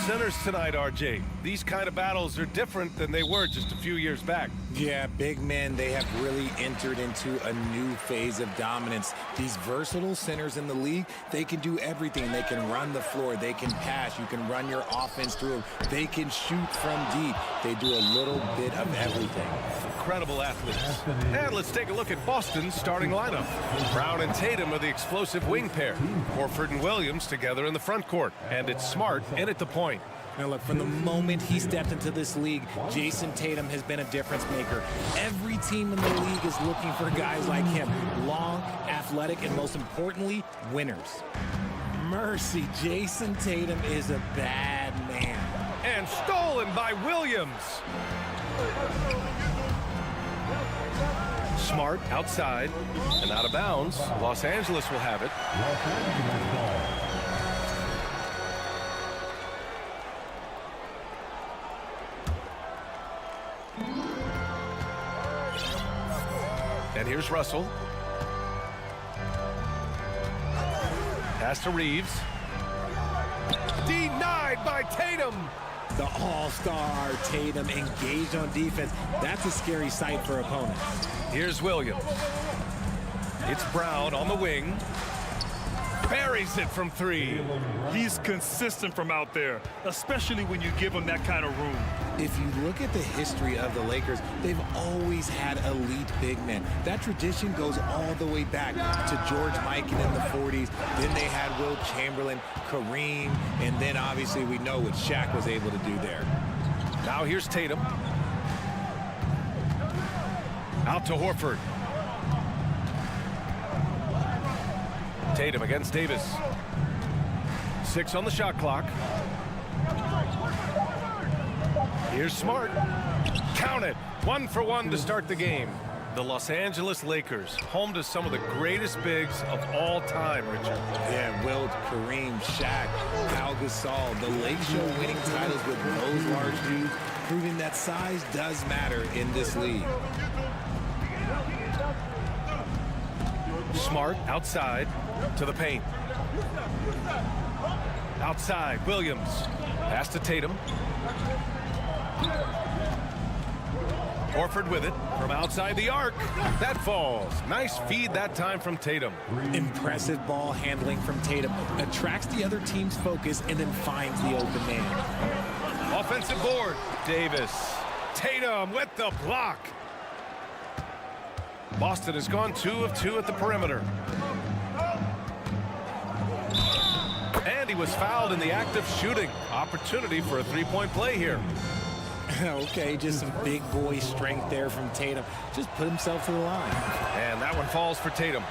Centers tonight, RJ. These kind of battles are different than they were just a few years back. Yeah, big men, they have really entered into a new phase of dominance. These versatile centers in the league, they can do everything. They can run the floor, they can pass, you can run your offense through, they can shoot from deep. They do a little bit of everything. Incredible athletes. And let's take a look at Boston's starting lineup. Brown and Tatum are the explosive wing pair. Horford and Williams together in the front court. And it's Smart in at the point. Now look, from the moment he stepped into this league, Jason Tatum has been a difference maker. Every team in the league is looking for guys like him. Long, athletic, and most importantly, winners. Mercy, Jason Tatum is a bad man. And stolen by Williams. Smart outside and out of bounds. Los Angeles will have it. And here's Russell. Pass to Reeves. Denied by Tatum. The all-star Tatum engaged on defense. That's a scary sight for opponents. Here's Williams. It's Brown on the wing. Buries it from three. He's consistent from out there, especially when you give him that kind of room. If you look at the history of the Lakers, they've always had elite big men. That tradition goes all the way back to George Mikan in the 40s. Then they had Wilt Chamberlain, Kareem, and then obviously we know what Shaq was able to do there. Now here's Tatum. Out to Horford. Tatum against Davis. 6 on the shot clock. Here's Smart. Count it. 1 for 1 to start the game. The Los Angeles Lakers, home to some of the greatest bigs of all time, Richard. Yeah, Wilt, Kareem, Shaq, Al Gasol. The Lakers show winning titles with those large dudes, proving that size does matter in this league. Smart outside to the paint. Outside, Williams. Pass to Tatum. Horford with it from outside the arc. That falls. Nice feed that time from Tatum. Impressive ball handling from Tatum. Attracts the other team's focus and then finds the open man. Offensive board. Davis. Tatum with the block. Boston has gone 2 of 2 at the perimeter. And he was fouled in the act of shooting. Opportunity for a three-point play here. Okay, just some big boy strength there from Tatum. Just put himself to the line. And that one falls for Tatum.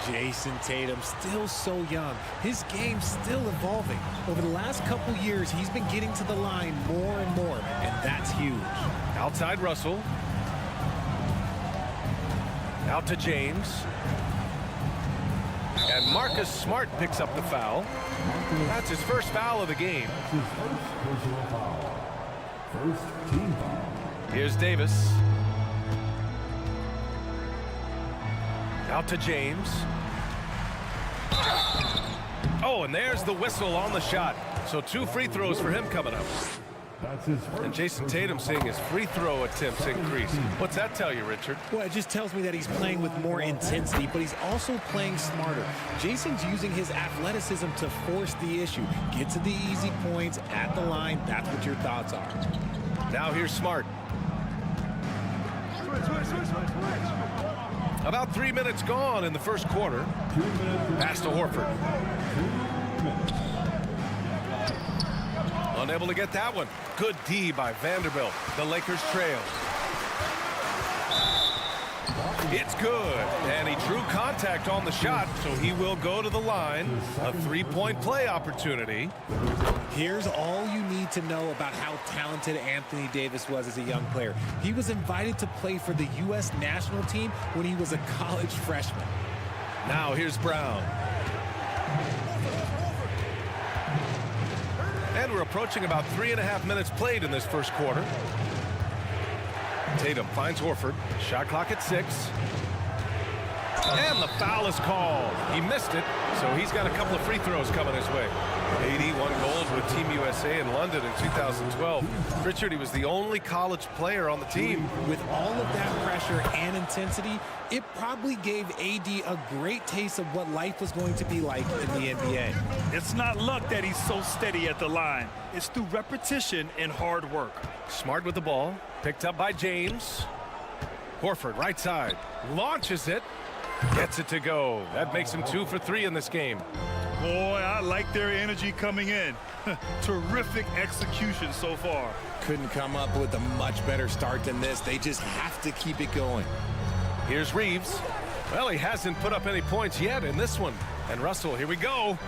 Jason Tatum, still so young. His game's still evolving. Over the last couple years, he's been getting to the line more and more, and that's huge. Outside Russell. Out to James. And Marcus Smart picks up the foul. That's his first foul of the game. Here's Davis. Out to James. Oh, and there's the whistle on the shot. So 2 free throws for him coming up. And Jason Tatum seeing his free throw attempts increase. What's that tell you, Richard? Well, it just tells me that he's playing with more intensity, but he's also playing smarter. Jason's using his athleticism to force the issue. Get to the easy points at the line. That's what your thoughts are. Now here's Smart. About 3 minutes gone in the first quarter. Pass to Horford. Unable to get that one. Good D by Vanderbilt. The Lakers trail. It's good. And he drew contact on the shot, so he will go to the line. A three-point play opportunity. Here's all you need to know about how talented Anthony Davis was as a young player. He was invited to play for the U.S. national team when he was a college freshman. Now here's Brown. And we're approaching about 3.5 minutes played in this first quarter. Tatum finds Horford. Shot clock at 6. And the foul is called. He missed it. So he's got a couple of free throws coming his way. 81 goals with Team USA in London in 2012. Richard, he was the only college player on the team. With all of that pressure and intensity, it probably gave AD a great taste of what life was going to be like in the NBA. It's not luck that he's so steady at the line. It's through repetition and hard work. Smart with the ball. Picked up by James. Horford, right side. Launches it. Gets it to go. That makes him 2 for 3 in this game. Boy, I like their energy coming in. Terrific execution so far. Couldn't come up with a much better start than this. They just have to keep it going. Here's Reeves. Well, he hasn't put up any points yet in this one. And Russell, here we go.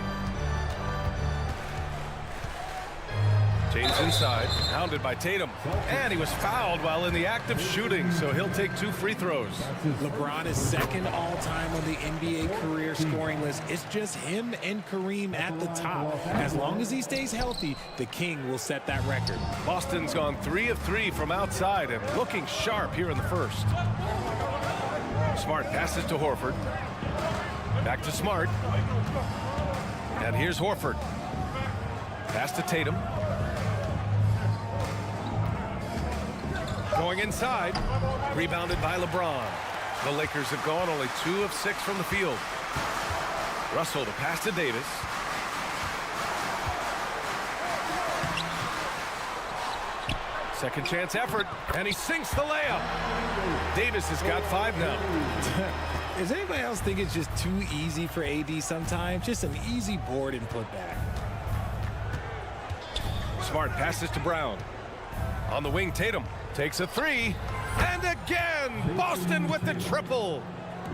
James inside, hounded by Tatum. And he was fouled while in the act of shooting, so he'll take 2 free throws. LeBron is second all-time on the NBA career scoring list. It's just him and Kareem at the top. As long as he stays healthy, the King will set that record. Boston's gone 3 of 3 from outside and looking sharp here in the first. Smart passes to Horford. Back to Smart. And here's Horford. Pass to Tatum. Going inside, rebounded by LeBron. The Lakers have gone only 2 of 6 from the field. Russell to pass to Davis. Second chance effort, and he sinks the layup. Davis has got 5 now. Does anybody else think it's just too easy for AD sometimes? Just an easy board and put back. Smart passes to Brown. On the wing, Tatum takes a 3. And again, Boston with the triple.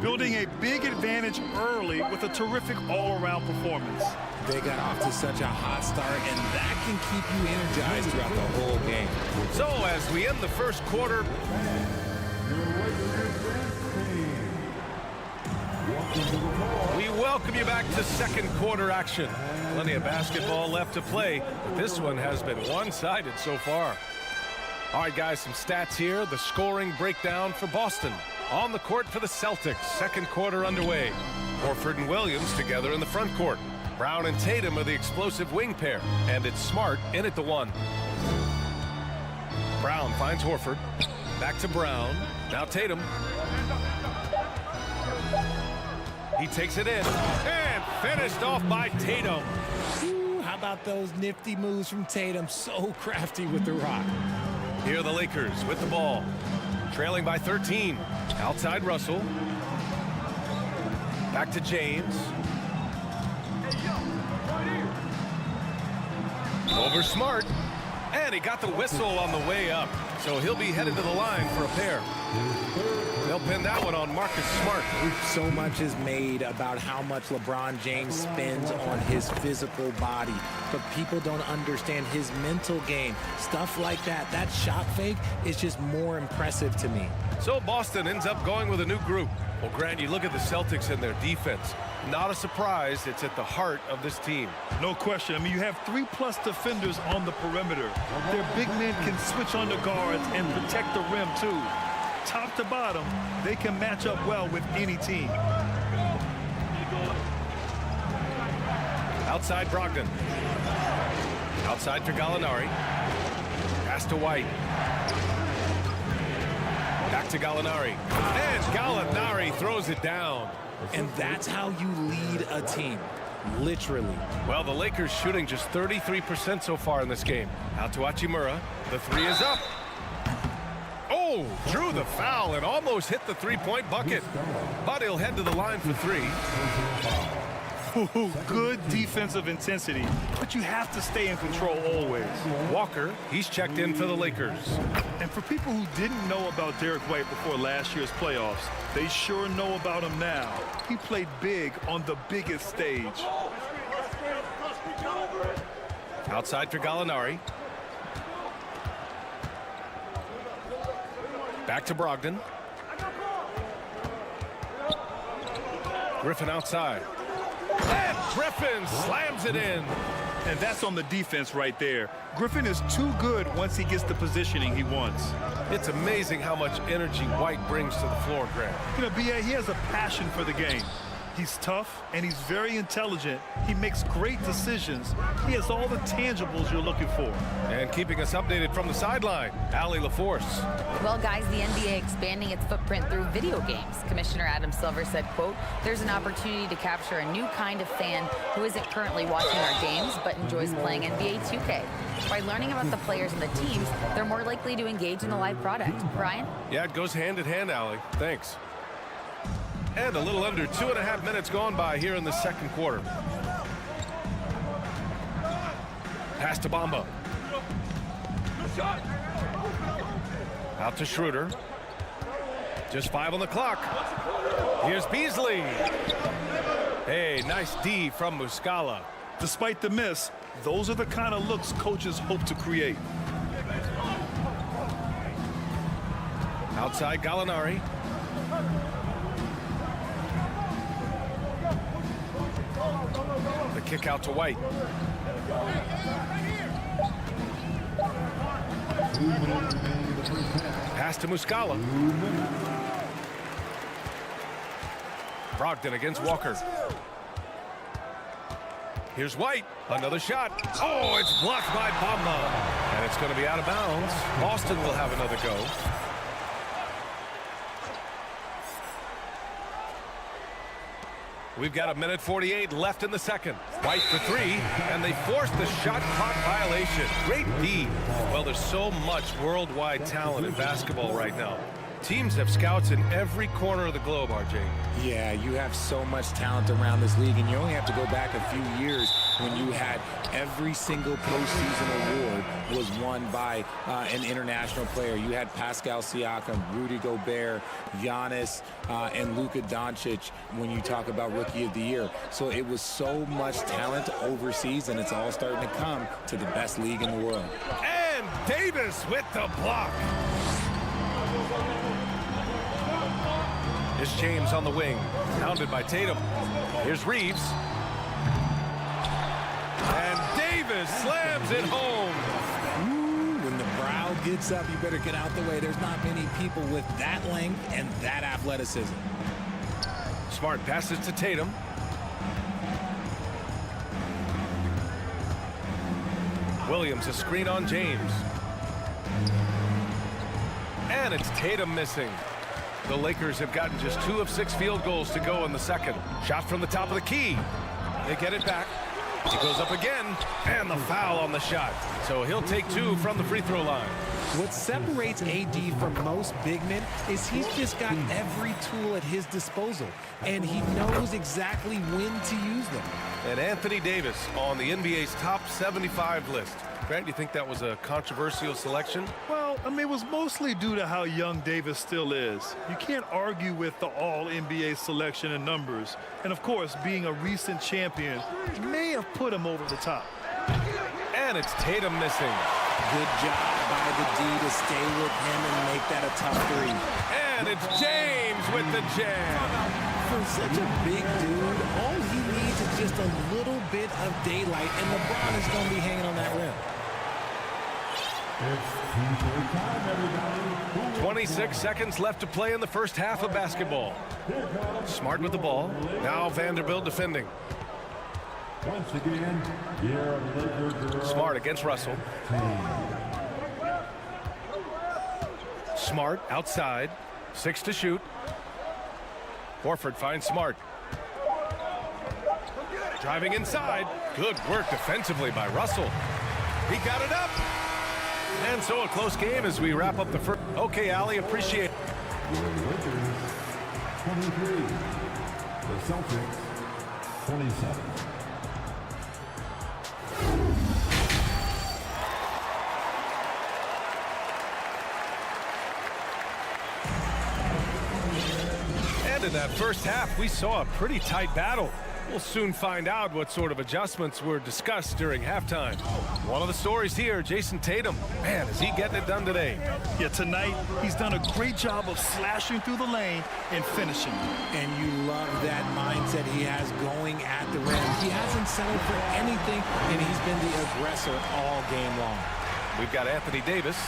Building a big advantage early with a terrific all-around performance. They got off to such a hot start, and that can keep you energized throughout the whole game. So as we end the first quarter, we welcome you back to second quarter action. Plenty of basketball left to play, but this one has been one-sided so far. All right, guys, some stats here. The scoring breakdown for Boston. On the court for the Celtics, second quarter underway. Horford and Williams together in the front court. Brown and Tatum are the explosive wing pair, and it's Smart in at the 1. Brown finds Horford. Back to Brown. Now Tatum. He takes it in, and finished off by Tatum. Ooh, how about those nifty moves from Tatum? So crafty with the rock. Here are the Lakers with the ball. Trailing by 13. Outside Russell. Back to James. Over Smart. And he got the whistle on the way up. So he'll be headed to the line for a pair. They'll pin that one on Marcus Smart. So much is made about how much LeBron James spends on his physical body, but people don't understand his mental game. Stuff like that, that shot fake is just more impressive to me. So Boston ends up going with a new group. Well, Grant, you look at the Celtics and their defense. Not a surprise, it's at the heart of this team. No question. I mean, you have 3+ defenders on the perimeter. Their big men can switch on the guards and protect the rim, too. Top to bottom, they can match up well with any team. Outside Brogdon. Outside for Gallinari. Pass to White. Back to Gallinari. And Gallinari throws it down. And that's how you lead a team. Literally. Well, the Lakers shooting just 33% so far in this game. Out to Hachimura. The 3 is up. Oh, drew the foul and almost hit the 3-point bucket. But he'll head to the line for 3. Ooh, good defensive intensity, but you have to stay in control always. Walker, he's checked in for the Lakers. And for people who didn't know about Derek White before last year's playoffs, they sure know about him now. He played big on the biggest stage. Outside for Gallinari. Back to Brogdon. Griffin outside. And Griffin slams it in. And that's on the defense right there. Griffin is too good once he gets the positioning he wants. It's amazing how much energy White brings to the floor, Grant. You know, B.A., he has a passion for the game. He's tough, and he's very intelligent. He makes great decisions. He has all the tangibles you're looking for. And keeping us updated from the sideline, Allie LaForce. Well, guys, the NBA expanding its footprint through video games. Commissioner Adam Silver said, quote, "There's an opportunity to capture a new kind of fan who isn't currently watching our games but enjoys playing NBA 2K. By learning about the players and the teams, they're more likely to engage in the live product." Brian? Yeah, it goes hand in hand, Allie. Thanks. And a little under 2.5 minutes gone by here in the second quarter. Pass to Bamba. Out to Schroeder. Just 5 on the clock. Here's Beasley. Hey, nice D from Muscala. Despite the miss, those are the kind of looks coaches hope to create. Outside Gallinari. The kick out to White. Pass to Muscala. Brogdon against Walker. Here's White. Another shot. Oh, it's blocked by Bamba. And it's going to be out of bounds. Boston will have another go. We've got 1:48 left in the second. White for 3, and they forced the shot clock violation. Great D. Well, there's so much worldwide talent in basketball right now. Teams have scouts in every corner of the globe, RJ. Yeah, you have so much talent around this league, and you only have to go back a few years when you had every single postseason award was won by an international player. You had Pascal Siakam, Rudy Gobert, Giannis, and Luka Doncic when you talk about Rookie of the Year. So it was so much talent overseas, and it's all starting to come to the best league in the world. And Davis with the block. Here's James on the wing, pounded by Tatum. Here's Reeves. And Davis slams it home. Ooh, when the crowd gets up, you better get out the way. There's not many people with that length and that athleticism. Smart passes to Tatum. Williams, a screen on James. And it's Tatum missing. The Lakers have gotten just 2 of 6 field goals to go in the second. Shot from the top of the key. They get it back. He goes up again, and the foul on the shot. So he'll take 2 from the free throw line. What separates AD from most big men is he's just got every tool at his disposal, and he knows exactly when to use them. And Anthony Davis on the NBA's top 75 list. Grant, do you think that was a controversial selection? Well, I mean, it was mostly due to how young Davis still is. You can't argue with the all-NBA selection and numbers. And, of course, being a recent champion may have put him over the top. And it's Tatum missing. Good job by the D to stay with him and make that a tough 3. And it's James with the jam. For such a big dude, all he needs is just a little bit of daylight, and LeBron is going to be hanging on that rim. 26 seconds left to play in the first half of basketball. Smart with the ball. Now Vanderbilt defending. Once again, Smart against Russell. Smart outside. 6 to shoot. Horford finds Smart. Driving inside. Good work defensively by Russell. He got it up. And so a close game as we wrap up the first. Okay, Allie, appreciate it. Lakers 23, the Celtics 27. And in that first half, we saw a pretty tight battle. We'll soon find out what sort of adjustments were discussed during halftime. One of the stories here, Jason Tatum. Man, is he getting it done today? Yeah, tonight, he's done a great job of slashing through the lane and finishing. And you love that mindset he has going at the rim. He hasn't settled for anything, and he's been the aggressor all game long. We've got Anthony Davis.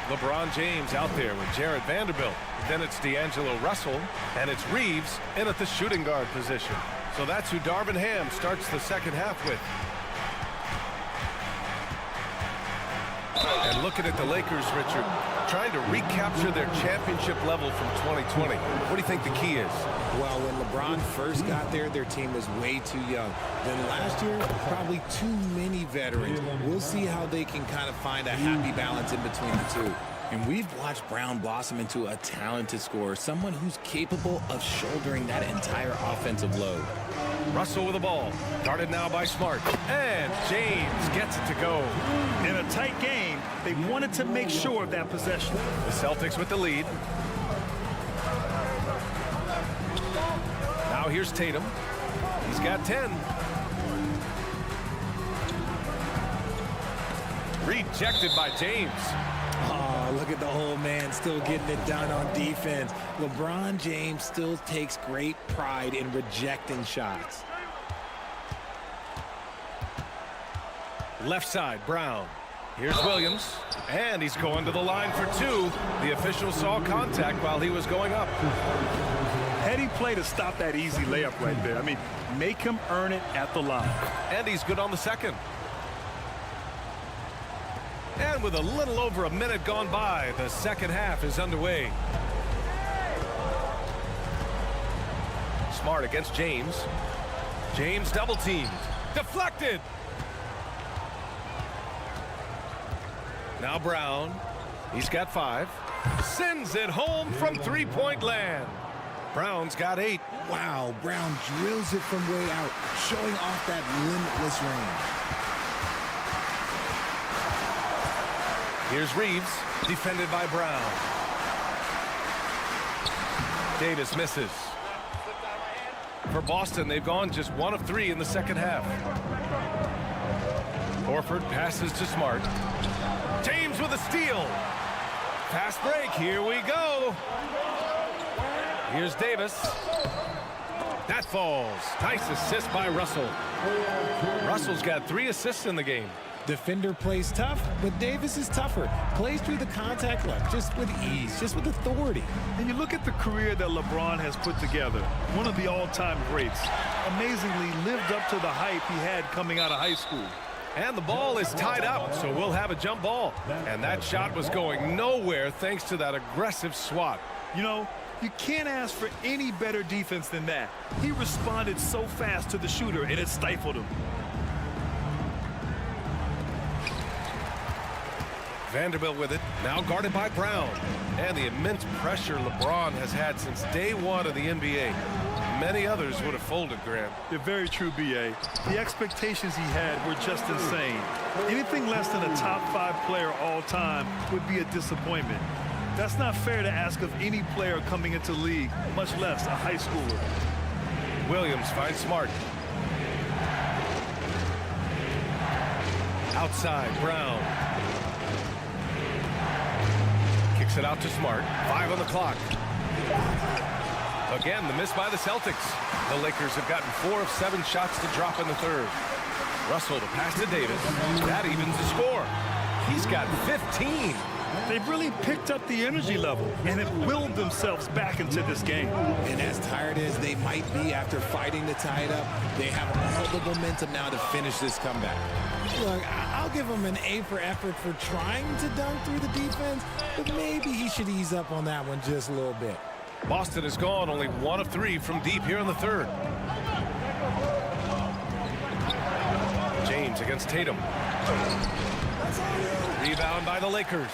LeBron James out there with Jared Vanderbilt. Then it's D'Angelo Russell, and it's Reeves in at the shooting guard position. So that's who Darvin Ham starts the second half with. And looking at the Lakers, Richard, trying to recapture their championship level from 2020. What do you think the key is? Well, when LeBron first got there, their team was way too young. Then last year, probably too many veterans. We'll see how they can kind of find a happy balance in between the two. And we've watched Brown blossom into a talented scorer, someone who's capable of shouldering that entire offensive load. Russell with the ball, guarded now by Smart, and James gets it to go. In a tight game, they wanted to make sure of that possession. The Celtics with the lead. Now here's Tatum. He's got 10. Rejected by James. Oh, look at the old man still getting it done on defense. LeBron James still takes great pride in rejecting shots. Left side, Brown. Here's Williams, and he's going to the line for two. The official saw contact while he was going up. Heady play to stop that easy layup right there. I mean, make him earn it at the line. And he's good on the second. And with a little over a minute gone by, the second half is underway. Smart against James. James double teamed. Deflected. Now Brown. He's got 5. Sends it home from three-point land. Brown's got 8. Wow, Brown drills it from way out, showing off that limitless range. Here's Reeves, defended by Brown. Davis misses. For Boston, they've gone just 1 of 3 in the second half. Horford passes to Smart. James with a steal. Fast break, here we go. Here's Davis. That falls. Nice assist by Russell. Russell's got 3 assists in the game. Defender plays tough, but Davis is tougher. Plays through the contact line just with ease, just with authority. And you look at the career that LeBron has put together, one of the all-time greats. Amazingly lived up to the hype he had coming out of high school. And the ball is tied up, so we'll have a jump ball. And that shot was going nowhere thanks to that aggressive swat. You know, you can't ask for any better defense than that. He responded so fast to the shooter, and it stifled him. Vanderbilt with it, now guarded by Brown. And the immense pressure LeBron has had since day 1 of the NBA. Many others would have folded, Graham. You're very true, B.A. The expectations he had were just insane. Anything less than a top 5 player all time would be a disappointment. That's not fair to ask of any player coming into the league, much less a high schooler. Williams finds Smart. Outside, Brown. Kicks it out to Smart. 5 on the clock. Again, the miss by the Celtics. The Lakers have gotten 4 of 7 shots to drop in the third. Russell to pass to Davis. That evens the score. He's got 15. They've really picked up the energy level and have willed themselves back into this game. And as tired as they might be after fighting to tie it up, they have all the momentum now to finish this comeback. Look, I'll give him an A for effort for trying to dunk through the defense, but maybe he should ease up on that one just a little bit. Boston has gone only 1 of 3 from deep here in the third. James against Tatum. Rebound by the Lakers.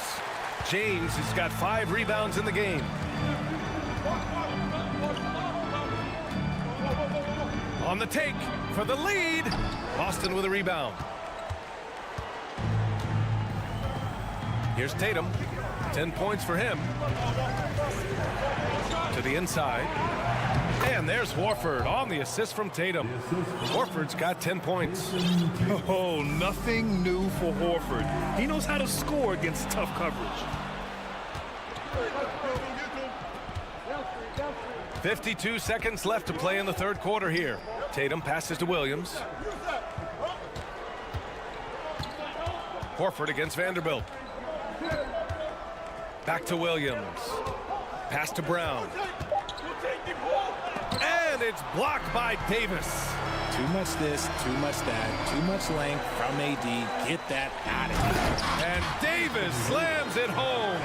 James has got 5 rebounds in the game. On the take for the lead. Boston with a rebound. Here's Tatum. 10 points for him. To the inside. And there's Horford on the assist from Tatum. Horford's got 10 points. Oh, nothing new for Horford. He knows how to score against tough coverage. 52 seconds left to play in the third quarter here. Tatum passes to Williams. Horford against Vanderbilt. Back to Williams. Pass to Brown. And it's blocked by Davis. Too much this, too much that, too much length from AD. Get that out of here. And Davis slams it home.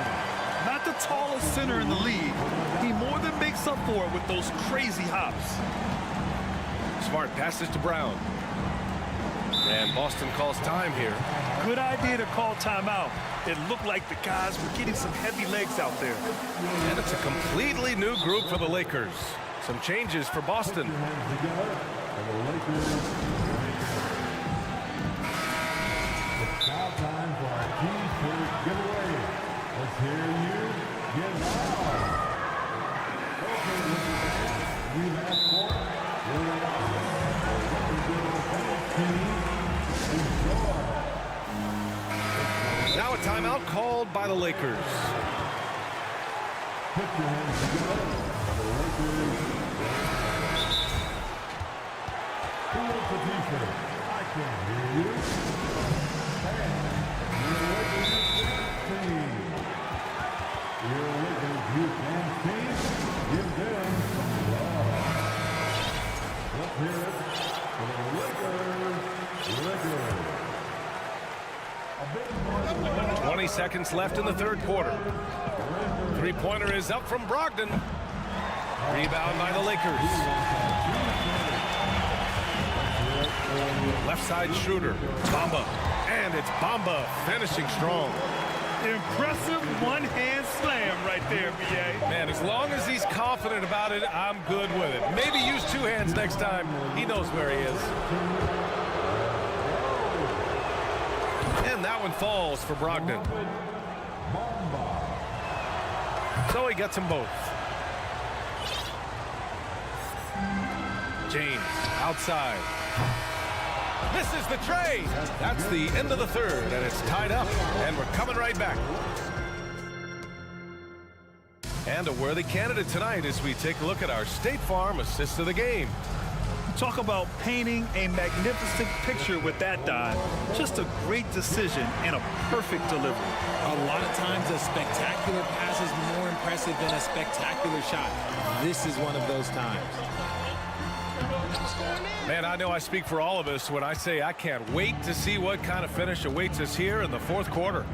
Not the tallest center in the league. He more than makes up for it with those crazy hops. Smart passes to Brown. And Boston calls time here. Good idea to call timeout. It looked like the guys were getting some heavy legs out there. And it's a completely new group for the Lakers. Some changes for Boston. It's now time for our team's first giveaway. Let's hear you get loud. Okay, Lakers fans, we've asked for it. Here they are. The team. Enjoy. Now a timeout called by the Lakers. Put your hands together for the Lakers. Who wants the t-shirt? I can't hear you. And your Lakers team. Your Lakers youth and team. Give them some love. Let's hear it for the Lakers. 20 seconds left in the third quarter. Three-pointer is up from Brogdon. Rebound by the Lakers. Left side Schroeder. Bamba. And it's Bamba finishing strong. Impressive one-hand slam right there, B.A. Man, as long as he's confident about it, I'm good with it. Maybe use two hands next time. He knows where he is. And that one falls for Brogdon. So he gets them both. James outside. Misses the tray. That's the end of the third, and it's tied up. And we're coming right back. And a worthy candidate tonight as we take a look at our State Farm assist of the game. Talk about painting a magnificent picture with that dive. Just a great decision and a perfect delivery. A lot of times a spectacular pass is more impressive than a spectacular shot. This is one of those times. Man, I know I speak for all of us when I say I can't wait to see what kind of finish awaits us here in the fourth quarter.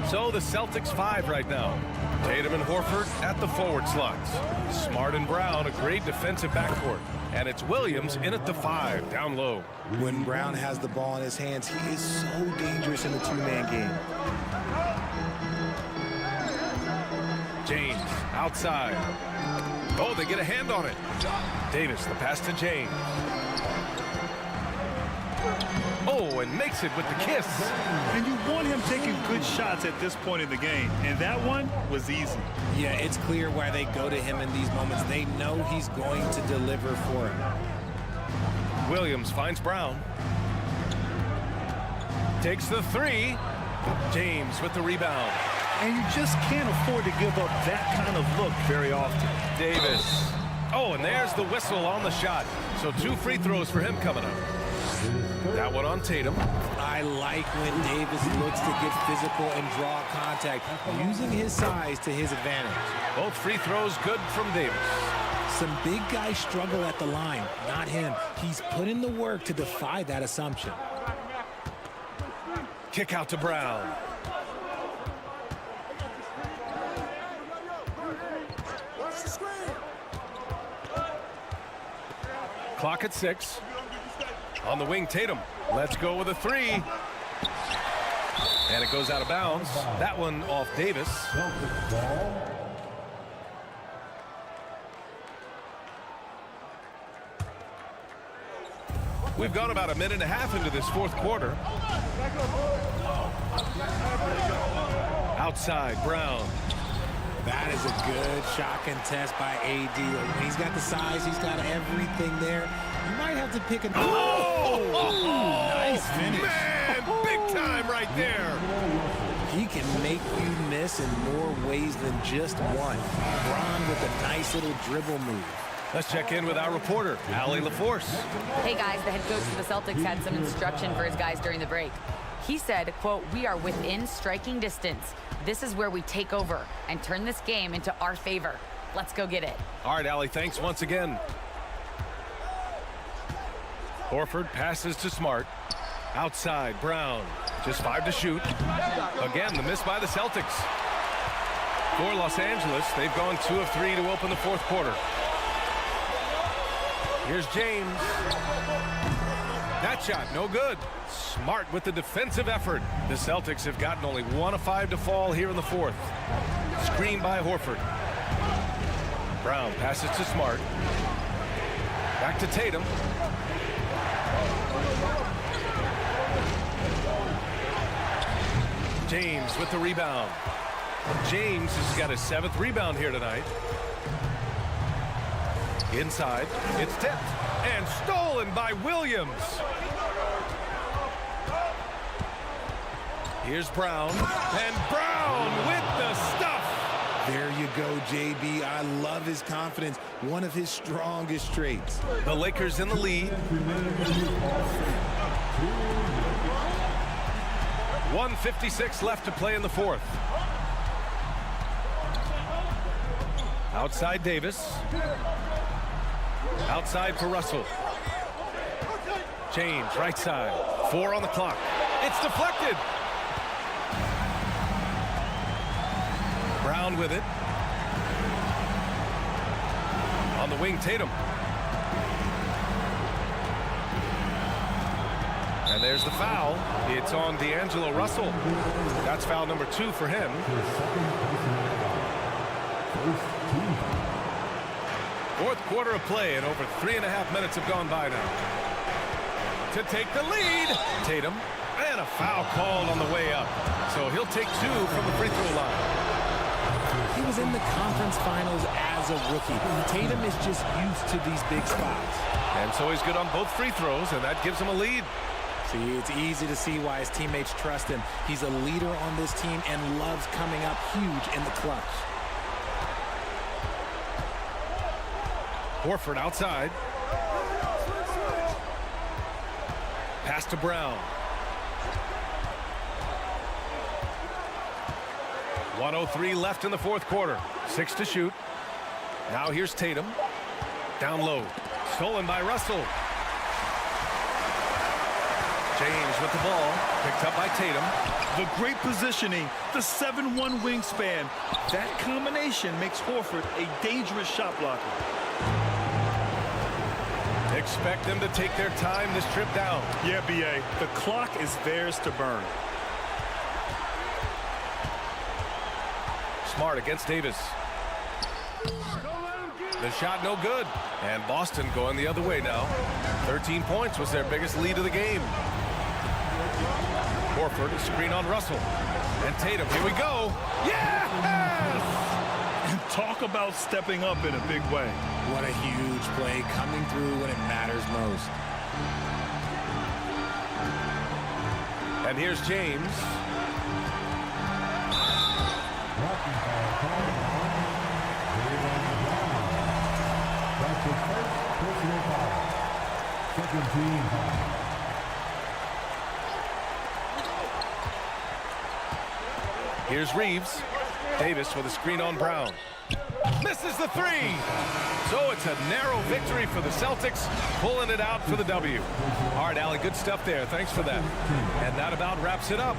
So the Celtics 5 right now. Tatum and Horford at the forward slots. Smart and Brown, a great defensive backcourt. And it's Williams in at the 5, down low. When Brown has the ball in his hands, he is so dangerous in the two-man game. James outside. Oh, they get a hand on it. Davis, the pass to James. Oh, and makes it with the kiss. And you want him taking good shots at this point in the game. And that one was easy. Yeah, it's clear why they go to him in these moments. They know he's going to deliver for him. Williams finds Brown. Takes the 3. James with the rebound. And you just can't afford to give up that kind of look very often. Davis. Oh, and there's the whistle on the shot. So 2 free throws for him coming up. That one on Tatum. I like when Davis looks to get physical and draw contact, using his size to his advantage. Both free throws good from Davis. Some big guys struggle at the line, not him. He's put in the work to defy that assumption. Kick out to Brown. Clock at 6. On the wing, Tatum. Let's go with a 3. And it goes out of bounds. That one off Davis. We've gone about a minute and a half into this fourth quarter. Outside, Brown. That is a good shot contest by AD. He's got the size. He's got everything there. You might have to pick an... Nice finish. Man, big time right there. He can make you miss in more ways than just one. Braun with a nice little dribble move. Let's check in with our reporter, Allie LaForce. Hey guys, the head coach of the Celtics had some instruction for his guys during the break. He said, quote, "We are within striking distance. This is where we take over and turn this game into our favor. Let's go get it." All right, Allie, thanks once again. Horford passes to Smart. Outside, Brown. Just 5 to shoot. Again, the miss by the Celtics. For Los Angeles, they've gone 2 of 3 to open the fourth quarter. Here's James. That shot, no good. Smart with the defensive effort. The Celtics have gotten only 1 of 5 to fall here in the fourth. Screen by Horford. Brown passes to Smart. Back to Tatum. James with the rebound. James has got his 7th rebound here tonight. Inside, it's tipped and stolen by Williams. Here's Brown, and Brown with the stuff. There you go, JB. I love his confidence. One of his strongest traits. The Lakers in the lead. 1:56 left to play in the fourth. Outside Davis. Outside for Russell. James, right side. 4 on the clock. It's deflected. Brown with it. On the wing, Tatum. And there's the foul. It's on D'Angelo Russell. That's foul number 2 for him. Fourth quarter of play, and over 3.5 minutes have gone by now. To take the lead, Tatum, and a foul called on the way up. So he'll take 2 from the free throw line. He was in the conference finals as a rookie. Tatum is just used to these big spots. And so he's good on both free throws, and that gives him a lead. See, it's easy to see why his teammates trust him. He's a leader on this team and loves coming up huge in the clutch. Horford outside. Pass to Brown. 1:03 left in the fourth quarter. 6 to shoot. Now here's Tatum. Down low. Stolen by Russell. James with the ball. Picked up by Tatum. The great positioning, the 7'1" wingspan. That combination makes Horford a dangerous shot blocker. Expect them to take their time this trip down. Yeah, B.A. The clock is theirs to burn. Smart against Davis. The shot no good. And Boston going the other way now. 13 points was their biggest lead of the game. Horford, a screen on Russell. And Tatum, here we go. Yes! And talk about stepping up in a big way. What a huge play, coming through when it matters most. And here's James. That's the first personal foul. Second team foul. Here's Reeves. Davis with a screen on Brown. Misses the 3. So it's a narrow victory for the Celtics, pulling it out for the W. All right, Allie, good stuff there. Thanks for that. And that about wraps it up.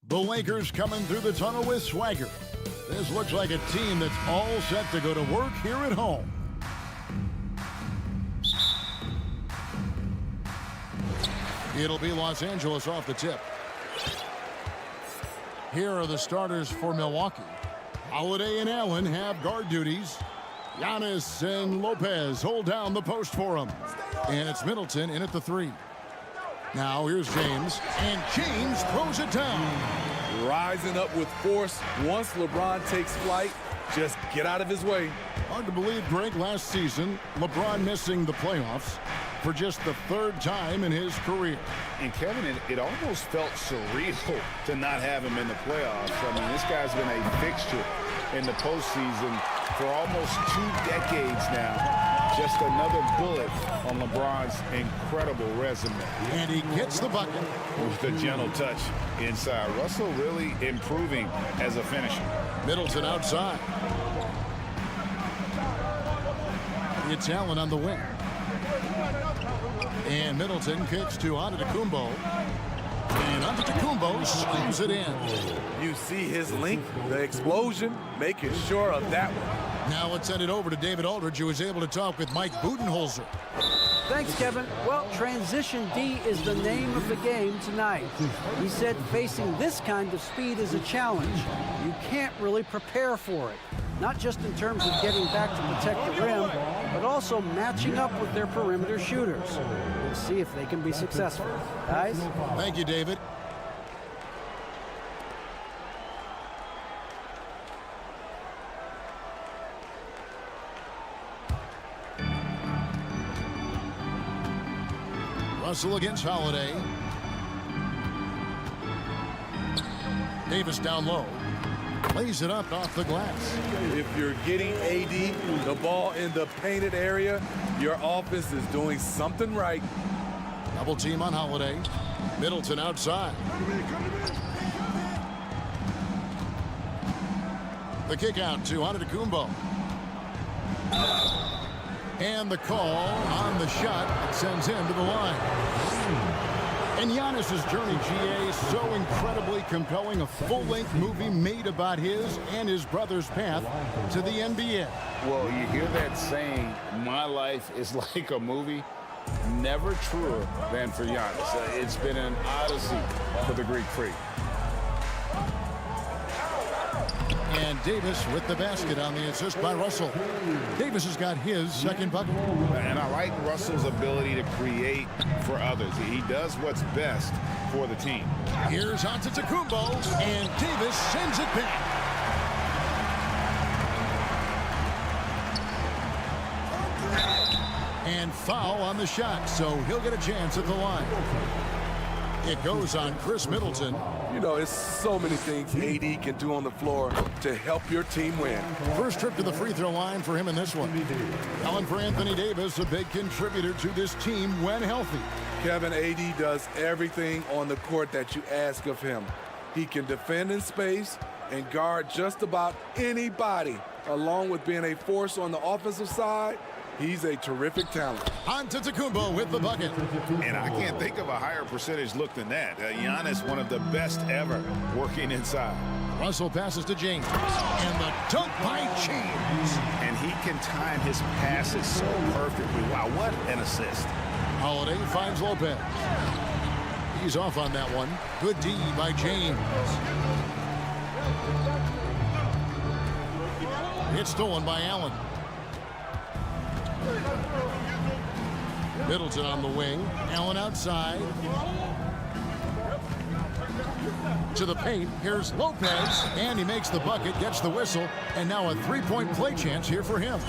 The Lakers coming through the tunnel with swagger. This looks like a team that's all set to go to work here at home. It'll be Los Angeles off the tip. Here are the starters for Milwaukee. Holiday and Allen have guard duties. Giannis and Lopez hold down the post for him. And it's Middleton in at the 3. Now here's James, and James throws it down. Rising up with force. Once LeBron takes flight, just get out of his way. Hard to believe, Greg, last season, LeBron missing the playoffs for just the 3rd time in his career. And Kevin, it almost felt surreal to not have him in the playoffs. I mean, this guy's been a fixture in the postseason for almost 2 decades now. Just another bullet on LeBron's incredible resume. And he gets the bucket. With a gentle touch inside. Russell really improving as a finisher. Middleton outside. It's Allen on the wing. And Middleton kicks to Antetokounmpo. And Antetokounmpo slams it in. You see his length, the explosion, making sure of that one. Now let's send it over to David Aldridge, who was able to talk with Mike Budenholzer. Thanks, Kevin. Well, transition D is the name of the game tonight. He said facing this kind of speed is a challenge. You can't really prepare for it. Not just in terms of getting back to protect the rim, but also matching up with their perimeter shooters. We'll see if they can be successful. Guys? Thank you, David. Russell against Holiday. Davis down low. Lays it up off the glass. If you're getting AD the ball in the painted area, your offense is doing something right. Double team on Holiday. Middleton outside. The kick out to Antetokounmpo. And the call on the shot that sends him to the line. And Giannis's journey, GA, so incredibly compelling. A full-length movie made about his and his brother's path to the NBA. Well, you hear that saying, my life is like a movie. Never truer than for Giannis. It's been an odyssey for the Greek freak. And Davis with the basket on the assist by Russell. Davis has got his second bucket. And I like Russell's ability to create for others. He does what's best for the team. Here's Antetokounmpo, and Davis sends it back. And foul on the shot, so he'll get a chance at the line. It goes on Chris Middleton. You know, it's so many things AD can do on the floor to help your team win. First trip to the free throw line for him in this one. Allen for Anthony Davis, a big contributor to this team when healthy. Kevin, AD does everything on the court that you ask of him. He can defend in space and guard just about anybody. Along with being a force on the offensive side, he's a terrific talent. Antetokounmpo with the bucket. And I can't think of a higher percentage look than that. Giannis, one of the best ever working inside. Russell passes to James. And the dunk by James. And he can time his passes so perfectly. Wow, what an assist. Holiday finds Lopez. He's off on that one. Good D by James. It's stolen by Allen. Middleton on the wing. Allen outside. To the paint. Here's Lopez. And he makes the bucket, gets the whistle. And now a three-point play chance here for him.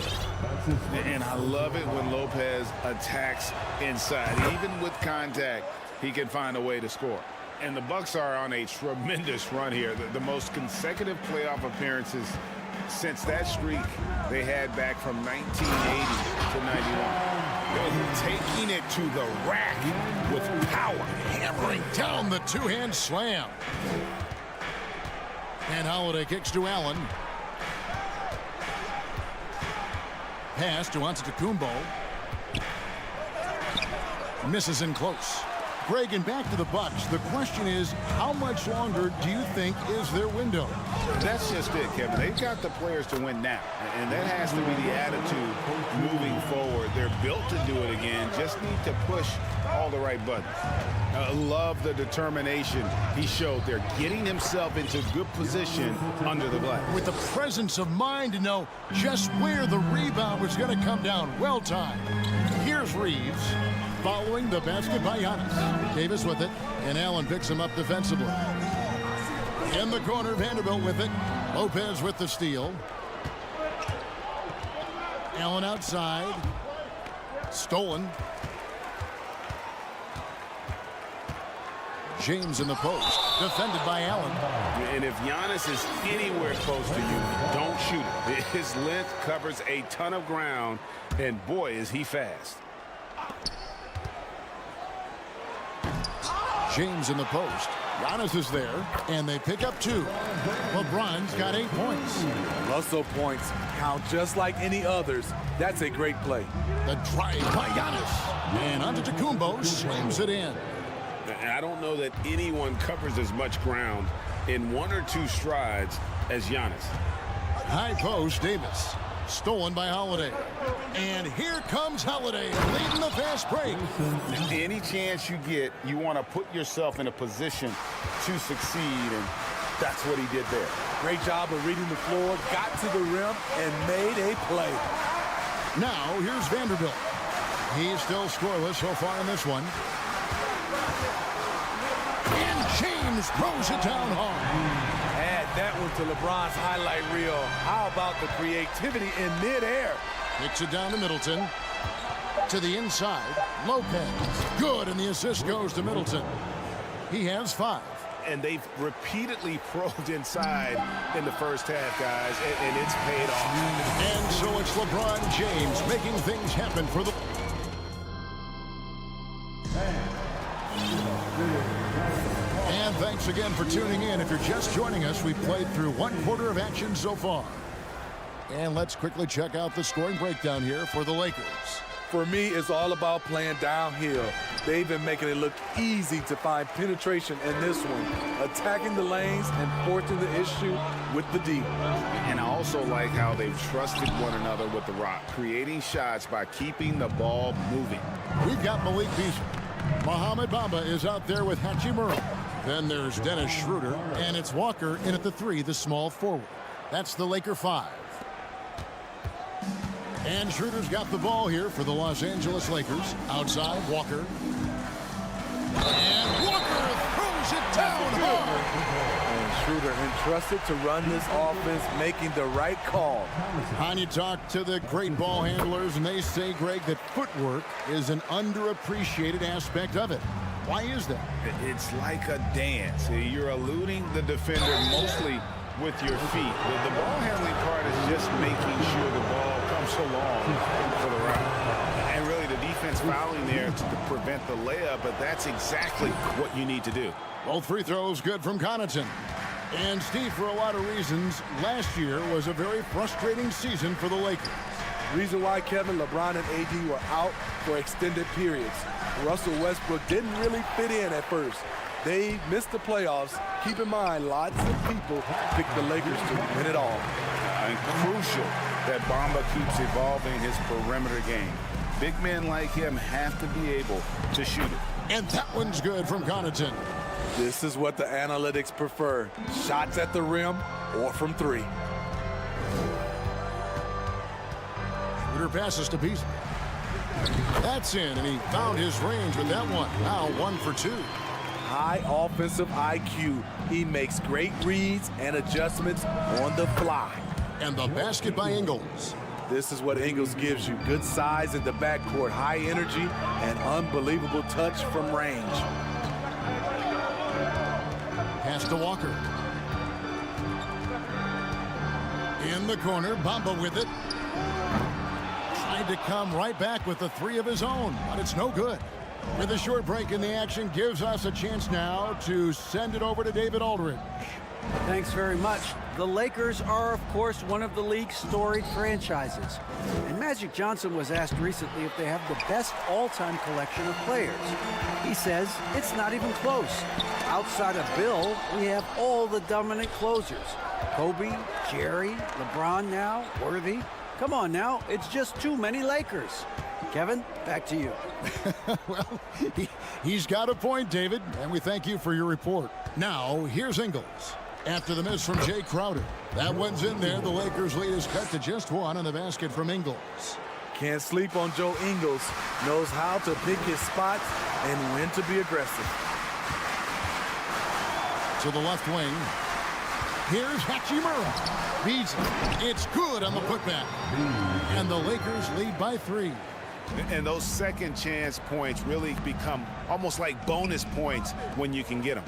And I love it when Lopez attacks inside. Even with contact, he can find a way to score. And the Bucks are on a tremendous run here. The most consecutive playoff appearances since that streak they had back from 1980 to 91. Taking it to the rack with power. Hammering down the two-hand slam. And Holiday kicks to Allen. Pass to Antetokounmpo. Misses in close. Greg, and back to the Bucks. The question is, how much longer do you think is their window? That's just it, Kevin. They've got the players to win now, and that has to be the attitude moving forward. They're built to do it again, just need to push all the right buttons. I love the determination he showed there, getting himself into good position under the glass. With the presence of mind to know just where the rebound was going to come down. Well timed. Here's Reeves following the basket by Giannis. Davis with it, and Allen picks him up defensively. In the corner, Vanderbilt with it. Lopez with the steal. Allen outside. Stolen. James in the post, defended by Allen. And if Giannis is anywhere close to you, don't shoot it. His length covers a ton of ground, and boy, is he fast. James in the post. Giannis is there, and they pick up 2. LeBron's got 8 points. Russell points count just like any others. That's a great play. The drive by Giannis. And Antetokounmpo slams it in. I don't know that anyone covers as much ground in 1 or 2 strides as Giannis. High post, Davis. Stolen by Holiday. And here comes Holiday leading the fast break. Any chance you get, you want to put yourself in a position to succeed, and that's what he did there. Great job of reading the floor, got to the rim, and made a play. Now, here's Vanderbilt. He's still scoreless so far in this one. And James throws it down hard. Add that one to LeBron's highlight reel. How about the creativity in midair? Kicks it down to Middleton. To the inside, Lopez. Good, and the assist goes to Middleton. He has 5. And they've repeatedly probed inside in the first half, guys, and it's paid off. And so it's LeBron James making things happen for the... And thanks again for tuning in. If you're just joining us, we've played through 1 quarter of action so far. And let's quickly check out the scoring breakdown here for the Lakers. For me, it's all about playing downhill. They've been making it look easy to find penetration in this one, attacking the lanes and forcing the issue with the D. And I also like how they've trusted one another with the rock, creating shots by keeping the ball moving. We've got Malik Beasley. Mohamed Bamba is out there with Hachimura. Then there's Dennis Schroeder, and it's Walker in at the 3, the small forward. That's the Laker 5. And Schroeder's got the ball here for the Los Angeles Lakers. Outside, Walker. And Walker throws it down hard. And Schroeder entrusted to run this offense, making the right call. And you talk to the great ball handlers, and they say, Greg, that footwork is an underappreciated aspect of it. Why is that? It's like a dance. You're eluding the defender mostly with your feet. The ball handling part is just making sure the ball comes along for the route. And really the defense fouling there to prevent the layup, but that's exactly what you need to do. Both free throws good from Connaughton. And Steve, for a lot of reasons, last year was a very frustrating season for the Lakers. Reason why Kevin, LeBron, and AD were out for extended periods. Russell Westbrook didn't really fit in at first. They missed the playoffs. Keep in mind, lots of people picked the Lakers to win it all. And crucial that Bamba keeps evolving his perimeter game. Big men like him have to be able to shoot it. And that one's good from Connaughton. This is what the analytics prefer. Shots at the rim or from 3. Schroeder passes to Beasley. That's in, and he found his range with that one. Now 1 for 2. High offensive IQ. He makes great reads and adjustments on the fly. And the basket by Ingles. This is what Ingles gives you. Good size in the backcourt, high energy, and unbelievable touch from range. Pass to Walker. In the corner, Bamba with it. Tried to come right back with the 3 of his own, but it's no good. With a short break in the action, gives us a chance now to send it over to David Aldridge. Thanks very much. The Lakers are, of course, one of the league's storied franchises. And Magic Johnson was asked recently if they have the best all-time collection of players. He says it's not even close. Outside of Bill, we have all the dominant closers. Kobe, Jerry, LeBron now, Worthy. Come on now, it's just too many Lakers. Kevin, back to you. Well, he's got a point, David, and we thank you for your report. Now, here's Ingles. After the miss from Jay Crowder. That one's in there. The Lakers' lead is cut to just one on the basket from Ingles. Can't sleep on Joe Ingles. Knows how to pick his spots and when to be aggressive. To the left wing. Here's Hachimura. Beats it. It's good on the putback. And the Lakers lead by 3. And those second chance points really become almost like bonus points when you can get them.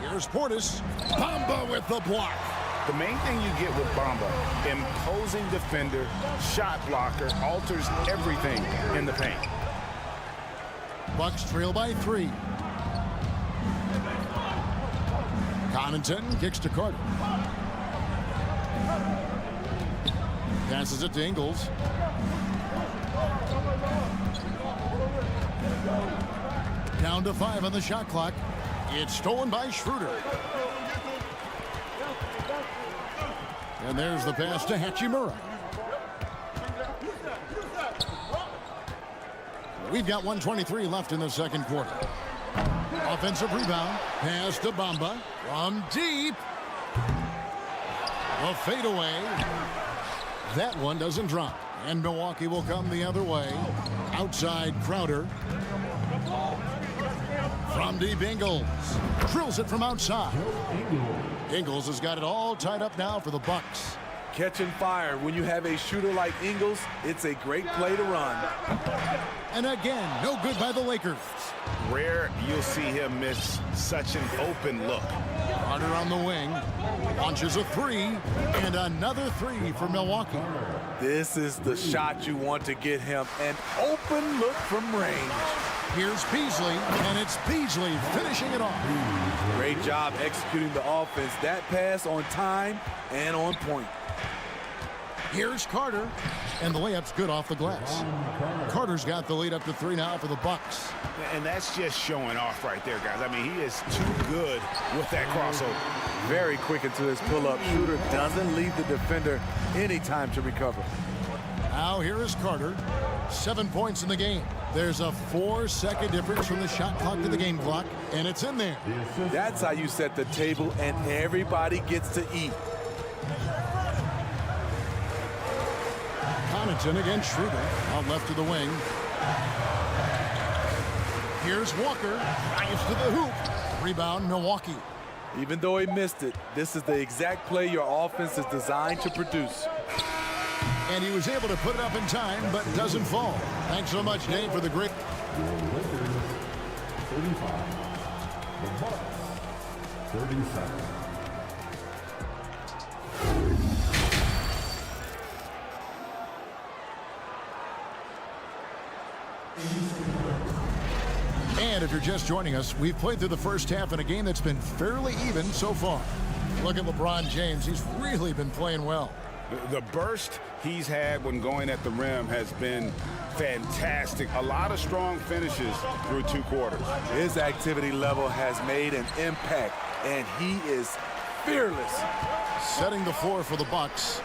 Here's Portis. Bamba with the block. The main thing you get with Bamba, imposing defender, shot blocker, alters everything in the paint. Bucks trail by 3. Connaughton kicks to Carter. Passes it to Ingles. Down to 5 on the shot clock. It's stolen by Schroeder. And there's the pass to Hachimura. We've got 1:23 left in the second quarter. Offensive rebound. Pass to Bamba. From deep. A fadeaway. That one doesn't drop. And Milwaukee will come the other way. Outside Crowder. From deep, Ingles. Drills it from outside. Ingles has got it all tied up now for the Bucks. Catching fire. When you have a shooter like Ingles, it's a great play to run. And again, no good by the Lakers. Rare you'll see him miss such an open look. Carter on the wing. Launches a 3. And another 3 for Milwaukee. This is the shot you want to get him. An open look from range. Here's Beasley, and it's Beasley finishing it off. Great job executing the offense. That pass on time and on point. Here's Carter, and the layup's good off the glass. Carter's got the lead up to 3 now for the Bucks. And that's just showing off right there, guys. I mean, he is too good with that crossover. Very quick into his pull-up. Shooter doesn't leave the defender any time to recover. Now here is Carter. 7 points in the game. There's a 4-second difference from the shot clock to the game clock, and it's in there. That's how you set the table, and everybody gets to eat. Connaughton against Schroeder. Out left to the wing. Here's Walker. Drives to the hoop. Rebound, Milwaukee. Even though he missed it, this is the exact play your offense is designed to produce. And he was able to put it up in time, but doesn't fall. Thanks so much, Dave, for the great. 35. The Bucks, 37. And if you're just joining us, we've played through the first half in a game that's been fairly even so far. Look at LeBron James. He's really been playing well. The burst he's had when going at the rim has been fantastic. A lot of strong finishes through 2 quarters. His activity level has made an impact, and he is fearless. Setting the floor for the Bucks.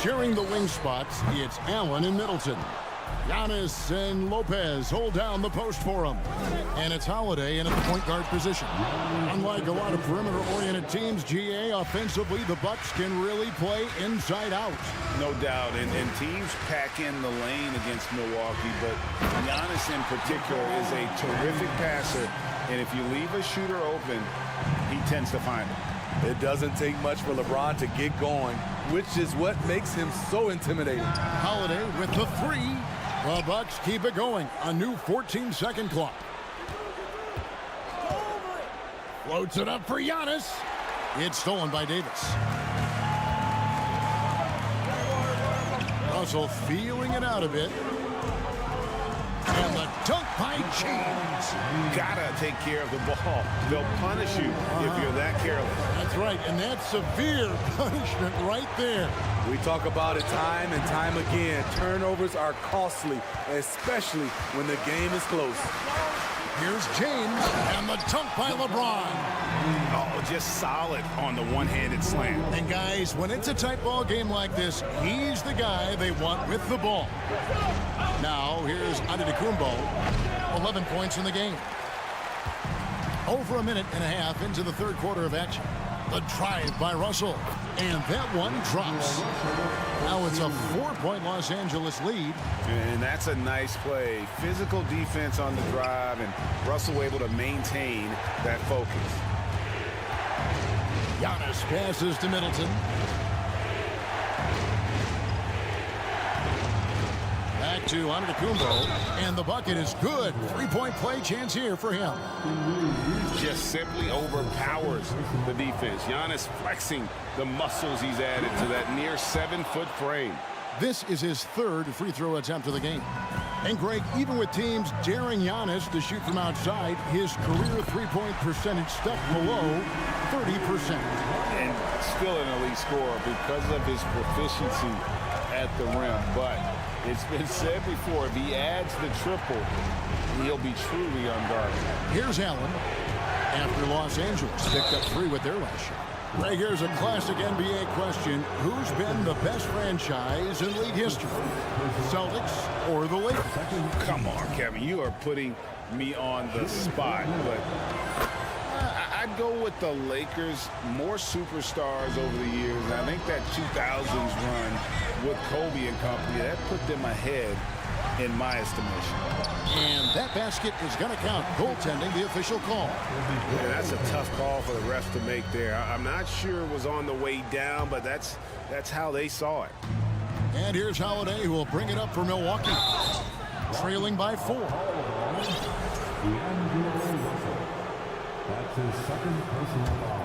Sharing the wing spots, it's Allen and Middleton. Giannis and Lopez hold down the post for him. And it's Holiday in at the point guard position. Unlike a lot of perimeter-oriented teams, GA, offensively, the Bucks can really play inside out. No doubt, and teams pack in the lane against Milwaukee, but Giannis in particular is a terrific passer, and if you leave a shooter open, he tends to find it. It doesn't take much for LeBron to get going, which is what makes him so intimidating. Holiday with the 3. The Bucks keep it going. A new 14-second clock. Floats it up for Giannis. It's stolen by Davis. Russell feeling it out a bit. And the dunk by James. Gotta take care of the ball. They'll punish you if you're that careless. That's right, and that's severe punishment right there. We talk about it time and time again. Turnovers are costly, especially when the game is close. Here's James, and the dunk by LeBron. Oh, just solid on the one-handed slam. And guys, when it's a tight ball game like this, he's the guy they want with the ball. Now, here's Antetokounmpo, 11 points in the game. Over a minute and a half into the third quarter of action. The drive by Russell, and that one drops. Now it's a 4-point Los Angeles lead. And that's a nice play. Physical defense on the drive, and Russell able to maintain that focus. Giannis passes to Middleton. Back to Antetokounmpo, and the bucket is good. 3-point play chance here for him. Just simply overpowers the defense. Giannis flexing the muscles he's added to that near 7-foot frame. This is his third free throw attempt of the game. And Greg, even with teams daring Giannis to shoot from outside, his career three-point percentage stuck below 30%. And still an elite scorer because of his proficiency at the rim. But it's been said before, if he adds the triple, he'll be truly unguardable. Here's Allen after Los Angeles picked up 3 with their last shot. Greg, here's a classic NBA question. Who's been the best franchise in league history? Celtics or the Lakers? Come on, Kevin. You are putting me on the spot. But I'd go with the Lakers. More superstars over the years. I think that 2000s run with Kobe and company, that put them ahead in my estimation. And that basket is going to count. Goaltending, the official call. Yeah, that's a tough call for the refs to make there. I'm not sure it was on the way down, but that's how they saw it. And here's Holiday, who will bring it up for Milwaukee. Trailing by 4. That's his second personal foul.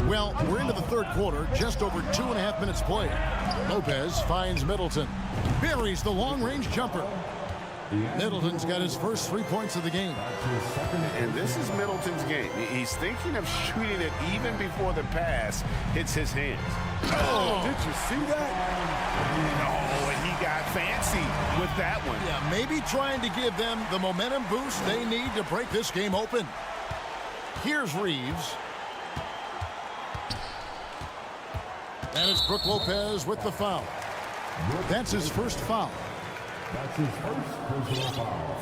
Well, we're into the third quarter, just over 2.5 minutes played. Lopez finds Middleton. Buries the long-range jumper. Middleton's got his first 3 points of the game. And this is Middleton's game. He's thinking of shooting it even before the pass hits his hands. Oh, did you see that? Oh, and he got fancy with that one. Yeah, maybe trying to give them the momentum boost they need to break this game open. Here's Reeves. And it's Brook Lopez with the foul. That's his first foul. That's his first personal foul.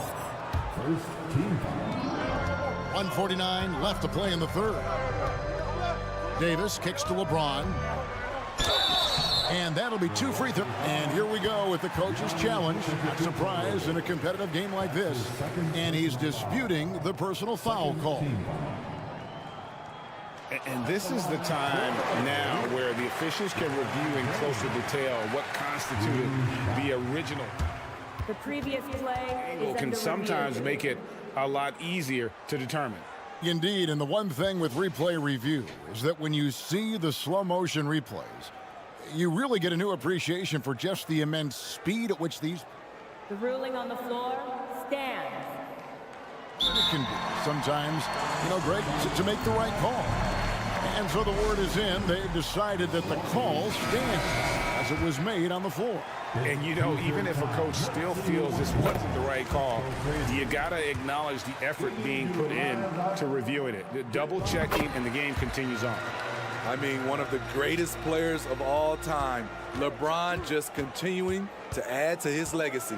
First team foul. 1:49 left to play in the third. Davis kicks to LeBron. And that'll be 2 free throws. And here we go with the coach's challenge. Not surprised in a competitive game like this. And he's disputing the personal foul call. And this is the time now where the officials can review in closer detail what constituted the original. The previous play is can sometimes make it a lot easier to determine. Indeed, and the one thing with replay review is that when you see the slow motion replays, you really get a new appreciation for just the immense speed at which these... The ruling on the floor stands. It can be sometimes, Greg, to make the right call. And so the word is in. They've decided that the call stands as it was made on the floor. And, even if a coach still feels this wasn't the right call, you got to acknowledge the effort being put in to reviewing it. The double checking, and the game continues on. I mean, one of the greatest players of all time. LeBron just continuing to add to his legacy.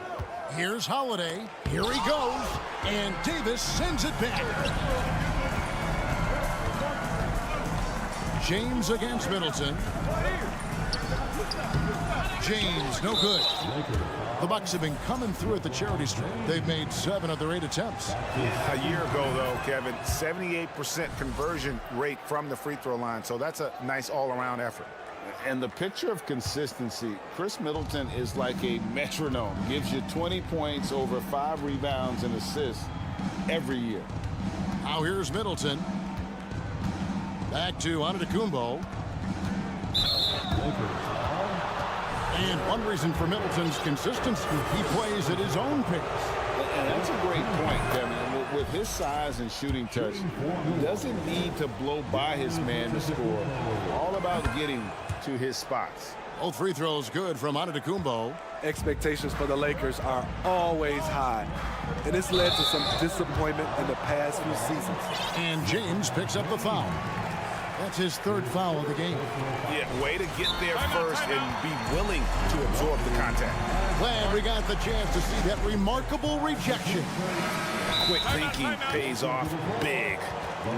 Here's Holiday. Here he goes. And Davis sends it back. James against Middleton. James, no good. The Bucks have been coming through at the charity stripe. They've made 7 of their 8 attempts. A year ago, though, Kevin, 78% conversion rate from the free throw line. So that's a nice all-around effort. And the picture of consistency, Chris Middleton is like a metronome. Gives you 20 points, over 5 rebounds and assists every year. Now here's Middleton. Back to Antetokounmpo. And one reason for Middleton's consistency, he plays at his own pace. And that's a great point, Kevin. With his size and shooting touch, he doesn't need to blow by his man to score. All about getting to his spots. Both free throws good from Antetokounmpo. Expectations for the Lakers are always high, and it's led to some disappointment in the past few seasons. And James picks up the foul. That's his third foul of the game. Yeah, way to get there first and be willing to absorb the contact. Glad we got the chance to see that remarkable rejection. Quick thinking pays off big.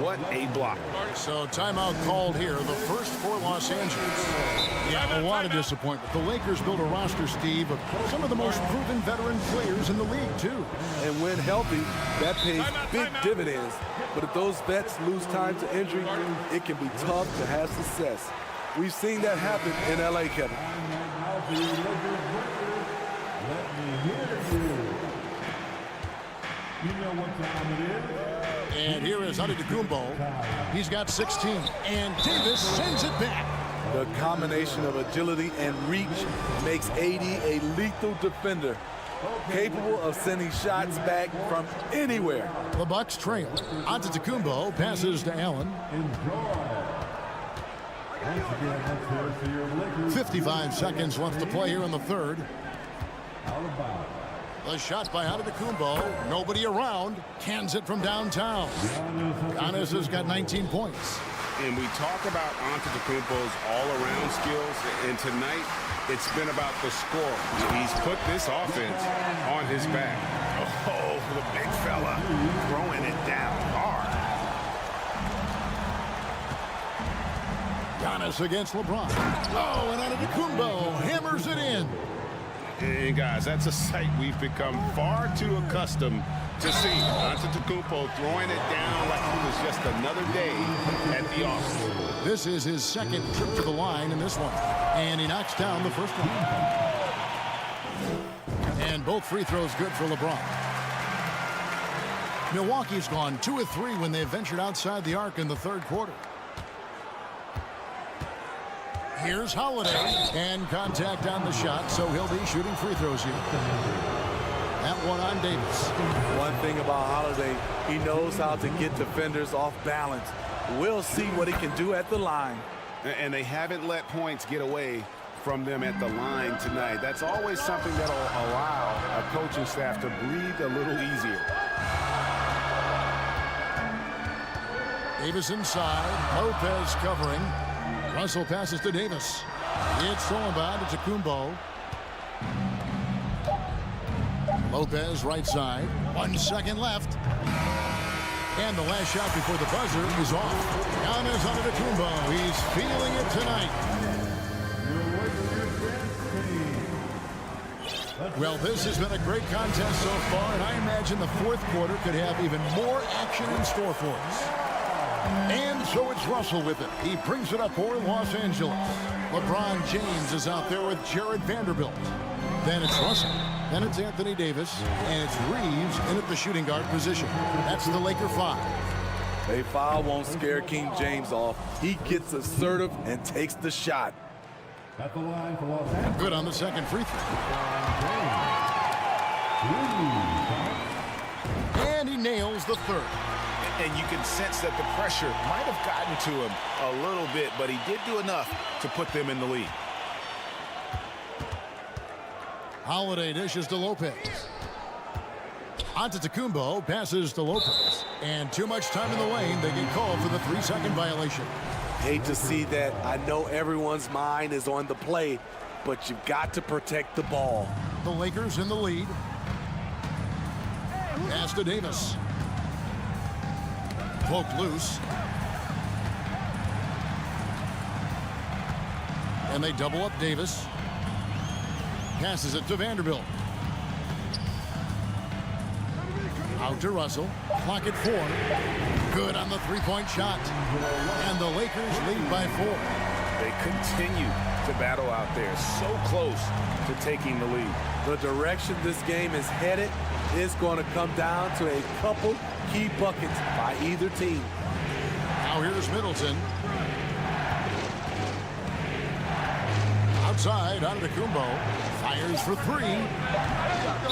What a block. So timeout called here, the first for Los Angeles. Yeah, a lot of disappointment. The Lakers built a roster, Steve, of some of the most proven veteran players in the league, too. And when healthy, that pays big dividends. But if those vets lose time to injury, it can be tough to have success. We've seen that happen in LA, Kevin. Let me hear you. You know what time it is? And here is Antetokounmpo. He's got 16, and Davis sends it back. The combination of agility and reach makes AD a lethal defender, capable of sending shots back from anywhere. The Bucks trail. Antetokounmpo passes to Allen. Enjoy. Once again, let's hear it for your Lakers. 55 seconds left to play here in the third. Out of bounds. The shot by Antetokounmpo. Nobody around. Cans it from downtown. Giannis has got 19 points. And we talk about Antetokounmpo's all-around skills, and tonight it's been about the score. He's put this offense on his back. Oh, the big fella throwing it down hard. Giannis against LeBron. Oh, and Antetokounmpo hammers it in. And guys, that's a sight we've become far too accustomed to see. Antetokounmpo throwing it down like it was just another day at the office. This is his second trip to the line in this one. And he knocks down the first one. And both free throws good for LeBron. Milwaukee's gone 2 of 3 when they ventured outside the arc in the third quarter. Here's Holiday, and contact on the shot, so he'll be shooting free throws here. That one on Davis. One thing about Holiday, he knows how to get defenders off balance. We'll see what he can do at the line. And they haven't let points get away from them at the line tonight. That's always something that'll allow a coaching staff to breathe a little easier. Davis inside, Lopez covering. Russell passes to Davis. It's thrown by Antetokounmpo. Lopez right side. 1 second left. And the last shot before the buzzer is off. Giannis Antetokounmpo. He's feeling it tonight. Well, this has been a great contest so far, and I imagine the fourth quarter could have even more action in store for us. And so it's Russell with it. He brings it up for Los Angeles. LeBron James is out there with Jared Vanderbilt. Then it's Russell. Then it's Anthony Davis. And it's Reeves in at the shooting guard position. That's the Laker 5. A foul won't scare King James off. He gets assertive and takes the shot. At the line for Los Angeles. Good on the second free throw. And he nails the third. And you can sense that the pressure might have gotten to him a little bit, but he did do enough to put them in the lead. Holiday dishes to Lopez. Antetokounmpo passes to Lopez. And too much time in the lane. They get called for the 3-second violation. Hate to see that. I know everyone's mind is on the play, but you've got to protect the ball. The Lakers in the lead. Pass to Davis. Poked loose. And they double up Davis. Passes it to Vanderbilt. Out to Russell. Clock at 4. Good on the three-point shot. And the Lakers lead by 4. They continue to battle out there, so close to taking the lead. The direction this game is headed is going to come down to a couple key buckets by either team. Now here's Middleton. Outside, Antetokounmpo fires for 3.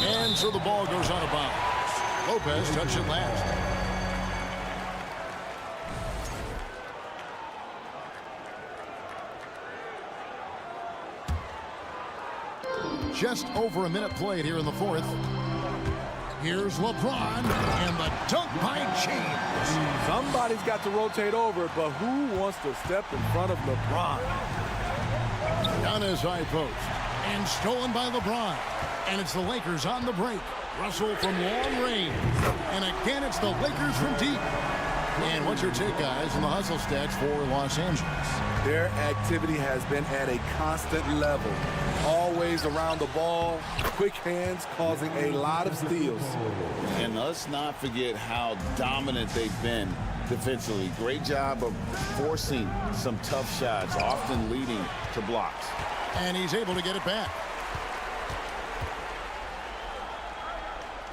And so the ball goes out of bounds. Lopez touched it last. Just over a minute played here in the fourth. Here's LeBron, and the dunk by James. Somebody's got to rotate over, but who wants to step in front of LeBron? Down his high post, and stolen by LeBron. And it's the Lakers on the break. Russell from long range. And again, it's the Lakers from deep. And what's your take, guys, on the hustle stats for Los Angeles? Their activity has been at a constant level. Always around the ball, quick hands causing a lot of steals. And let's not forget how dominant they've been defensively. Great job of forcing some tough shots, often leading to blocks. And he's able to get it back.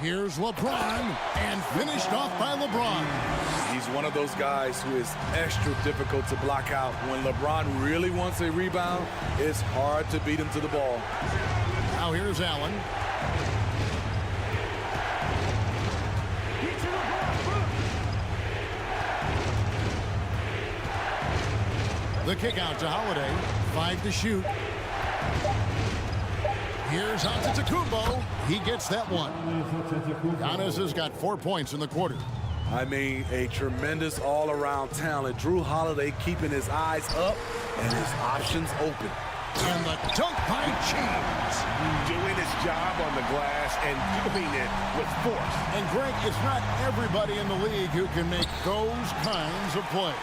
Here's LeBron, and finished off by LeBron. He's one of those guys who is extra difficult to block out. When LeBron really wants a rebound, it's hard to beat him to the ball. Now here's Allen. The kick out to Holiday. 5 to shoot. Here's Antetokounmpo. He gets that one. Giannis has got 4 points in the quarter. I mean, a tremendous all-around talent. Drew Holiday keeping his eyes up and his options open. And the dunk by James. Doing his job on the glass and doing it with force. And Greg, it's not everybody in the league who can make those kinds of plays.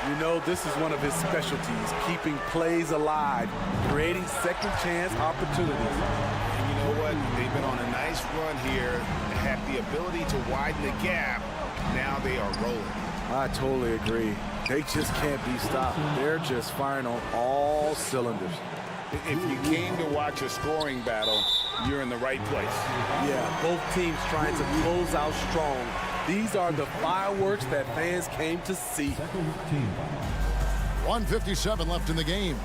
You know, this is one of his specialties, keeping plays alive, creating second chance opportunities. And you know what? They've been on a nice run here, have the ability to widen the gap. Now they are rolling. I totally agree. They just can't be stopped. They're just firing on all cylinders. If you came to watch a scoring battle, you're in the right place. Yeah, both teams trying to close out strong. These are the fireworks that fans came to see. 1:57 left in the game.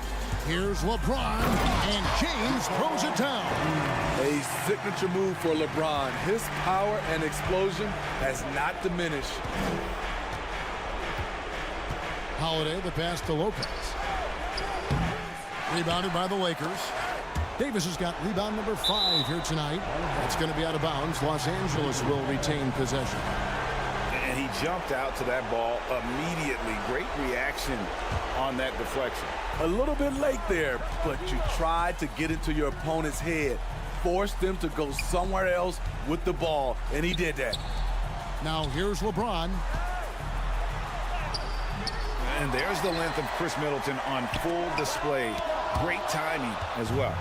Here's LeBron, and James throws it down. A signature move for LeBron. His power and explosion has not diminished. Holiday, the pass to Lopez. Rebounded by the Lakers. Davis has got rebound number 5 here tonight. That's going to be out of bounds. Los Angeles will retain possession. And he jumped out to that ball immediately. Great reaction on that deflection. A little bit late there, but you tried to get into your opponent's head. Forced them to go somewhere else with the ball, and he did that. Now here's LeBron. And there's the length of Chris Middleton on full display. Great timing as well.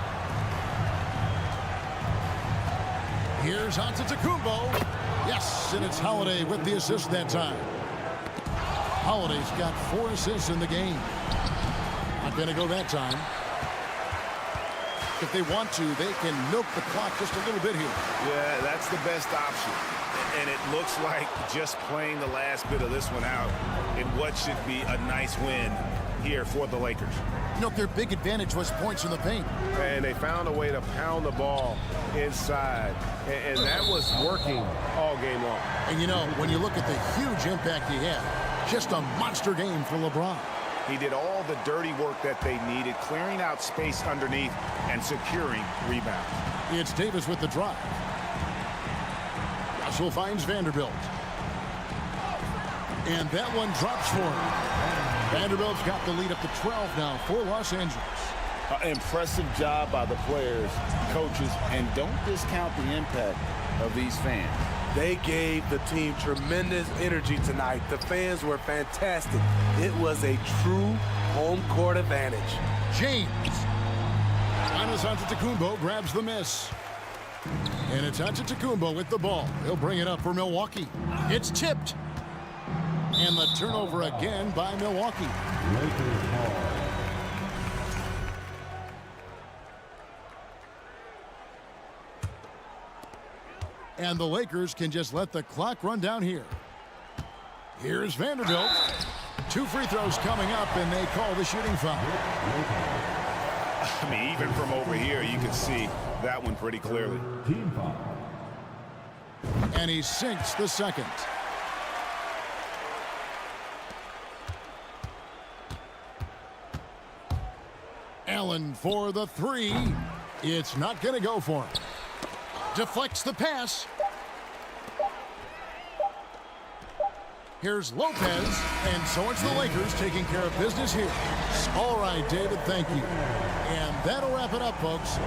Here's Antetokounmpo. Yes, and it's Holiday with the assist that time. Holiday's got 4 assists in the game. Not going to go that time. If they want to, they can milk the clock just a little bit here. Yeah, that's the best option. And it looks like just playing the last bit of this one out in what should be a nice win here for the Lakers. You know, their big advantage was points in the paint. And they found a way to pound the ball inside. And that was working all game long. And, you know, when you look at the huge impact he had, just a monster game for LeBron. He did all the dirty work that they needed, clearing out space underneath and securing rebounds. It's Davis with the drive. Russell finds Vanderbilt. And that one drops for him. Vanderbilt's got the lead up to 12 now for Los Angeles. Impressive job by the players, coaches, and don't discount the impact of these fans. They gave the team tremendous energy tonight. The fans were fantastic. It was a true home court advantage. James. Giannis Antetokounmpo grabs the miss. And it's Antetokounmpo with the ball. He'll bring it up for Milwaukee. It's tipped. And the turnover again by Milwaukee. And the Lakers can just let the clock run down here. Here's Vanderbilt. 2 free throws coming up, and they call the shooting foul. I mean, even from over here, you can see that one pretty clearly. And he sinks the second. Allen for the three. It's not going to go for him. Deflects the pass. Here's Lopez, and so it's the Lakers taking care of business here. All right, David, thank you. And that'll wrap it up, folks.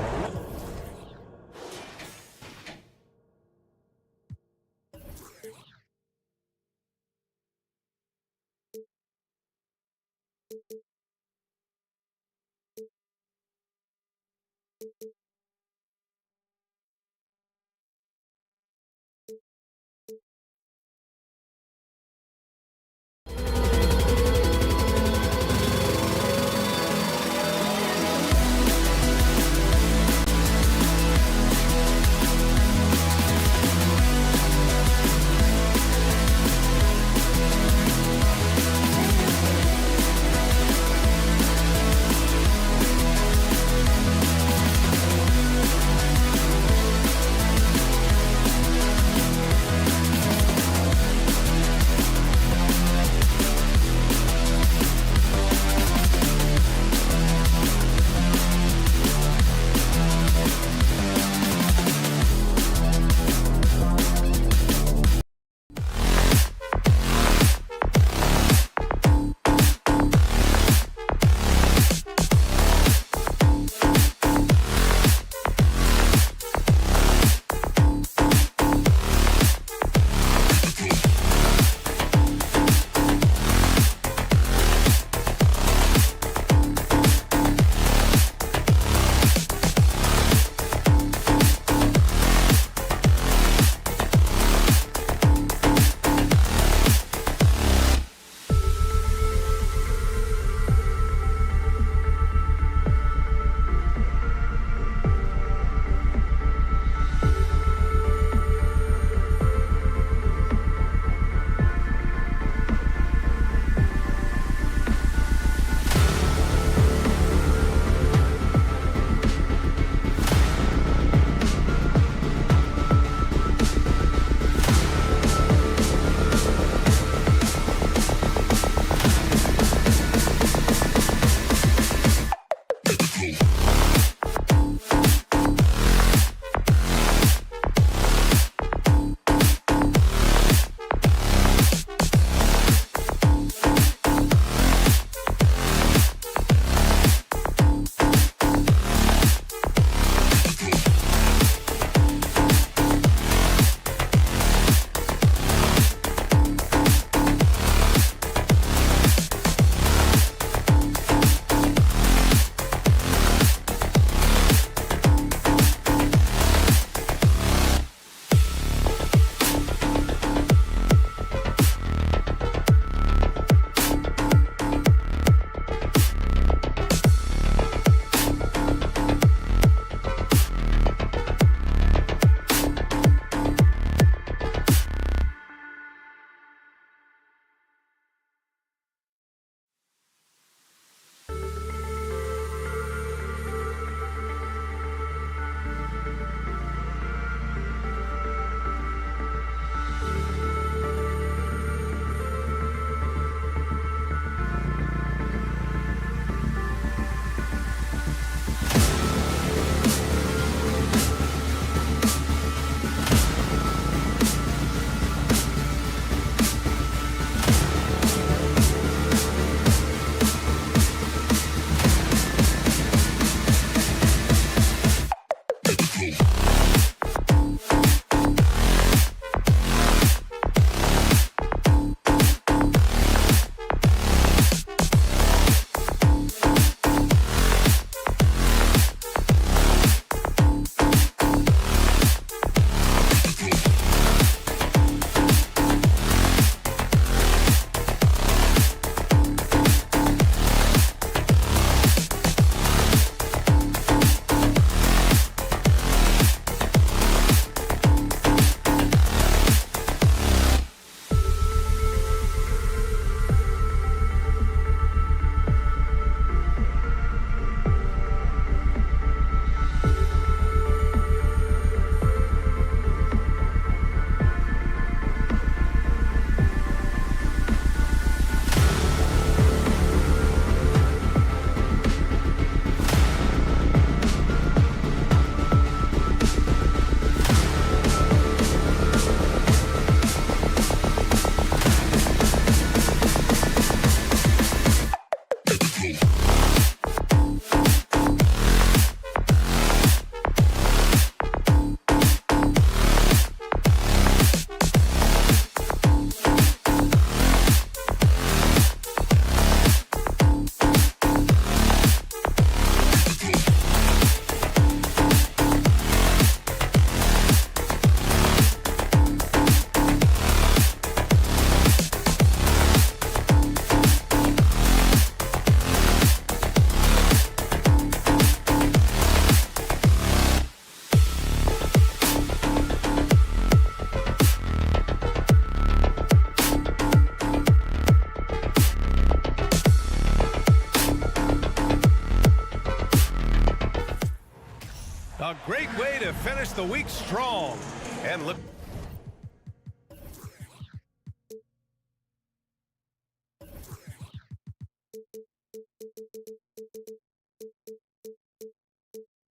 Great way to finish the week strong. And look.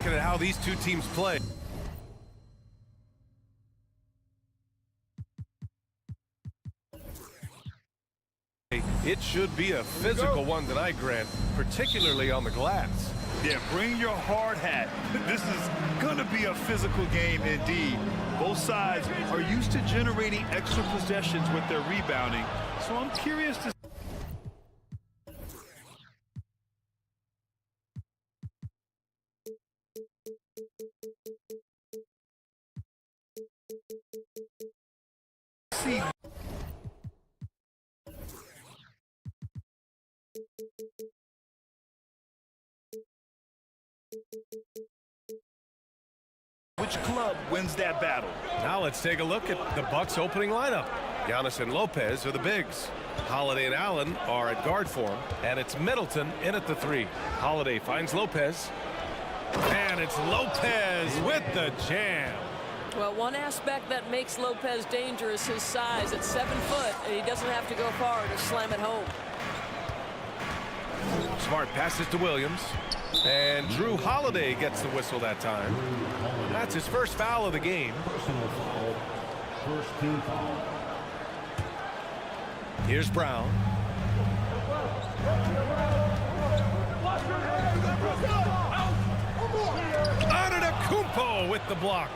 At how these two teams play. It should be a physical one tonight, Grant, particularly on the glass. Yeah, bring your hard hat. This is going to be a physical game indeed. Both sides are used to generating extra possessions with their rebounding, so I'm curious to see which club wins that battle. Now let's take a look at the Bucks' opening lineup. Giannis and Lopez are the bigs. Holiday and Allen are at guard form, and it's Middleton in at the 3. Holiday finds Lopez, and it's Lopez with the jam. Well, one aspect that makes Lopez dangerous, his size. At 7 foot, and he doesn't have to go far to slam it home. Smart passes to Williams, and Drew Holiday gets the whistle that time. That's his first foul of the game. Personal foul. First team foul. Here's Brown. Antetokounmpo with the block.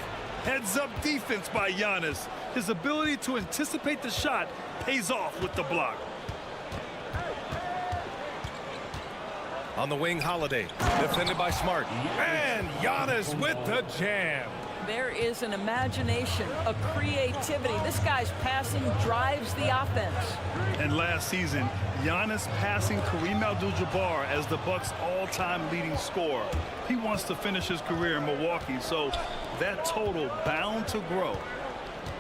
Heads-up defense by Giannis. His ability to anticipate the shot pays off with the block. On the wing, Holiday, defended by Smart. And Giannis with the jam. There is an imagination, a creativity. This guy's passing drives the offense. And last season, Giannis passing Kareem Abdul-Jabbar as the Bucks' all-time leading scorer. He wants to finish his career in Milwaukee, so that total bound to grow.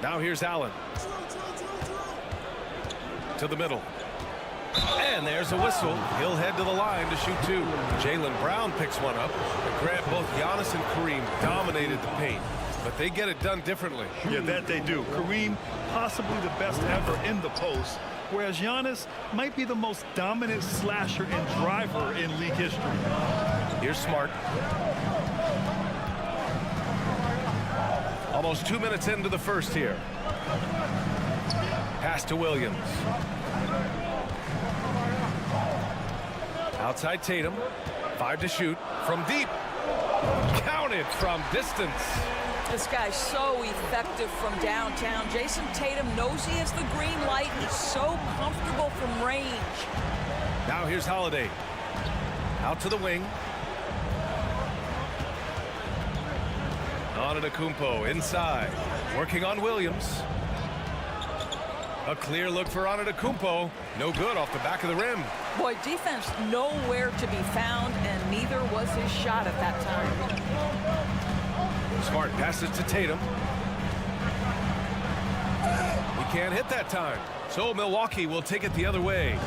Now here's Allen. To the middle. And there's a whistle. He'll head to the line to shoot 2. Jaylen Brown picks one up. And Grant, both Giannis and Kareem dominated the paint, but they get it done differently. Yeah, that they do. Kareem, possibly the best ever in the post, whereas Giannis might be the most dominant slasher and driver in league history. Here's Smart. Almost 2 minutes into the first here. Pass to Williams. Outside Tatum. 5 to shoot. From deep. Counted from distance. This guy's so effective from downtown. Jason Tatum knows he has the green light. He's so comfortable from range. Now here's Holiday. Out to the wing. Antetokounmpo inside. Working on Williams. A clear look for Antetokounmpo. No good off the back of the rim. Boy, defense nowhere to be found, and neither was his shot at that time. Smart passes to Tatum. He can't hit that time. So Milwaukee will take it the other way.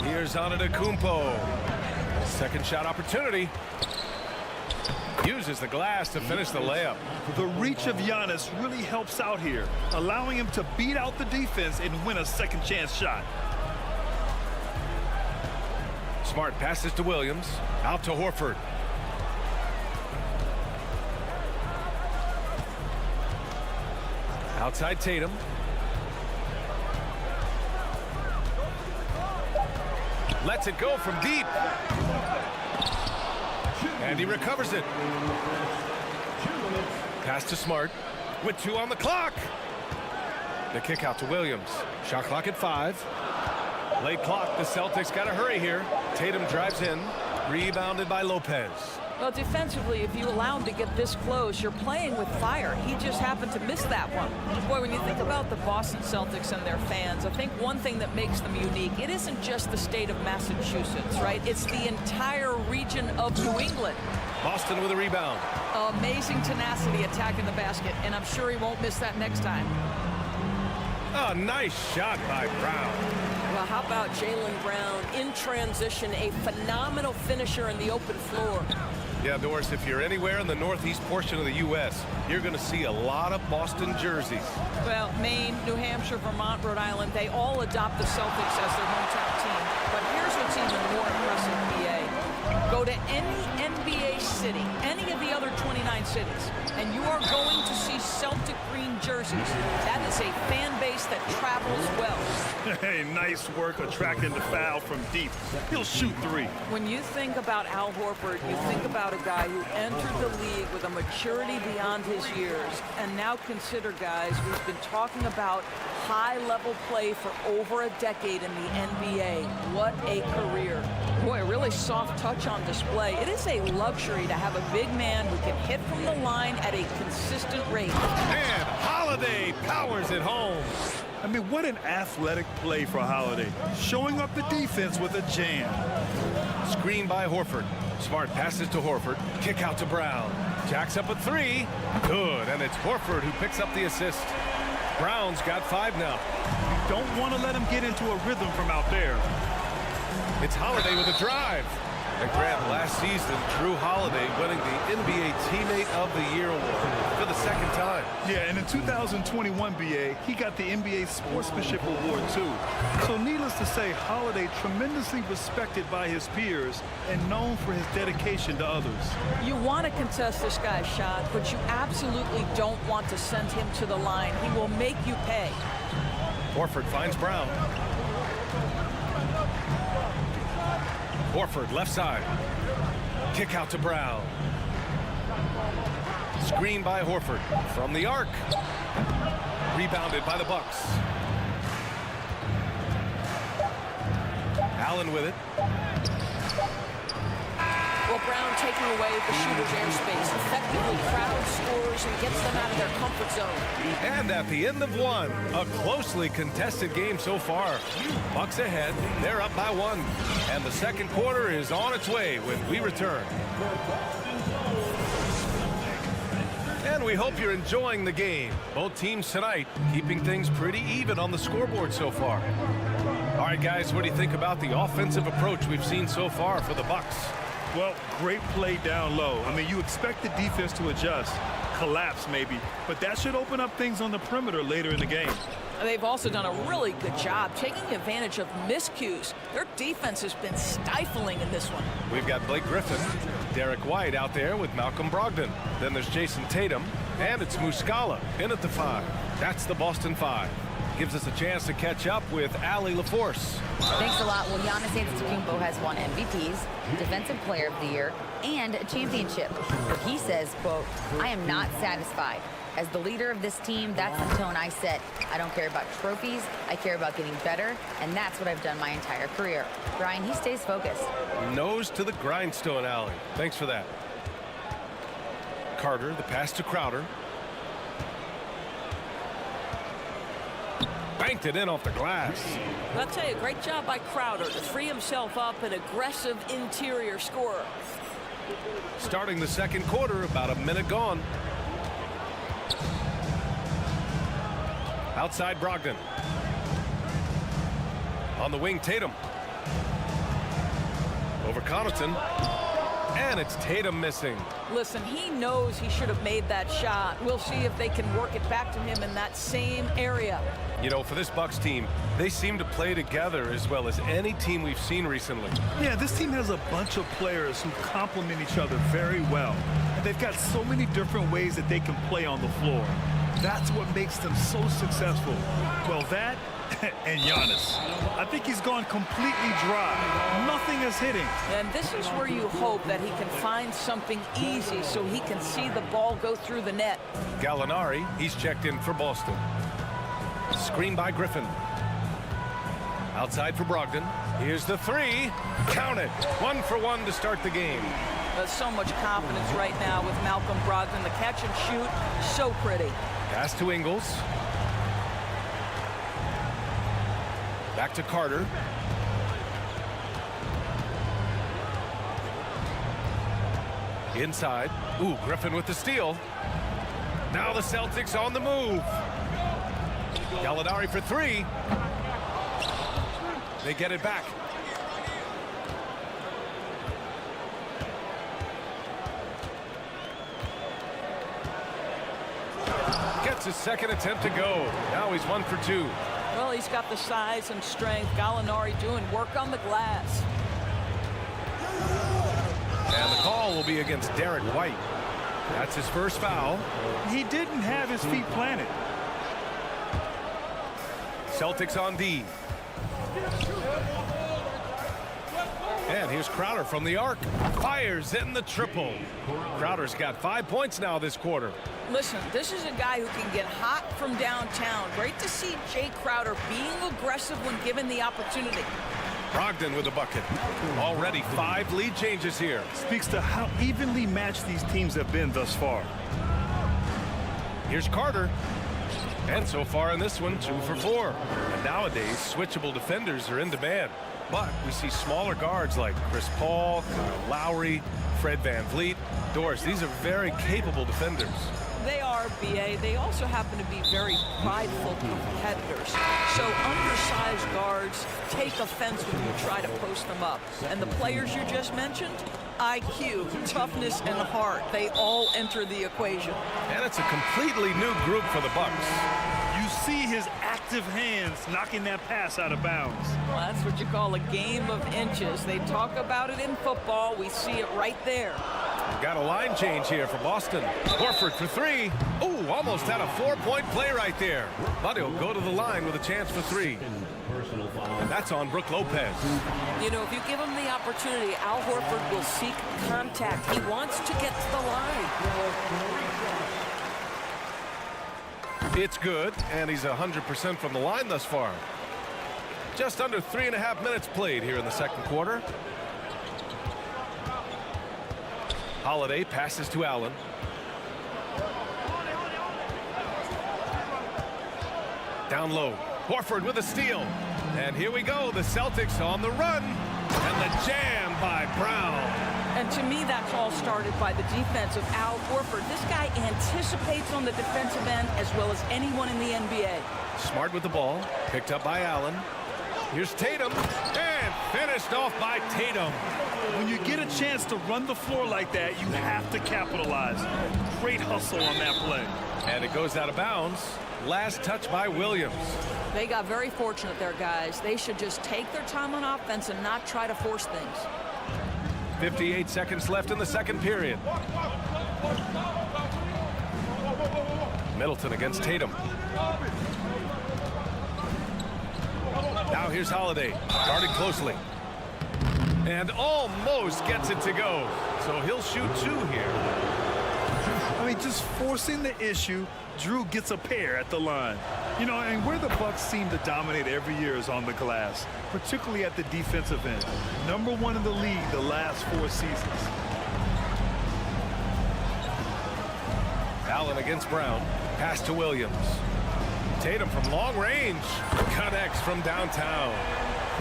Here's Antetokounmpo. Second shot opportunity. Uses the glass to finish the layup. The reach of Giannis really helps out here, allowing him to beat out the defense and win a second chance shot. Smart passes to Williams. Out to Horford. Outside Tatum. Lets it go from deep. And he recovers it. Pass to Smart with 2 on the clock. The kick out to Williams. Shot clock at 5. Late clock. The Celtics got to hurry here. Tatum drives in. Rebounded by Lopez. Well, defensively, if you allow him to get this close, you're playing with fire. He just happened to miss that one. Boy, when you think about the Boston Celtics and their fans, I think one thing that makes them unique, it isn't just the state of Massachusetts, right? It's the entire region of New England. Boston with a rebound. Amazing tenacity attacking the basket, and I'm sure he won't miss that next time. A nice shot by Brown. Well, how about Jaylen Brown in transition, a phenomenal finisher in the open floor. Yeah, Doris, if you're anywhere in the northeast portion of the U.S., you're going to see a lot of Boston jerseys. Well, Maine, New Hampshire, Vermont, Rhode Island, they all adopt the Celtics as their hometown team. But here's what's even more impressive, BA. Go to any NBA city, any of the other 29 cities, and you are going to see Celtic green jerseys. That is a fan base that travels well. Hey, nice work attracting the foul from deep. He'll shoot three. When you think about Al Horford, you think about a guy who entered the league with a maturity beyond his years. And now consider, guys, we've been talking about high-level play for over a decade in the NBA. What a career. Boy, a really soft touch on display. It is a luxury to have a big man who can hit from the line at a consistent rate. And Holiday powers it home. I mean, what an athletic play for Holiday. Showing up the defense with a jam. Screen by Horford. Smart passes to Horford. Kick out to Brown. Jacks up a three. Good, and it's Horford who picks up the assist. Brown's got 5 now. You don't want to let him get into a rhythm from out there. It's Holiday with a drive. And Grant, last season, Drew Holiday winning the NBA Teammate of the Year award for the second time. Yeah, and in 2021, BA, he got the NBA Sportsmanship Award, too. So needless to say, Holiday tremendously respected by his peers and known for his dedication to others. You want to contest this guy's shot, but you absolutely don't want to send him to the line. He will make you pay. Horford finds Brown. Horford, left side. Kick out to Brown. Screen by Horford from the arc. Rebounded by the Bucks. Allen with it. Well, Brown taking away the shooter's airspace, effectively crowd scores and gets them out of their comfort zone. And at the end of one, a closely contested game so far. Bucks ahead, they're up by 1. And the second quarter is on its way when we return. And we hope you're enjoying the game. Both teams tonight keeping things pretty even on the scoreboard so far. All right, guys, what do you think about the offensive approach we've seen so far for the Bucks? Well, great play down low. I mean, you expect the defense to adjust, collapse maybe, but that should open up things on the perimeter later in the game. They've also done a really good job taking advantage of miscues. Their defense has been stifling in this one. We've got Blake Griffin, Derek White out there with Malcolm Brogdon. Then there's Jason Tatum, and it's Muscala in at the 5. That's the Boston 5. Gives us a chance to catch up with Allie LaForce. Thanks a lot. Well, Giannis Antetokounmpo has won MVPs, Defensive Player of the Year, and a championship. But he says, quote, "I am not satisfied. As the leader of this team, that's the tone I set. I don't care about trophies. I care about getting better, and that's what I've done my entire career." Brian, he stays focused. Nose to the grindstone, Allie. Thanks for that. Carter, the pass to Crowder. Banked it in off the glass. I'll tell you, great job by Crowder to free himself up, an aggressive interior scorer. Starting the second quarter, about a minute gone. Outside Brogdon. On the wing, Tatum. Over Connaughton. And it's Tatum missing. Listen, he knows he should have made that shot. We'll see if they can work it back to him in that same area. You know, for this Bucks team, they seem to play together as well as any team we've seen recently. Yeah, this team has a bunch of players who complement each other very well. And they've got so many different ways that they can play on the floor. That's what makes them so successful. Well, that and Giannis. I think he's gone completely dry. Nothing is hitting. And this is where you hope that he can find something easy so he can see the ball go through the net. Gallinari, he's checked in for Boston. Screen by Griffin. Outside for Brogdon. Here's the 3. Count it. 1 for 1 to start the game. There's so much confidence right now with Malcolm Brogdon. The catch and shoot, so pretty. Pass to Ingles. Back to Carter. Inside. Ooh, Griffin with the steal. Now the Celtics on the move. Gallinari for 3. They get it back. his second attempt to go. Now he's 1 for 2. Well, he's got the size and strength. Gallinari doing work on the glass. And the call will be against Derek White. That's his first foul. He didn't have his feet planted. Celtics on D. And here's Crowder from the arc. Fires in the triple. Crowder's got 5 points now this quarter. Listen, this is a guy who can get hot from downtown. Great to see Jay Crowder being aggressive when given the opportunity. Brogdon with the bucket. Already 5 lead changes here. Speaks to how evenly matched these teams have been thus far. Here's Carter. And so far in this one, 2 for 4. And nowadays, switchable defenders are in demand. But we see smaller guards like Chris Paul, Kyle Lowry, Fred VanVleet. Doris, these are very capable defenders. They are, B.A. They also happen to be very prideful competitors. So undersized guards take offense when you try to post them up. And the players you just mentioned, IQ, toughness, and heart, they all enter the equation. And it's a completely new group for the Bucks. You see his active hands knocking that pass out of bounds. Well, that's what you call a game of inches. They talk about it in football. We see it right there. We've got a line change here for Boston. Horford for 3. Ooh, almost had a 4-point play right there. But he'll go to the line with a chance for 3. And that's on Brook Lopez. You know, if you give him the opportunity, Al Horford will seek contact. He wants to get to the line. It's good, and he's 100% from the line thus far. Just under 3.5 minutes played here in the second quarter. Holiday passes to Allen. Down low. Horford with a steal. And here we go. The Celtics on the run. And the jam by Brown. And to me, that's all started by the defense of Al Horford. This guy anticipates on the defensive end as well as anyone in the NBA. Smart with the ball. Picked up by Allen. Here's Tatum. And finished off by Tatum. When you get a chance to run the floor like that, you have to capitalize. Great hustle on that play. And it goes out of bounds. Last touch by Williams. They got very fortunate there, guys. They should just take their time on offense and not try to force things. 58 seconds left in the second period. Middleton against Tatum. Now here's Holiday, guarded closely. And almost gets it to go. So he'll shoot 2 here. I mean, just forcing the issue, Drew gets a pair at the line. You know, and where the Bucks seem to dominate every year is on the glass, particularly at the defensive end. #1 in the league the last 4 seasons. Allen against Brown. Pass to Williams. Tatum from long range. Connects from downtown.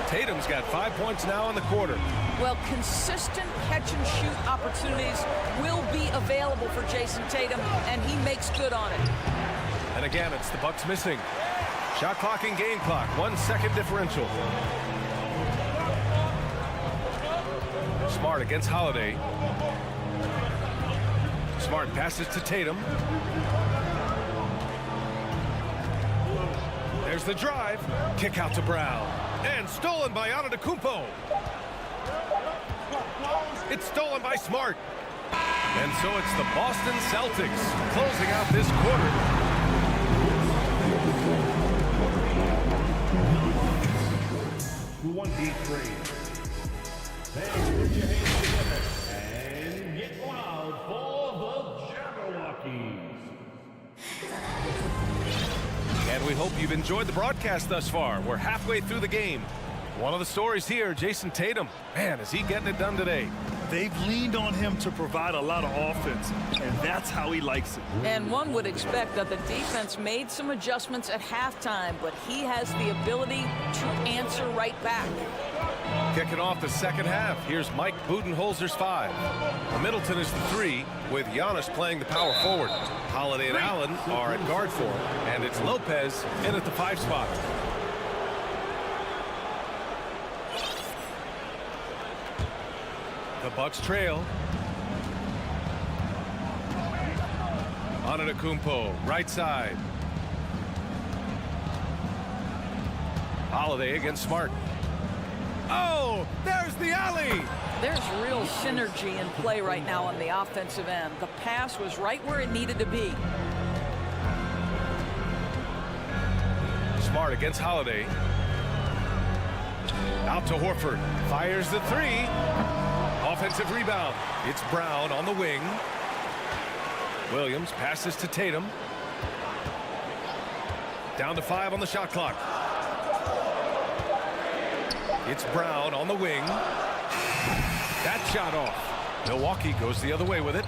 Tatum's got 5 points now in the quarter. Well, consistent catch-and-shoot opportunities will be available for Jason Tatum, and he makes good on it. And again, it's the Bucks missing. Shot clock and game clock, 1 second differential. Smart against Holiday. Smart passes to Tatum. There's the drive. Kick out to Brown. And stolen by Antetokounmpo. It's stolen by Smart. And so it's the Boston Celtics closing out this quarter. Hey, put your hands together and get loud for the Jabberwockies. And we hope you've enjoyed the broadcast thus far. We're halfway through the game. One of the stories here, Jason Tatum. Man, is he getting it done today? They've leaned on him to provide a lot of offense, and that's how he likes it. And one would expect that the defense made some adjustments at halftime, but he has the ability to answer right back. Kicking off the second half, here's Mike Budenholzer's 5. Middleton is the 3, with Giannis playing the power forward. Holiday and Allen are at guard for him, and it's Lopez in at the 5 spot. The Bucks trail. Antetokounmpo, right side. Holiday against Smart. Oh, there's the alley. There's real synergy in play right now on the offensive end. The pass was right where it needed to be. Smart against Holiday. Out to Horford. Fires the three. Offensive rebound. It's Brown on the wing. Williams passes to Tatum. Down to 5 on the shot clock. It's Brown on the wing. That shot off. Milwaukee goes the other way with it.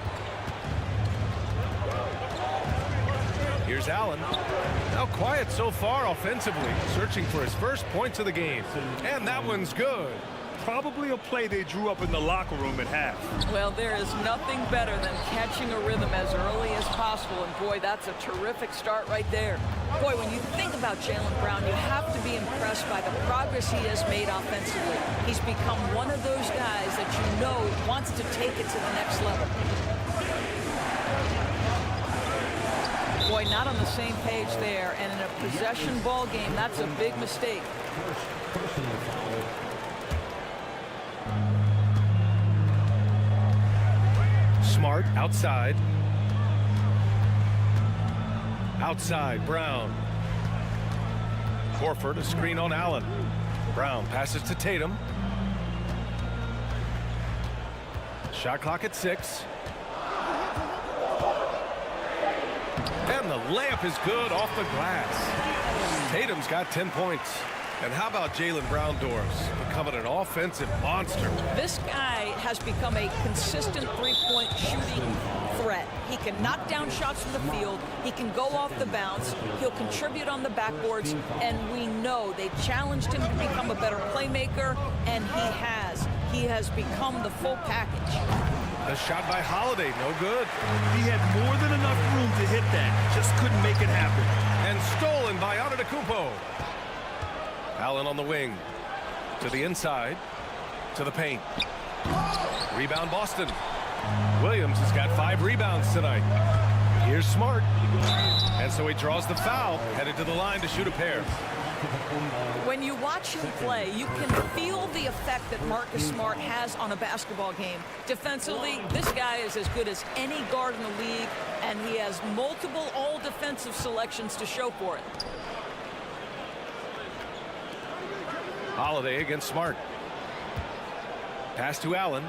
Here's Allen. Now quiet so far offensively, searching for his first points of the game. And that one's good. Probably a play they drew up in the locker room at half. Well, there is nothing better than catching a rhythm as early as possible, and boy, that's a terrific start right there. Boy, when you think about Jaylen Brown, you have to be impressed by the progress he has made offensively. He's become one of those guys that you know wants to take it to the next level. Boy, not on the same page there, and in a possession ball game, that's a big mistake. Smart outside. Outside, Brown. Horford, a screen on Allen. Brown passes to Tatum. Shot clock at 6. And the layup is good off the glass. Tatum's got 10 points. And how about Jaylen Brown doors? Becoming an offensive monster. This guy has become a consistent three-point shooting threat. He can knock down shots from the field. He can go off the bounce. He'll contribute on the backboards. And we know they challenged him to become a better playmaker, and he has. He has become the full package. The shot by Holiday, no good. He had more than enough room to hit that. Just couldn't make it happen. And stolen by Antetokounmpo. Allen on the wing. To the inside. To the paint. Rebound Boston. Williams has got 5 rebounds tonight. Here's Smart. And so he draws the foul. Headed to the line to shoot a pair. When you watch him play, you can feel the effect that Marcus Smart has on a basketball game. Defensively, this guy is as good as any guard in the league, and he has multiple all-defensive selections to show for it. Holiday against Smart. Pass to Allen.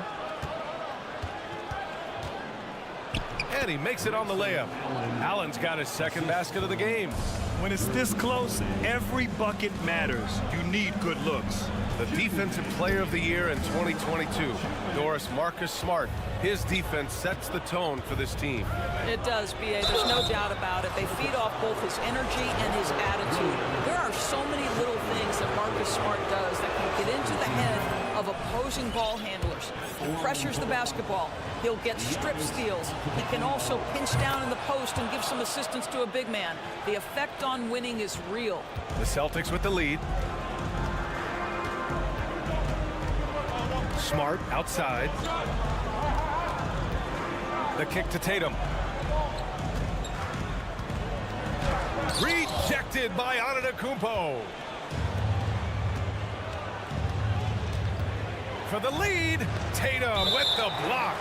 And he makes it on the layup. Allen's got his second basket of the game. When it's this close, every bucket matters. You need good looks. The Defensive Player of the Year in 2022, Doris Marcus Smart. His defense sets the tone for this team. It does, B.A. There's no doubt about it. They feed off both his energy and his attitude. There are so many little things that Marcus Smart does that can get into the head of opposing ball handlers. He pressures the basketball. He'll get strip steals. He can also pinch down in the post and give some assistance to a big man. The effect on winning is real. The Celtics with the lead. Smart outside. The kick to Tatum. Rejected by Antetokounmpo. For the lead, Tatum with the block.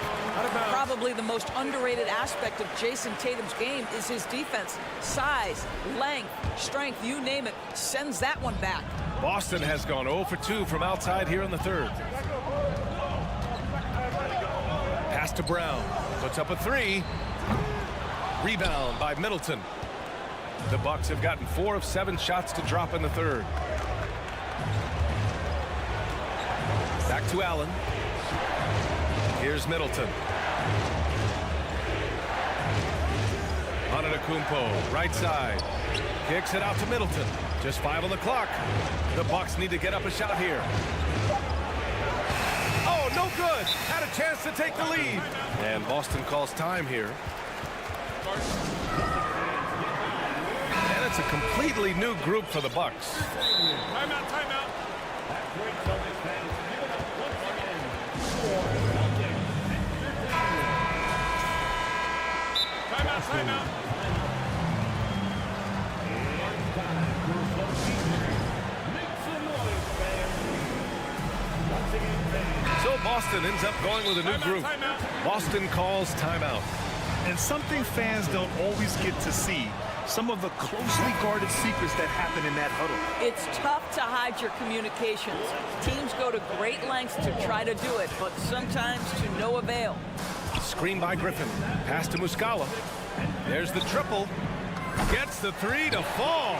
Probably the most underrated aspect of Jason Tatum's game is his defense. Size, length, strength, you name it, sends that one back. Boston has gone 0 for 2 from outside here in the third. Pass to Brown. Puts up a 3. Rebound by Middleton. The Bucks have gotten 4 of 7 shots to drop in the third. Back to Allen. Here's Middleton. Antetokounmpo, right side. Kicks it out to Middleton. Just 5 on the clock. The Bucks need to get up a shot here. Oh, no good. Had a chance to take the lead. And Boston calls time here. And it's a completely new group for the Bucks. Timeout, timeout. Timeout, timeout. Boston ends up going with a new group. Boston calls timeout. And something fans don't always get to see, some of the closely guarded secrets that happen in that huddle. It's tough to hide your communications. Teams go to great lengths to try to do it, but sometimes to no avail. Screen by Griffin. Pass to Muscala. There's the triple. Gets the three to fall.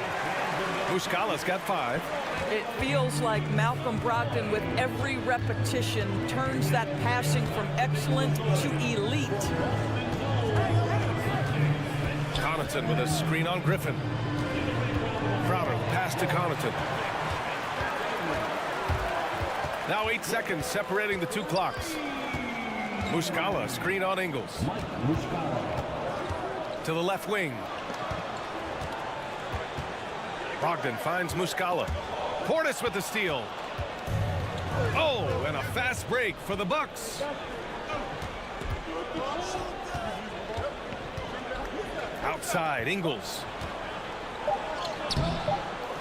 Muscala's got 5. It feels like Malcolm Brogdon, with every repetition, turns that passing from excellent to elite. Connaughton with a screen on Griffin. Crowder pass to Connaughton. Now 8 seconds separating the 2 clocks. Muscala screen on Ingles. To the left wing. Brogdon finds Muscala. Portis with the steal. Oh, and a fast break for the Bucks. Outside, Ingles.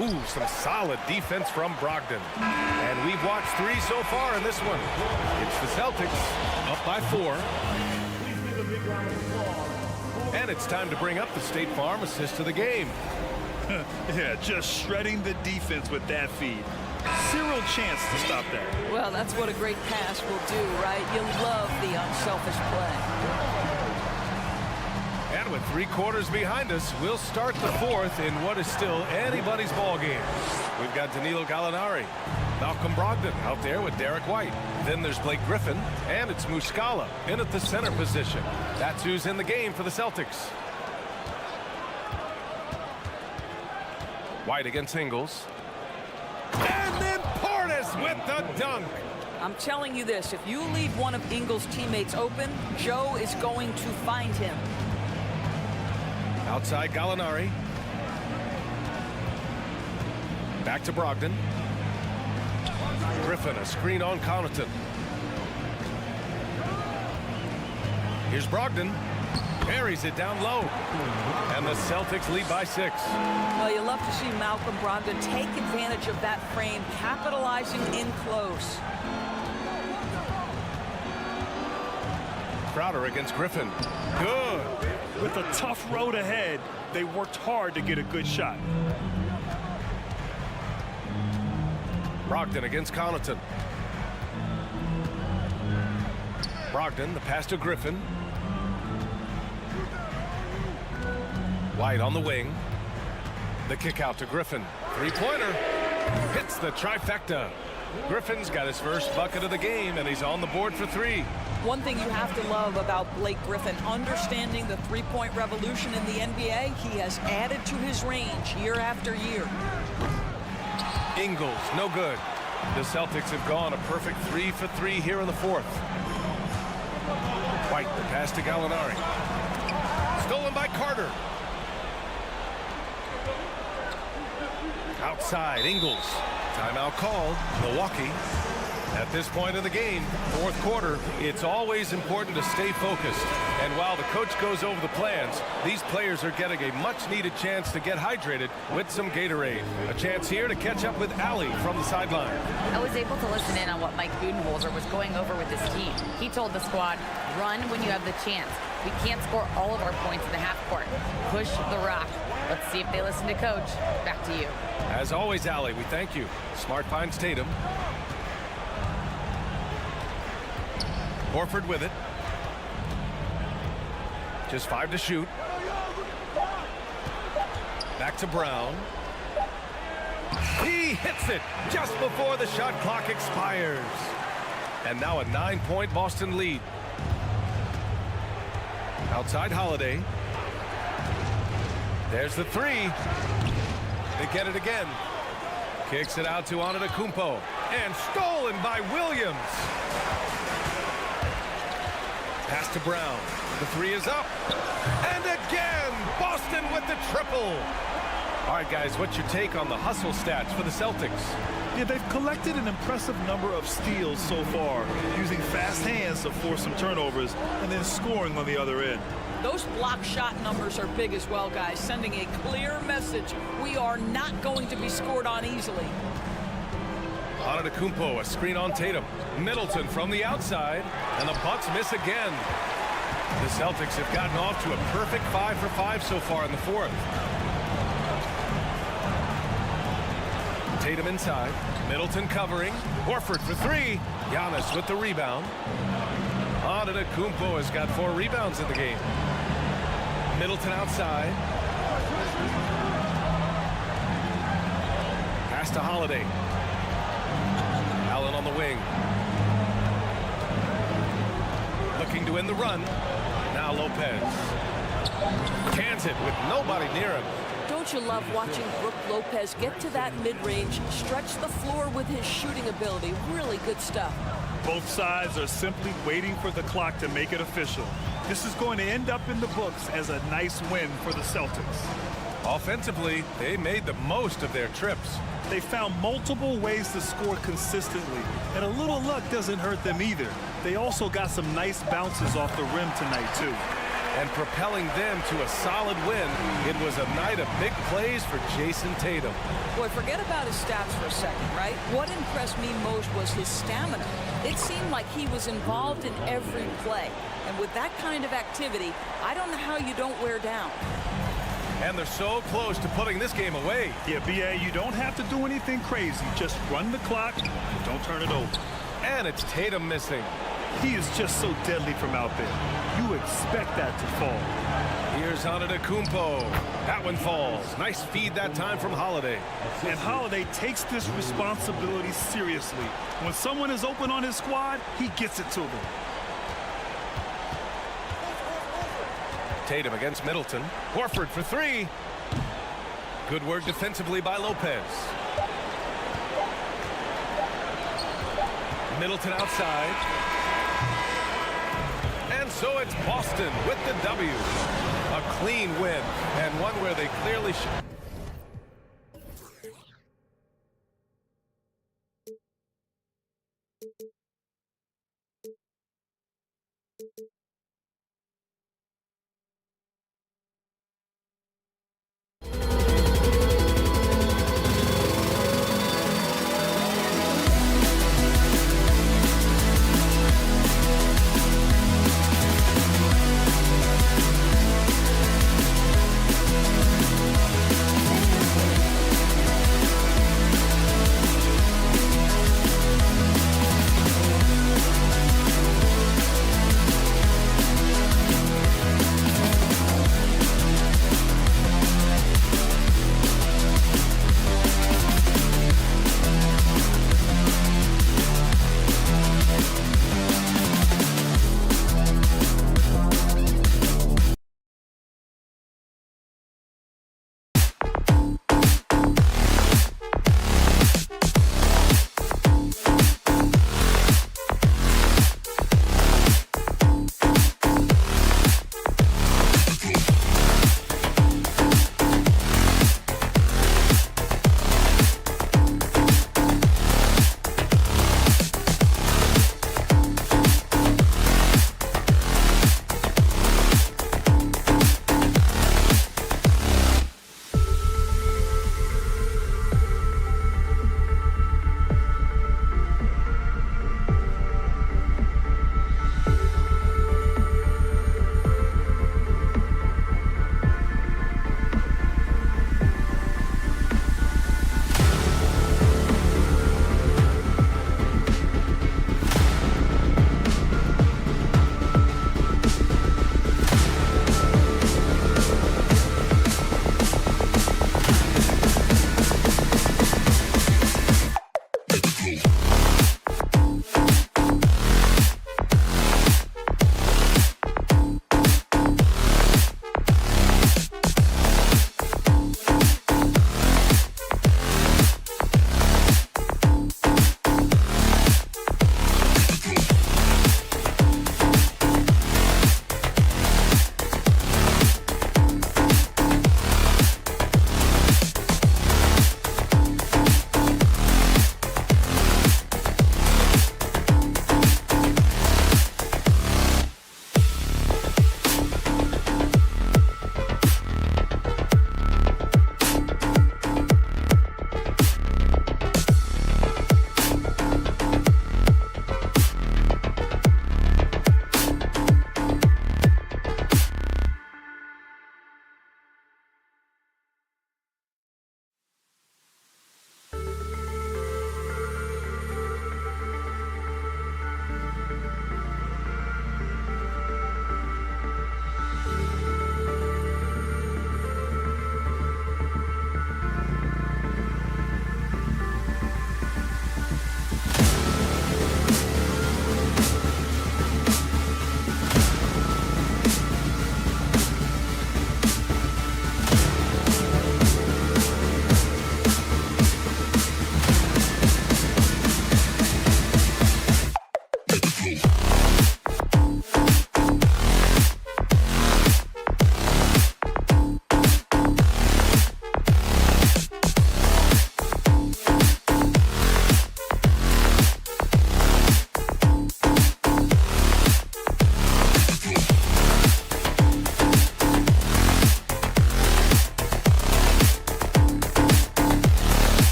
Ooh, some solid defense from Brogdon. And we've watched 3 so far in this one. It's the Celtics up by 4. And it's time to bring up the State Farm assist of the game. Yeah, just shredding the defense with that feed. Zero chance to stop that. Well, that's what a great pass will do, right? You love the unselfish play. And with 3 quarters behind us, we'll start the 4th in what is still anybody's ball game. We've got Danilo Gallinari, Malcolm Brogdon out there with Derek White. Then there's Blake Griffin, and it's Muscala in at the center position. That's who's in the game for the Celtics. White against Ingles. And then Portis with the dunk. I'm telling you this, if you leave one of Ingles' teammates open, Joe is going to find him. Outside Gallinari. Back to Brogdon. Griffin, a screen on Connaughton. Here's Brogdon. Parries it down low. And the Celtics lead by 6. Well, you love to see Malcolm Brogdon take advantage of that frame, capitalizing in close. Crowder against Griffin. Good. With a tough road ahead, they worked hard to get a good shot. Brogdon against Connaughton. Brogdon, the pass to Griffin. White on the wing. The kick out to Griffin. 3-pointer. Hits the trifecta. Griffin's got his first bucket of the game, and he's on the board for 3. One thing you have to love about Blake Griffin, understanding the three-point revolution in the NBA, he has added to his range year after year. Ingles, no good. The Celtics have gone a perfect 3 for 3 here in the 4th. White, the pass to Gallinari. Stolen by Carter. Outside, Ingles. Timeout called, Milwaukee. At this point in the game, 4th quarter, it's always important to stay focused. And while the coach goes over the plans, these players are getting a much-needed chance to get hydrated with some Gatorade. A chance here to catch up with Allie from the sideline. I was able to listen in on what Mike Budenholzer was going over with his team. He told the squad, run when you have the chance. We can't score all of our points in the half court. Push the rock. Let's see if they listen to coach. Back to you. As always, Allie, we thank you. Smart finds Tatum. Horford with it. Just 5 to shoot. Back to Brown. He hits it just before the shot clock expires. And now a 9-point Boston lead. Outside Holiday. There's the 3. They get it again. Kicks it out to Antetokounmpo. And stolen by Williams. Pass to Brown. The 3 is up. And again, Boston with the triple. All right, guys, what's your take on the hustle stats for the Celtics? Yeah, they've collected an impressive number of steals so far, using fast hands to force some turnovers and then scoring on the other end. Those block shot numbers are big as well, guys, sending a clear message. We are not going to be scored on easily. Antetokounmpo, a screen on Tatum. Middleton from the outside, and the Bucks miss again. The Celtics have gotten off to a perfect 5 for 5 so far in the fourth. Tatum inside. Middleton covering. Horford for three. Giannis with the rebound. Antetokounmpo has got 4 rebounds in the game. Middleton outside. Pass to Holiday. Allen on the wing. Looking to win the run. Now Lopez. Cans it with nobody near him. Don't you love watching Brook Lopez get to that mid-range, stretch the floor with his shooting ability? Really good stuff. Both sides are simply waiting for the clock to make it official. This is going to end up in the books as a nice win for the Celtics. Offensively, they made the most of their trips. They found multiple ways to score consistently, and a little luck doesn't hurt them either. They also got some nice bounces off the rim tonight, too. And propelling them to a solid win, it was a night of big plays for Jason Tatum. Boy, forget about his stats for a second, right? What impressed me most was his stamina. It seemed like he was involved in every play. And with that kind of activity, I don't know how you don't wear down. And they're so close to putting this game away. Yeah, B.A., you don't have to do anything crazy. Just run the clock and don't turn it over. And it's Tatum missing. He is just so deadly from out there. You expect that to fall. Here's Antetokounmpo. That one falls. Nice feed that time from Holiday. And Holiday takes this responsibility seriously. When someone is open on his squad, he gets it to them. Tatum against Middleton. Horford for three. Good work defensively by Lopez. Middleton outside. And so it's Boston with the W. A clean win, and one where they clearly should.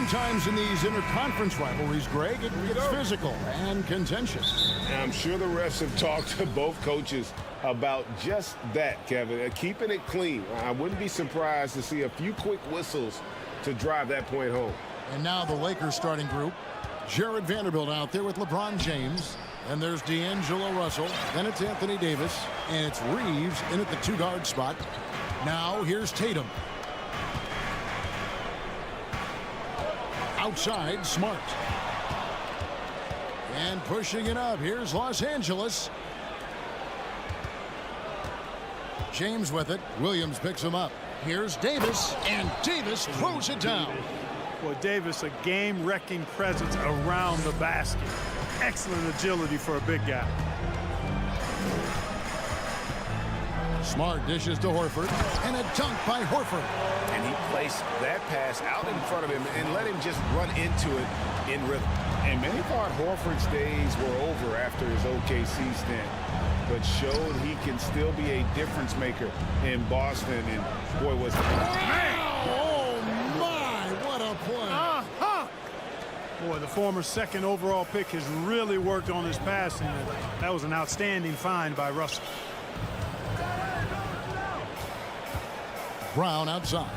Sometimes in these interconference rivalries, Greg, it gets physical and contentious. I'm sure the refs have talked to both coaches about just that, Kevin. Keeping it clean. I wouldn't be surprised to see a few quick whistles to drive that point home. And now the Lakers starting group. Jared Vanderbilt out there with LeBron James. And there's D'Angelo Russell. Then it's Anthony Davis. And it's Reeves in at the 2-guard spot. Now here's Tatum. Outside, Smart. And pushing it up. Here's Los Angeles. James with it. Williams picks him up. Here's Davis. And Davis throws it down. Boy, Davis, a game-wrecking presence around the basket. Excellent agility for a big guy. Smart dishes to Horford. And a dunk by Horford. And he placed that pass out in front of him and let him just run into it in rhythm. And many thought Horford's days were over after his OKC stint, but showed he can still be a difference maker in Boston. And boy, was the Oh my, what a play. Boy, the former second overall pick has really worked on his passing. That was an outstanding find by Russell. Brown outside.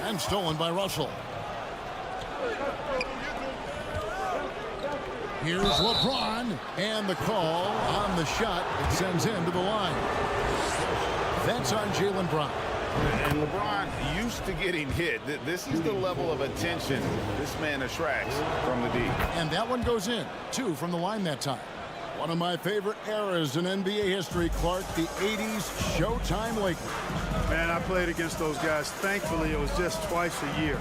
And stolen by Russell. Here's LeBron, and the call on the shot. It sends him to the line. That's on Jaylen Brown. And LeBron used to getting hit. This is the level of attention this man attracts from the D. And that one goes in. 2 from the line that time. One of my favorite eras in NBA history, Clark, the 80s Showtime Lakers. Man, I played against those guys. Thankfully, it was just twice a year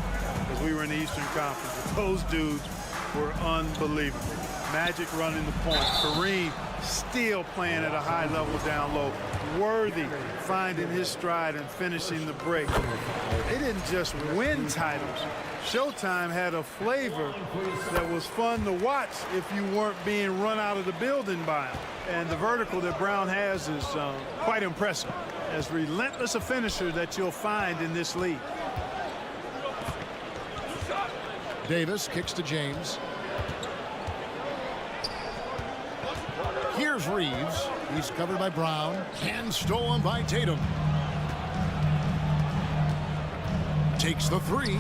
as we were in the Eastern Conference. But those dudes were unbelievable. Magic running the point. Kareem still playing at a high level down low. Worthy finding his stride and finishing the break. They didn't just win titles. Showtime had a flavor that was fun to watch if you weren't being run out of the building by him. And the vertical that Brown has is quite impressive. As relentless a finisher that you'll find in this league. Davis kicks to James. Here's Reeves. He's covered by Brown and stolen by Tatum. Takes the 3.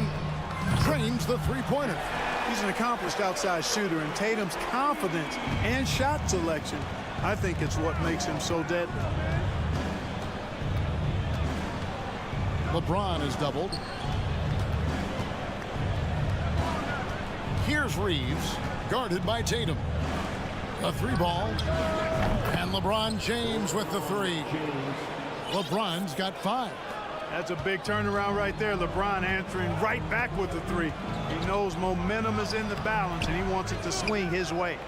Drains the 3-pointer. He's an accomplished outside shooter, and Tatum's confidence and shot selection, I think it's what makes him so deadly. LeBron is doubled. Here's Reeves, guarded by Tatum. A 3-ball. And LeBron James with the 3. LeBron's got 5. That's a big turnaround right there. LeBron answering right back with the 3. He knows momentum is in the balance, and he wants it to swing his way.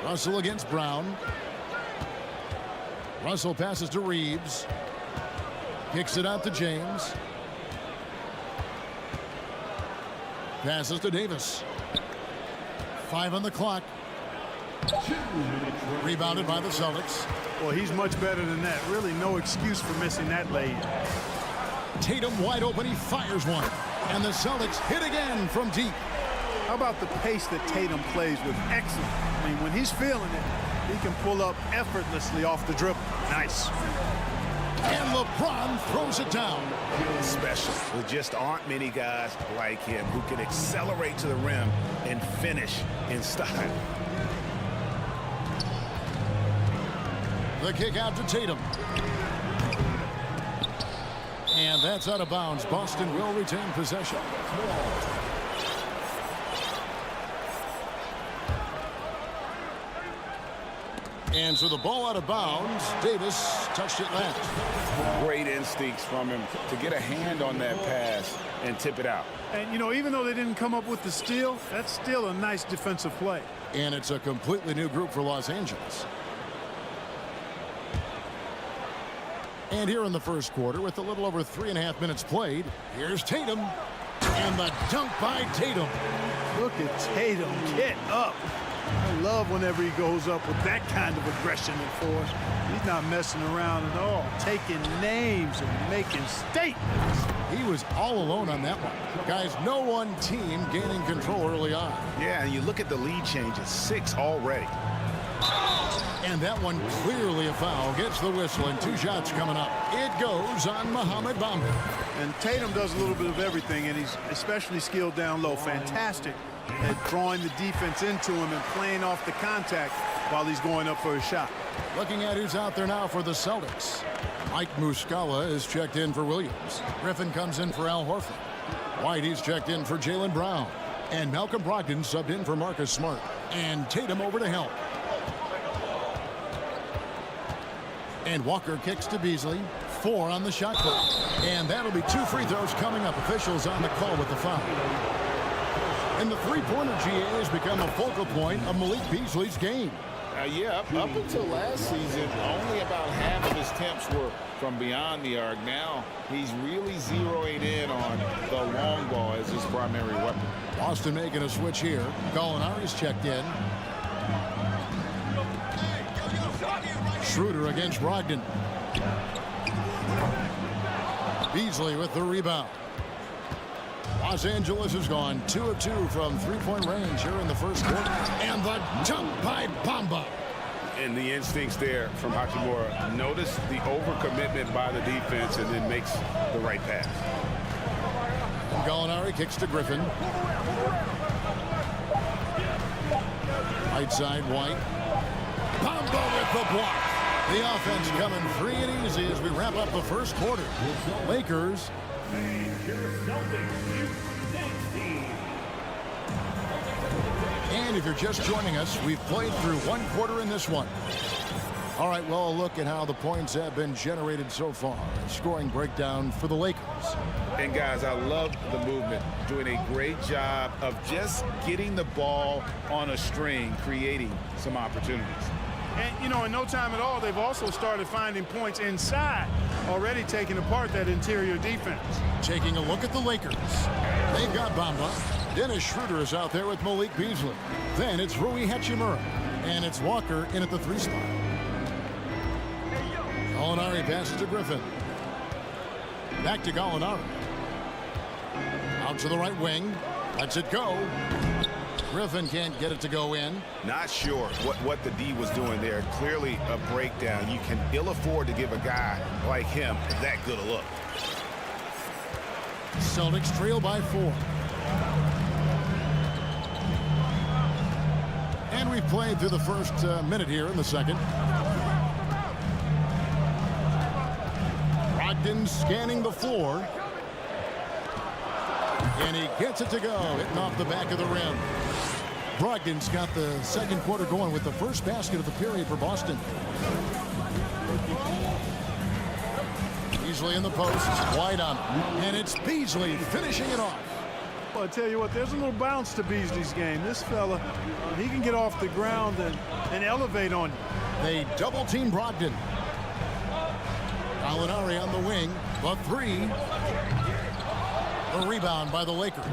Russell against Brown. Russell passes to Reeves. Kicks it out to James. Passes to Davis. 5 on the clock. Rebounded by the Celtics. Well, he's much better than that. Really no excuse for missing that lead. Tatum wide open. He fires one. And the Celtics hit again from deep. How about the pace that Tatum plays with? Excellent. I mean, when he's feeling it, he can pull up effortlessly off the dribble. Nice. And LeBron throws it down. Special. There just aren't many guys like him who can accelerate to the rim and finish in style. The kick out to Tatum. And that's out of bounds. Boston will retain possession. And so the ball out of bounds. Davis touched it last. Great instincts from him to get a hand on that pass and tip it out. And, you know, even though they didn't come up with the steal, that's still a nice defensive play. And it's a completely new group for Los Angeles. And here in the first quarter, with a little over 3.5 minutes played, here's Tatum. And the dunk by Tatum. Look at Tatum get up. I love whenever he goes up with that kind of aggression and force. He's not messing around at all, taking names and making statements. He was all alone on that one. Guys, no one team gaining control early on. Yeah, and you look at the lead changes, 6 already. And that one clearly a foul. Gets the whistle and 2 shots coming up. It goes on Mohamed Bamba. And Tatum does a little bit of everything, and he's especially skilled down low. Fantastic at drawing the defense into him and playing off the contact while he's going up for a shot. Looking at who's out there now for the Celtics. Mike Muscala is checked in for Williams. Griffin comes in for Al Horford. White, he's checked in for Jaylen Brown. And Malcolm Brogdon subbed in for Marcus Smart. And Tatum over to help. And Walker kicks to Beasley. 4 on the shot clock. And that'll be 2 free throws coming up. Officials on the call with the foul. And the three-pointer GA has become a focal point of Malik Beasley's game. Yeah, up until last season, only about half of his attempts were from beyond the arc. Now he's really zeroing in on the long ball as his primary weapon. Boston making a switch here. Gallinari's checked in. Schroeder against Brogdon. Beasley with the rebound. Los Angeles has gone 2 of 2 from three-point range here in the first quarter. And the dunk by Bamba. And the instincts there from Hachimura. Notice the overcommitment by the defense and then makes the right pass. And Gallinari kicks to Griffin. Right side, White. Bamba with the block. The offense coming free and easy as we wrap up the first quarter. Lakers. And if you're just joining us, we've played through 1 quarter in this one. All right, well, a look at how the points have been generated so far. Scoring breakdown for the Lakers. And guys, I love the movement. Doing a great job of just getting the ball on a string, creating some opportunities. And, you know, in no time at all, they've also started finding points inside, already taking apart that interior defense. Taking a look at the Lakers. They've got Bamba. Dennis Schroeder is out there with Malik Beasley. Then it's Rui Hachimura. And it's Walker in at the 3 spot. Gallinari passes to Griffin. Back to Gallinari. Out to the right wing. Lets it go. Griffin can't get it to go in. Not sure what the D was doing there. Clearly a breakdown. You can ill afford to give a guy like him that good a look. Celtics trail by 4. And we've played through the first minute here in the second. Brogdon scanning the floor. And he gets it to go, hitting off the back of the rim. Brogdon's got the second quarter going with the first basket of the period for Boston. Beasley in the post, wide on him. And it's Beasley finishing it off. Well, I tell you what, there's a little bounce to Beasley's game. This fella, he can get off the ground and elevate on you. They double-team Brogdon. Gallinari on the wing, the 3. A rebound by the Lakers.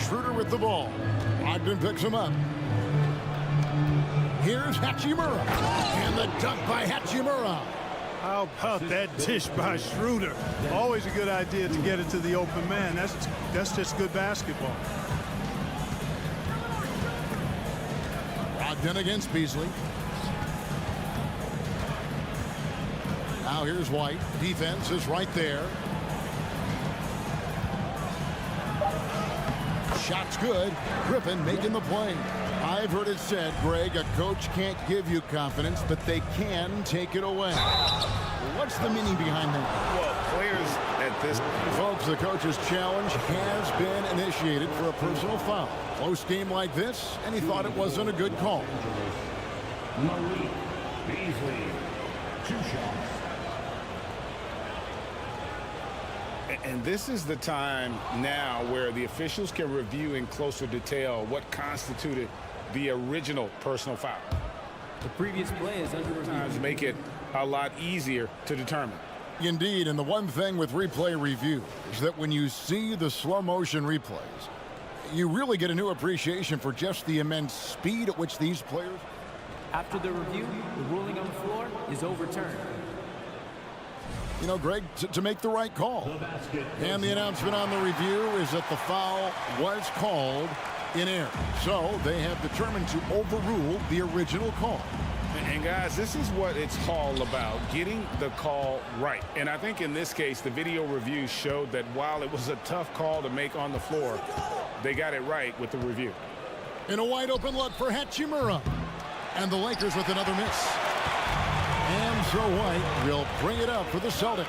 Schroeder with the ball. Brogdon picks him up. Here's Hachimura. And the dunk by Hachimura. How about that dish by Schroeder? Always a good idea to get it to the open man. That's just good basketball. Brogdon against Beasley. Now here's White. Defense is right there. Shot's good. Griffin making the play. I've heard it said, Greg, a coach can't give you confidence, but they can take it away. What's the meaning behind that? Well, players at this... Folks, the coach's challenge has been initiated for a personal foul. Close game like this, and he thought it wasn't a good call. Malik Beasley, 2 shots. And this is the time now where the officials can review in closer detail what constituted the original personal foul. The previous play is under review. Make it a lot easier to determine. Indeed, and the one thing with replay review is that when you see the slow motion replays, You really get a new appreciation for just the immense speed at which these players... After the review, the ruling on the floor is overturned. You know, Greg, to make the right call. And the announcement on the review is that the foul was called in air. So they have determined to overrule the original call. And guys, this is what it's all about, getting the call right. And I think in this case, the video review showed that while it was a tough call to make on the floor, they got it right with the review. In a wide open look for Hachimura. And the Lakers with another miss. And so White will bring it up for the Celtics.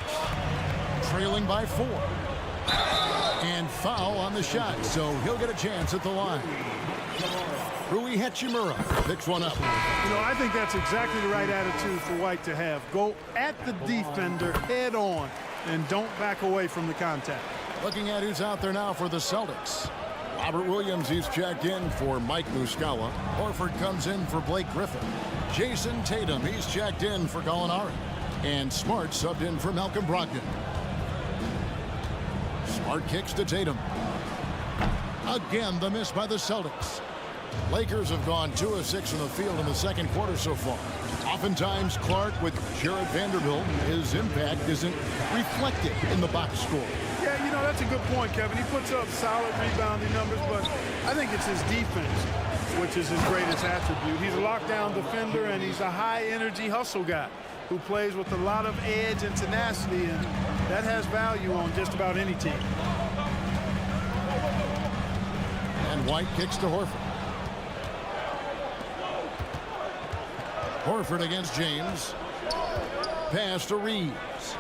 Trailing by 4. And foul on the shot, so he'll get a chance at the line. Rui Hachimura picks one up. You know, I think that's exactly the right attitude for White to have. Go at the defender head on and don't back away from the contact. Looking at who's out there now for the Celtics. Robert Williams, he's checked in for Mike Muscala. Horford comes in for Blake Griffin. Jason Tatum, he's checked in for Gallinari. And Smart subbed in for Malcolm Brogdon. Smart kicks to Tatum. Again, the miss by the Celtics. Lakers have gone 2 of 6 in the field in the second quarter so far. Oftentimes, Clark with Jared Vanderbilt, his impact isn't reflected in the box score. Yeah, you know, that's a good point, Kevin. He puts up solid rebounding numbers, but I think it's his defense, which is his greatest attribute. He's a lockdown defender, and he's a high-energy hustle guy who plays with a lot of edge and tenacity, and that has value on just about any team. And White kicks to Horford. Horford against James. Pass to Reeves.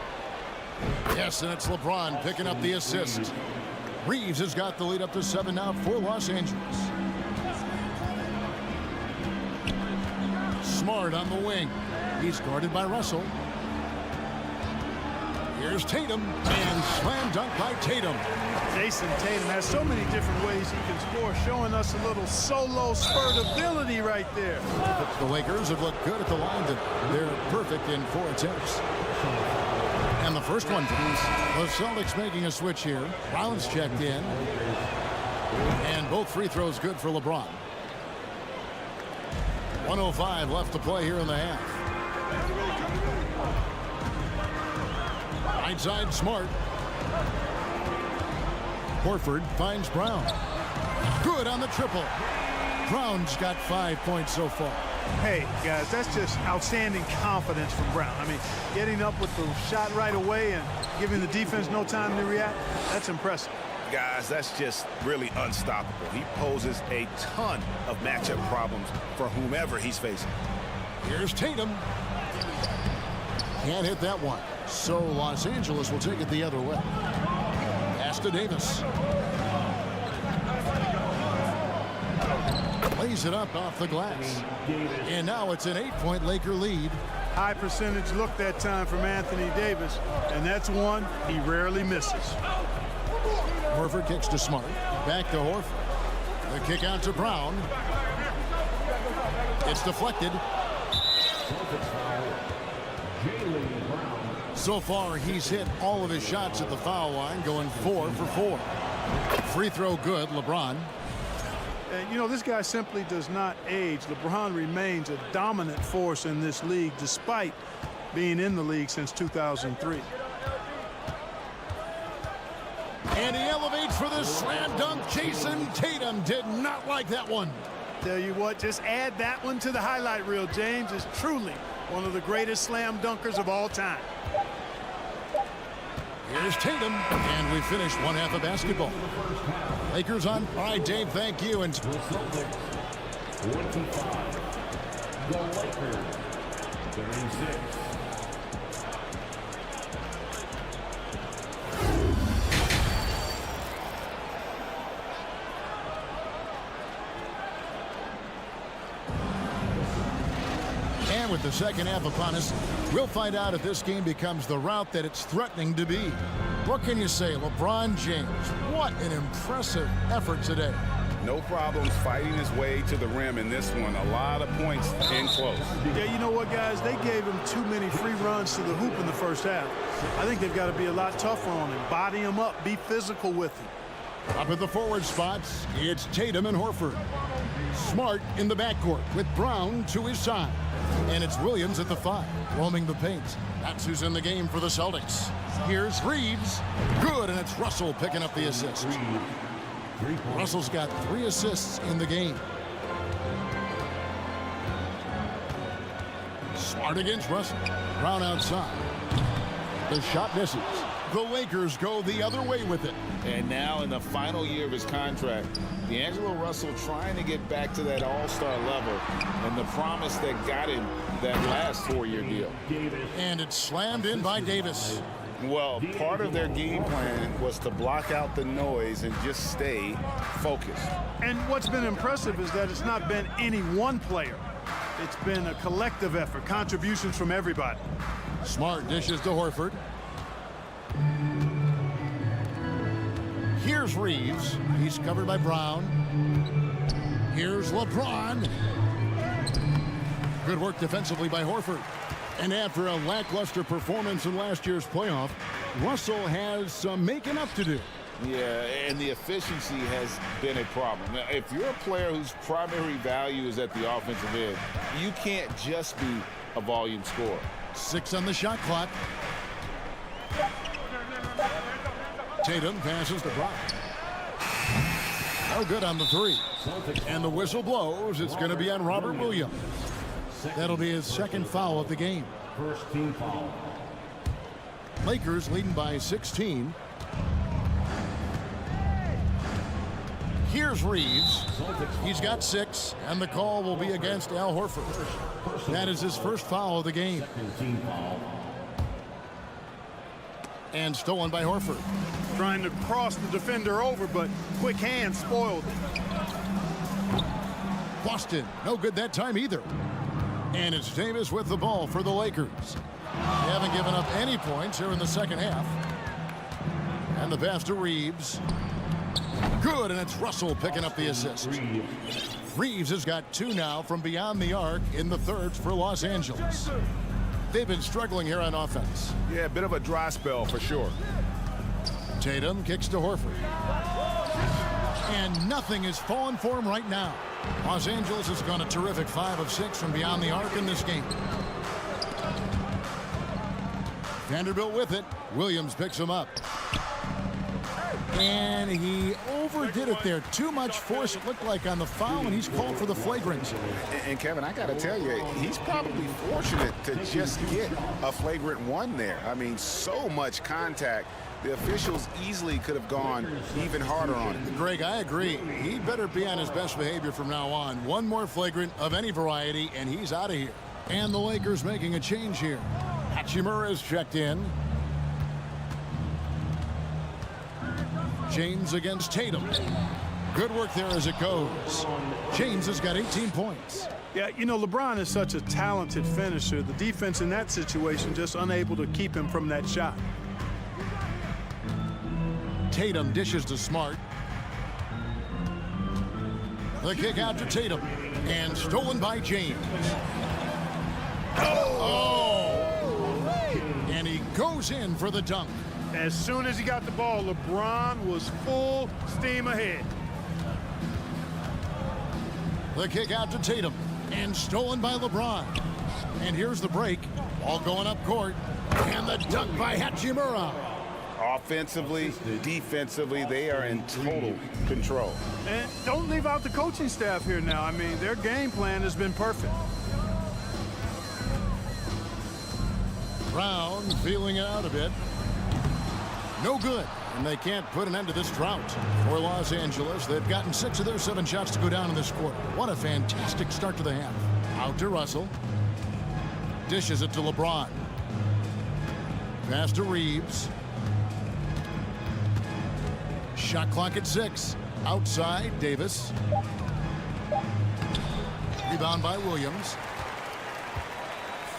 Yes, and it's LeBron picking up the assist. Reeves has got the lead up to 7 now for Los Angeles. Smart on the wing. He's guarded by Russell. Here's Tatum, and slam dunk by Tatum. Jason Tatum has so many different ways he can score, showing us a little solo spurt ability right there. The Lakers have looked good at the line. They're perfect in 4 attempts. And the first one comes. The Celtics making a switch here. Brown's checked in. And both free throws good for LeBron. 1:05 left to play here in the half. Right side, Smart. Horford finds Brown. Good on the triple. Brown's got 5 points so far. Hey, guys, that's just outstanding confidence from Brown. I mean, getting up with the shot right away and giving the defense no time to react, that's impressive. Guys, that's just really unstoppable. He poses a ton of matchup problems for whomever he's facing. Here's Tatum. Can't hit that one. So Los Angeles will take it the other way. Pass to Davis. Lays it up off the glass. And now it's an 8-point Laker lead. High percentage look that time from Anthony Davis, and that's one he rarely misses. Horford kicks to Smart. Back to Horford. The kick out to Brown. It's deflected. So far, he's hit all of his shots at the foul line, going 4 for 4. Free throw good, LeBron. And, you know, this guy simply does not age. LeBron remains a dominant force in this league, despite being in the league since 2003. And he elevates for the slam dunk. Jason Tatum did not like that one. Tell you what, just add that one to the highlight reel. James is truly one of the greatest slam dunkers of all time. Here's Tatum, and we finish one half of basketball. Lakers on. All right, Dave, thank you. And 25. The Lakers, 36. And with the second half upon us, we'll find out if this game becomes the route that it's threatening to be. What can you say, LeBron James? What an impressive effort today. No problems fighting his way to the rim in this one. A lot of points in close. Yeah, you know what, guys? They gave him too many free runs to the hoop in the first half. I think they've got to be a lot tougher on him. Body him up. Be physical with him. Up at the forward spots, it's Tatum and Horford. Smart in the backcourt with Brown to his side. And it's Williams at the 5, roaming the paint. That's who's in the game for the Celtics. Here's Reeves. Good, and it's Russell picking up the assist. Russell's got 3 assists in the game. Smart against Russell. Brown outside. The shot misses. The Lakers go the other way with it. And now in the final year of his contract, D'Angelo Russell trying to get back to that all-star level and the promise that got him that last 4-year deal. And it's slammed in by Davis. Well, part of their game plan was to block out the noise and just stay focused. And what's been impressive is that it's not been any one player. It's been a collective effort, contributions from everybody. Smart dishes to Horford. Here's Reeves. He's covered by Brown. Here's LeBron. Good work defensively by Horford. And after a lackluster performance in last year's playoff, Russell has some making up to do. Yeah, and the efficiency has been a problem. Now, if you're a player whose primary value is at the offensive end, you can't just be a volume scorer. 6 on the shot clock. Tatum passes to Brown. No good on the 3. And the whistle blows. It's going to be on Robert Williams. That'll be his 2nd foul of the game. First team foul. Lakers leading by 16. Here's Reeves. He's got 6, and the call will be against Al Horford. That is his 1st foul of the game. Team foul. And stolen by Horford. Trying to cross the defender over, but quick hands spoiled it. Boston, no good that time either. And it's Davis with the ball for the Lakers. They haven't given up any points here in the 2nd half. And the pass to Reeves. Good, and it's Russell picking up the assist. Reeves has got 2 now from beyond the arc in the 3rd for Los Angeles. They've been struggling here on offense. Yeah, a bit of a dry spell for sure. Tatum kicks to Horford. And nothing is falling for him right now. Los Angeles has gone a terrific 5 of 6 from beyond the arc in this game. Vanderbilt with it. Williams picks him up. And he overdid it there. Too much force, it looked like, on the foul, and he's called for the flagrant. And Kevin, I got to tell you, he's probably fortunate to just get a flagrant 1 there. I mean, so much contact. The officials easily could have gone even harder on him. Greg, I agree. He better be on his best behavior from now on. 1 more flagrant of any variety, and he's out of here. And the Lakers making a change here. Hachimura is checked in. James against Tatum. Good work there as it goes. James has got 18 points. Yeah, you know, LeBron is such a talented finisher. The defense in that situation just unable to keep him from that shot. Tatum dishes to Smart. The kick out to Tatum. And stolen by James. Oh! And he goes in for the dunk. As soon as he got the ball, LeBron was full steam ahead. The kick out to Tatum. And stolen by LeBron. And here's the break. Ball going up court. And the dunk by Hachimura. Offensively, defensively, they are in total control. And don't leave out the coaching staff here now. I mean, their game plan has been perfect. Brown feeling it out a bit. No good. And they can't put an end to this drought. For Los Angeles, they've gotten 6 of their 7 shots to go down in this quarter. What a fantastic start to the half. Out to Russell. Dishes it to LeBron. Pass to Reeves. Shot clock at 6. Outside, Davis. Rebound by Williams.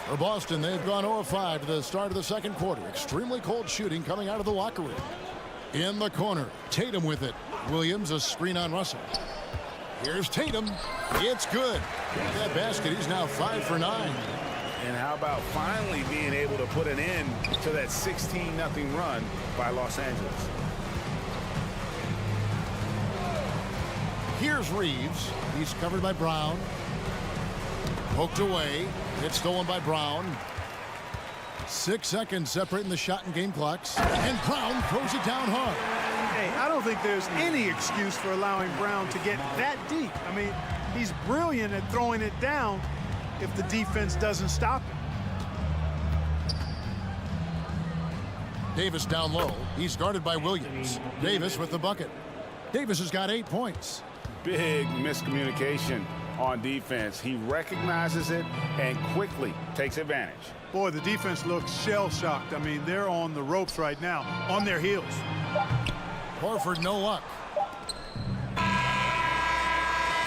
For Boston, they've gone 0-5 to the start of the 2nd quarter. Extremely cold shooting coming out of the locker room. In the corner, Tatum with it. Williams, a screen on Russell. Here's Tatum. It's good. With that basket, he's now 5 for 9. And how about finally being able to put an end to that 16-0 run by Los Angeles? Here's Reeves. He's covered by Brown. Poked away. It's stolen by Brown. 6 seconds separating the shot and game clocks. And Brown throws it down hard. Hey, I don't think there's any excuse for allowing Brown to get that deep. I mean, he's brilliant at throwing it down if the defense doesn't stop him. Davis down low. He's guarded by Williams. Davis with the bucket. Davis has got 8 points. Big miscommunication on defense. He recognizes it and quickly takes advantage. Boy, the defense looks shell-shocked. I mean, they're on the ropes right now, on their heels. Horford, no luck.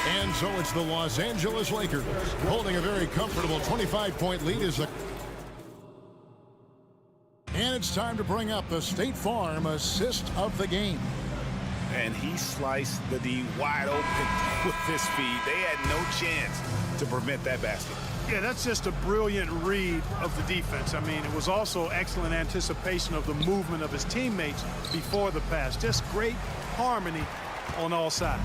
And so it's the Los Angeles Lakers holding a very comfortable 25-point lead as the... And it's time to bring up the State Farm assist of the game. And he sliced the D wide open with his feed. They had no chance to prevent that basket. Yeah, that's just a brilliant read of the defense. I mean, it was also excellent anticipation of the movement of his teammates before the pass. Just great harmony on all sides.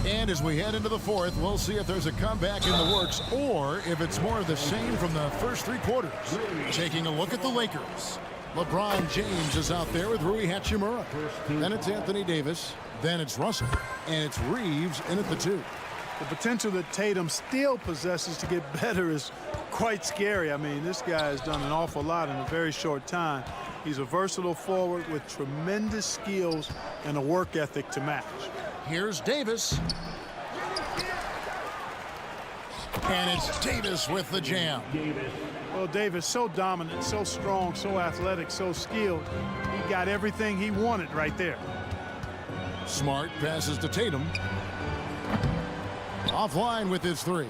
And as we head into the fourth, we'll see if there's a comeback in the works or if it's more of the same from the first 3 quarters. Taking a look at the Lakers. LeBron James is out there with Rui Hachimura. Then it's Anthony Davis. Then it's Russell. And it's Reeves in at the 2. The potential that Tatum still possesses to get better is quite scary. I mean, this guy has done an awful lot in a very short time. He's a versatile forward with tremendous skills and a work ethic to match. Here's Davis. And it's Davis with the jam. Well, Davis, so dominant, so strong, so athletic, so skilled. He got everything he wanted right there. Smart passes to Tatum. Offline with his 3.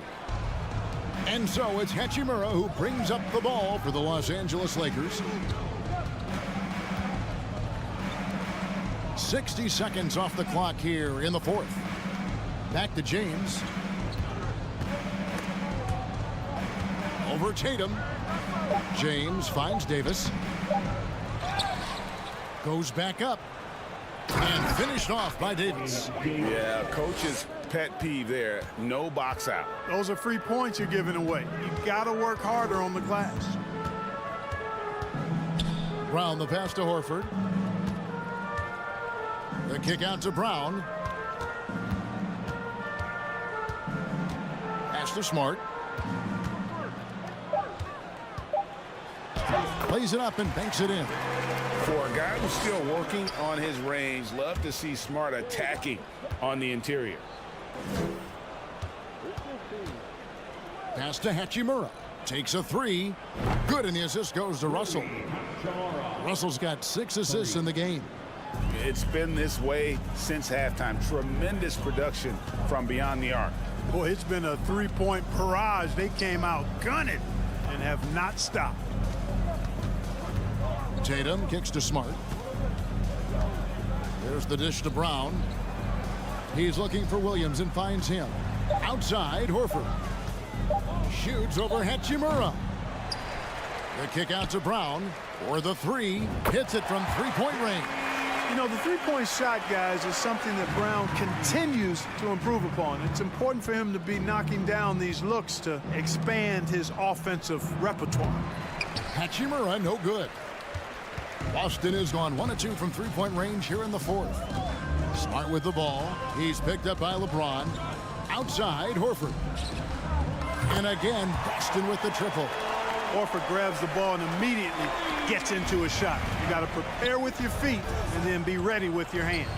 And so it's Hachimura who brings up the ball for the Los Angeles Lakers. 60 seconds off the clock here in the fourth. Back to James. Over Tatum. James finds Davis. Goes back up. And finished off by Davis. Yeah, coach's pet peeve there. No box out. Those are free points you're giving away. You've got to work harder on the glass. Brown the pass to Horford. The kick out to Brown. Pass to Smart. Plays it up and banks it in. For a guy who's still working on his range, love to see Smart attacking on the interior. Pass to Hachimura. Takes a 3. Good, and the assist goes to Russell. Russell's got 6 assists in the game. It's been this way since halftime. Tremendous production from beyond the arc. Boy, it's been a 3-point barrage. They came out gunning and have not stopped. Tatum kicks to Smart. There's the dish to Brown. He's looking for Williams and finds him. Outside, Horford. Shoots over Hachimura. The kick out to Brown for the 3. Hits it from 3-point range. You know, the 3-point shot, guys, is something that Brown continues to improve upon. It's important for him to be knocking down these looks to expand his offensive repertoire. Hachimura, no good. Boston has gone 1 of 2 from 3-point range here in the fourth. Smart with the ball. He's picked up by LeBron. Outside, Horford. And again, Boston with the triple. Horford grabs the ball and immediately gets into a shot. You got to prepare with your feet and then be ready with your hands.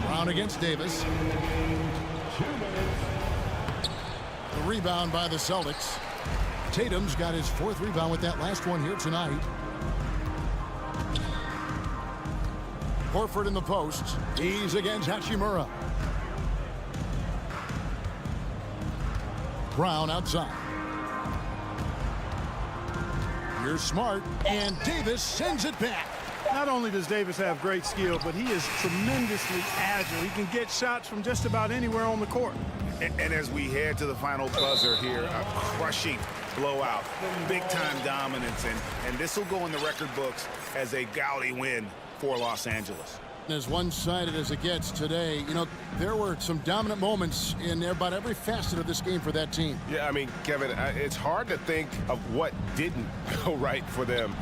Brown against Davis. The rebound by the Celtics. Tatum's got his 4th rebound with that last one here tonight. Horford in the post. He's against Hachimura. Brown outside. Here's Smart, and Davis sends it back. Not only does Davis have great skill, but he is tremendously agile. He can get shots from just about anywhere on the court. And as we head to the final buzzer here, a crushing blowout, big-time dominance, and this will go in the record books as a gaudy win for Los Angeles. As one-sided as it gets today, you know, there were some dominant moments in about every facet of this game for that team. Yeah, I mean, Kevin, it's hard to think of what didn't go right for them.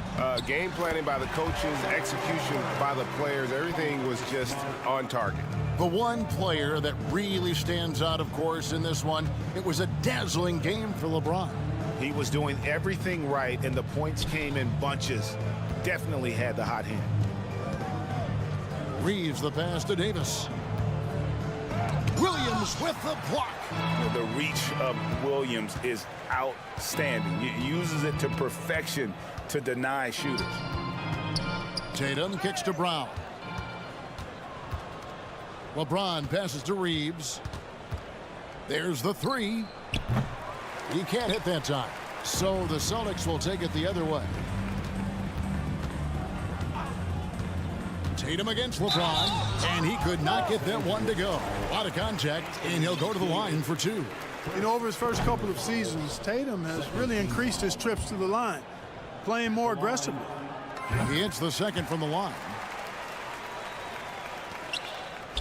Game planning by the coaches, execution by the players, everything was just on target. The one player that really stands out, of course, in this one, it was a dazzling game for LeBron. He was doing everything right, and the points came in bunches. Definitely had the hot hand. Reeves the pass to Davis. Williams with the block. The reach of Williams is outstanding. He uses it to perfection to deny shooters. Tatum kicks to Brown. LeBron passes to Reeves. There's the three. He can't hit that time. So the Celtics will take it the other way. Tatum against LeBron, and he could not get that one to go. A lot of contact, and he'll go to the line for two. You know, over his first couple of seasons, Tatum has really increased his trips to the line, playing more aggressively. He hits the second from the line.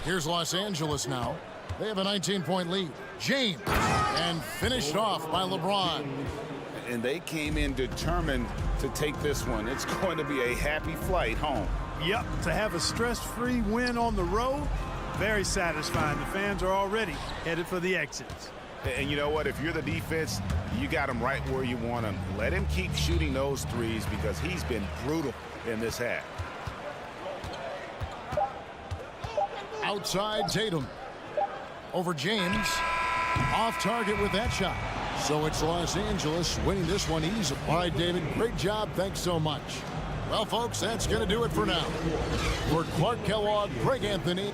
Here's Los Angeles now. They have a 19-point lead. James, and finished off by LeBron. And they came in determined to take this one. It's going to be a happy flight home. Yep, to have a stress-free win on the road, very satisfying. The fans are already headed for the exits. And you know what? If you're the defense, you got him right where you want him. Let him keep shooting those threes because he's been brutal in this half. Outside Tatum. Over James. Off target with that shot. So it's Los Angeles winning this one easily. All right, David, great job. Thanks so much. Well, folks, that's going to do it for now. For Clark Kellogg, Greg Anthony.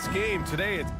Tonight's game today, it's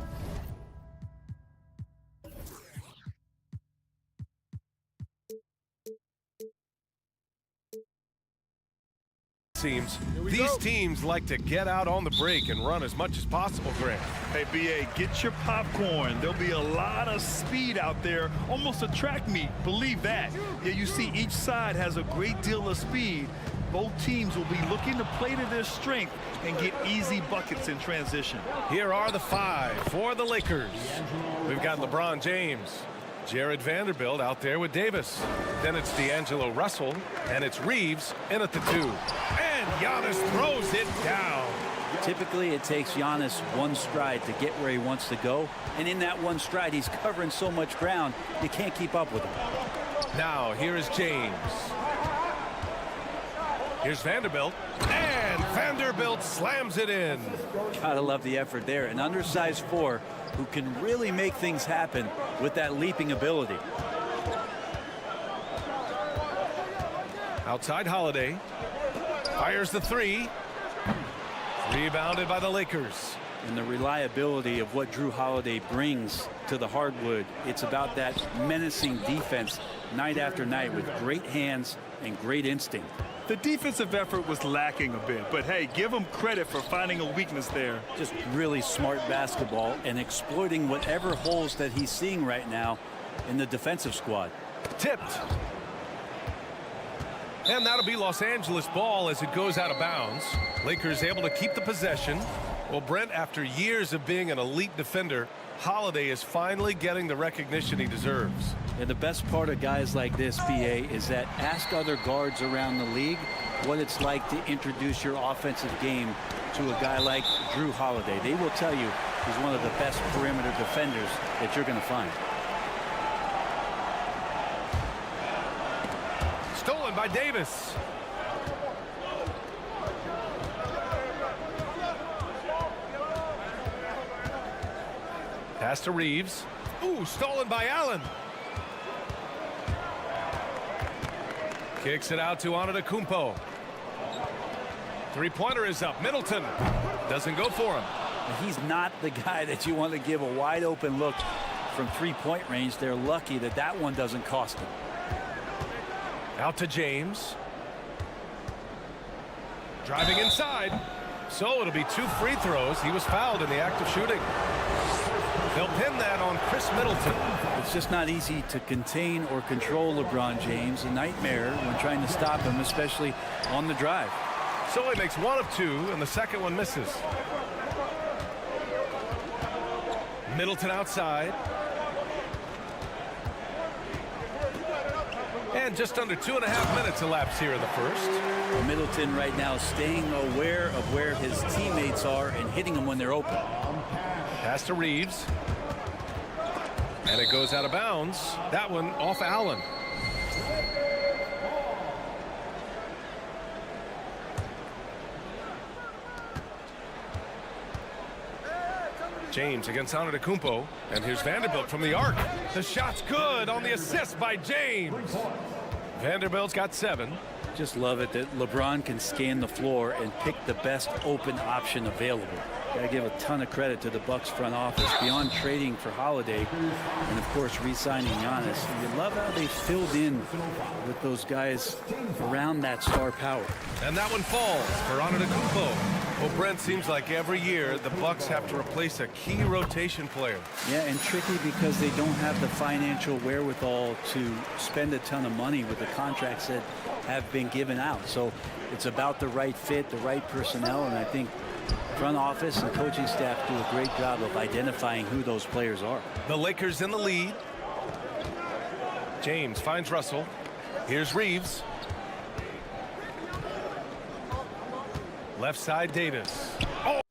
these teams like to get out on the break and run as much as possible, Grant. Hey, B.A., get your popcorn. There'll be a lot of speed out there, almost a track meet. Believe that. Yeah, you see each side has a great deal of speed. Both teams will be looking to play to their strength and get easy buckets in transition. Here are the 5 for the Lakers. We've got LeBron James, Jared Vanderbilt out there with Davis. Then it's D'Angelo Russell, and it's Reeves in at the 2. And Giannis throws it down. Typically, it takes Giannis one stride to get where he wants to go. And in that one stride, he's covering so much ground, you can't keep up with him. Now, here is James. Here's Vanderbilt. And Vanderbilt slams it in. Gotta love the effort there. An undersized 4 who can really make things happen with that leaping ability. Outside Holiday. Fires the 3. Rebounded by the Lakers. And the reliability of what Drew Holiday brings to the hardwood. It's about that menacing defense night after night with great hands and great instinct. The defensive effort was lacking a bit, but hey, give him credit for finding a weakness there. Just really smart basketball and exploiting whatever holes that he's seeing right now in the defensive squad. Tipped. And that'll be Los Angeles ball as it goes out of bounds. Lakers able to keep the possession. Well, Brent, after years of being an elite defender, Holiday is finally getting the recognition he deserves. And the best part of guys like this, BA, is that ask other guards around the league what it's like to introduce your offensive game to a guy like Drew Holiday. They will tell you he's one of the best perimeter defenders that you're going to find. Stolen by Davis. Pass to Reeves. Ooh, stolen by Allen. Kicks it out to Antetokounmpo. Three-pointer is up. Middleton doesn't go for him. He's not the guy that you want to give a wide open look from three-point range. They're lucky that that one doesn't cost him. Out to James. Driving inside. So it'll be 2 free throws. He was fouled in the act of shooting. They'll pin that on Chris Middleton. It's just not easy to contain or control LeBron James. A nightmare when trying to stop him, especially on the drive. So he makes 1 of 2, and the second one misses. Middleton outside. And just under 2.5 minutes elapsed here in the first. Middleton right now staying aware of where his teammates are and hitting them when they're open. Pass to Reeves. And it goes out of bounds. That one off Allen. James against Antetokounmpo. And here's Vanderbilt from the arc. The shot's good on the assist by James. Vanderbilt's got 7. Just love it that LeBron can scan the floor and pick the best open option available. Gotta give a ton of credit to the Bucks front office beyond trading for Holiday and of course re-signing Giannis. You love how they filled in with those guys around that star power. And that one falls for Antetokounmpo. Well, Brent, seems like every year the Bucks have to replace a key rotation player. Yeah, and tricky because they don't have the financial wherewithal to spend a ton of money with the contracts that have been given out. So it's about the right fit, the right personnel, and I think front office and coaching staff do a great job of identifying who those players are. The Lakers in the lead. James finds Russell. Here's Reeves. Left side, Davis. Oh,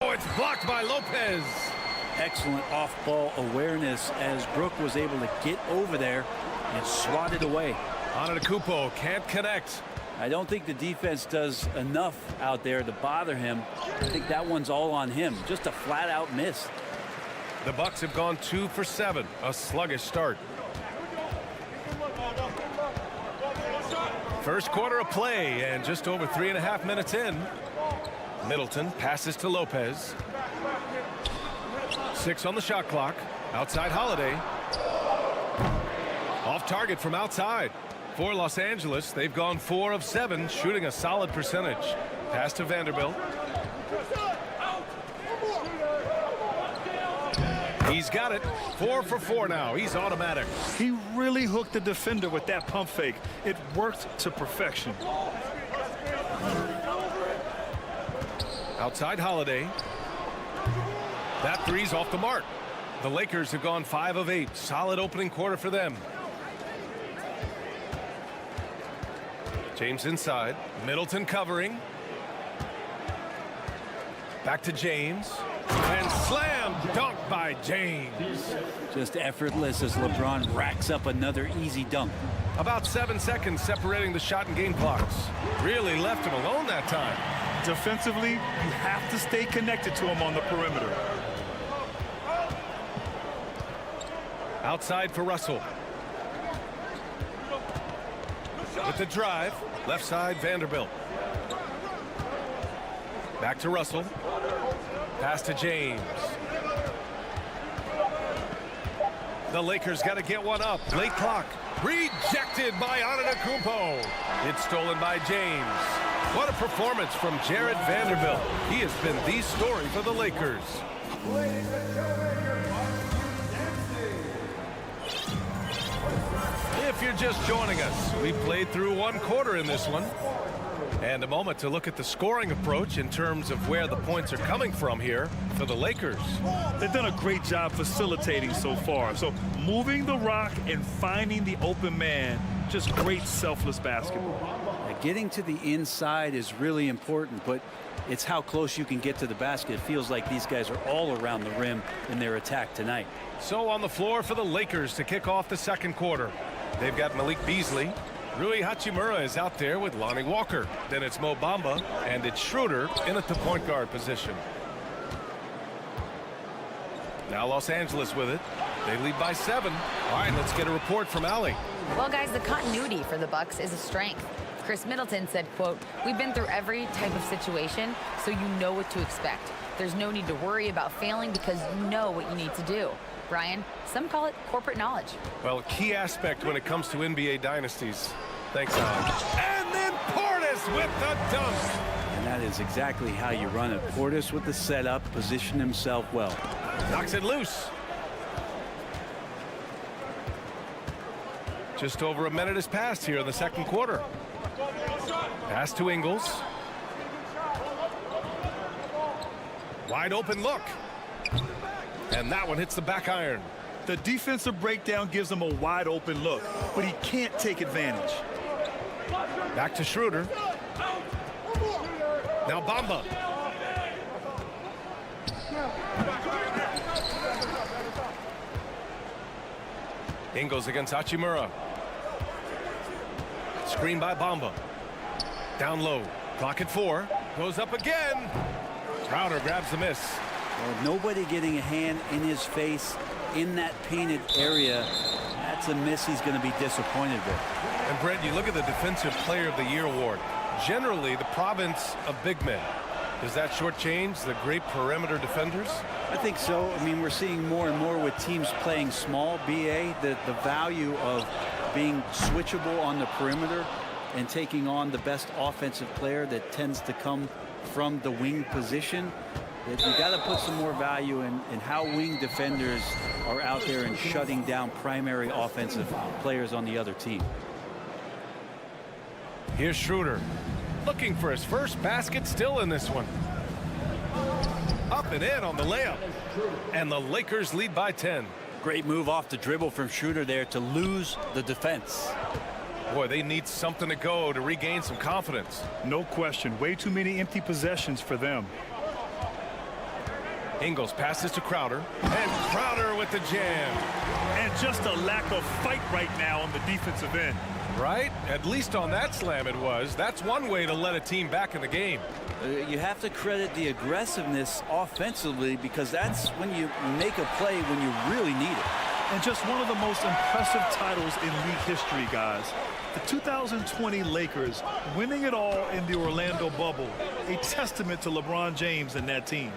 it's blocked by Lopez. Excellent off-ball awareness as Brook was able to get over there and swat it away. Antetokounmpo can't connect. I don't think the defense does enough out there to bother him. I think that one's all on him. Just a flat-out miss. The Bucks have gone 2 for 7. A sluggish start. First quarter of play, and just over 3.5 minutes in. Middleton passes to Lopez. 6 on the shot clock. Outside Holiday. Off target from outside. For Los Angeles, they've gone 4 of 7, shooting a solid percentage. Pass to Vanderbilt. He's got it. 4 for 4 now. He's automatic. He really hooked the defender with that pump fake. It worked to perfection. Outside Holiday. That three's off the mark. The Lakers have gone 5 of 8. Solid opening quarter for them. James inside. Middleton covering. Back to James. And slam dunk by James. Just effortless as LeBron racks up another easy dunk. About 7 seconds separating the shot and game clocks. Really left him alone that time. Defensively, you have to stay connected to him on the perimeter. Outside for Russell. With the drive. Left side, Vanderbilt. Back to Russell. Pass to James. The Lakers got to get one up. Late clock. Rejected by Antetokounmpo. It's stolen by James. What a performance from Jared Vanderbilt. He has been the story for the Lakers. If you're just joining us, we played through 1 quarter in this one. And a moment to look at the scoring approach in terms of where the points are coming from here for the Lakers. They've done a great job facilitating so far. So moving the rock and finding the open man, just great selfless basketball. Getting to the inside is really important, but it's how close you can get to the basket. It feels like these guys are all around the rim in their attack tonight. So on the floor for the Lakers to kick off the second quarter. They've got Malik Beasley. Rui Hachimura is out there with Lonnie Walker. Then it's Mo Bamba, and it's Schroeder in at the point guard position. Now Los Angeles with it. They lead by 7. All right, let's get a report from Allie. Well, guys, the continuity for the Bucks is a strength. Chris Middleton said, quote, "We've been through every type of situation, so you know what to expect. There's no need to worry about failing because you know what you need to do." Brian, some call it corporate knowledge. Well, a key aspect when it comes to NBA dynasties. Thanks, Alan. And then Portis with the dunk. And that is exactly how you run it. Portis with the setup, position himself well. Knocks it loose. Just over a minute has passed here in the second quarter. Pass to Ingles. Wide open look. And that one hits the back iron. The defensive breakdown gives him a wide open look, but he can't take advantage. Back to Schroeder. Now Bamba. Ingles against Hachimura. Screen by Bamba. Down low. Clock at 4. Goes up again. Crowder grabs the miss. Well, nobody getting a hand in his face in that painted area. That's a miss he's going to be disappointed with. And Brent, you look at the Defensive Player of the Year award. Generally, the province of big men. Does that shortchange the great perimeter defenders? I think so. I mean, we're seeing more and more with teams playing small, BA, the value of being switchable on the perimeter and taking on the best offensive player that tends to come from the wing position. You got to put some more value in how wing defenders are out there and shutting down primary offensive players on the other team. Here's Schroeder looking for his first basket, still in this one. Up and in on the layup. And the Lakers lead by 10. Great move off the dribble from Schroeder there to lose the defense. Boy, they need something to go to regain some confidence. No question. Way too many empty possessions for them. Ingles passes to Crowder. And Crowder with the jam. And just a lack of fight right now on the defensive end. Right? At least on that slam it was. That's one way to let a team back in the game. You have to credit the aggressiveness offensively, because that's when you make a play when you really need it. And just one of the most impressive titles in league history, guys. The 2020 Lakers winning it all in the Orlando bubble, a testament to LeBron James and that team.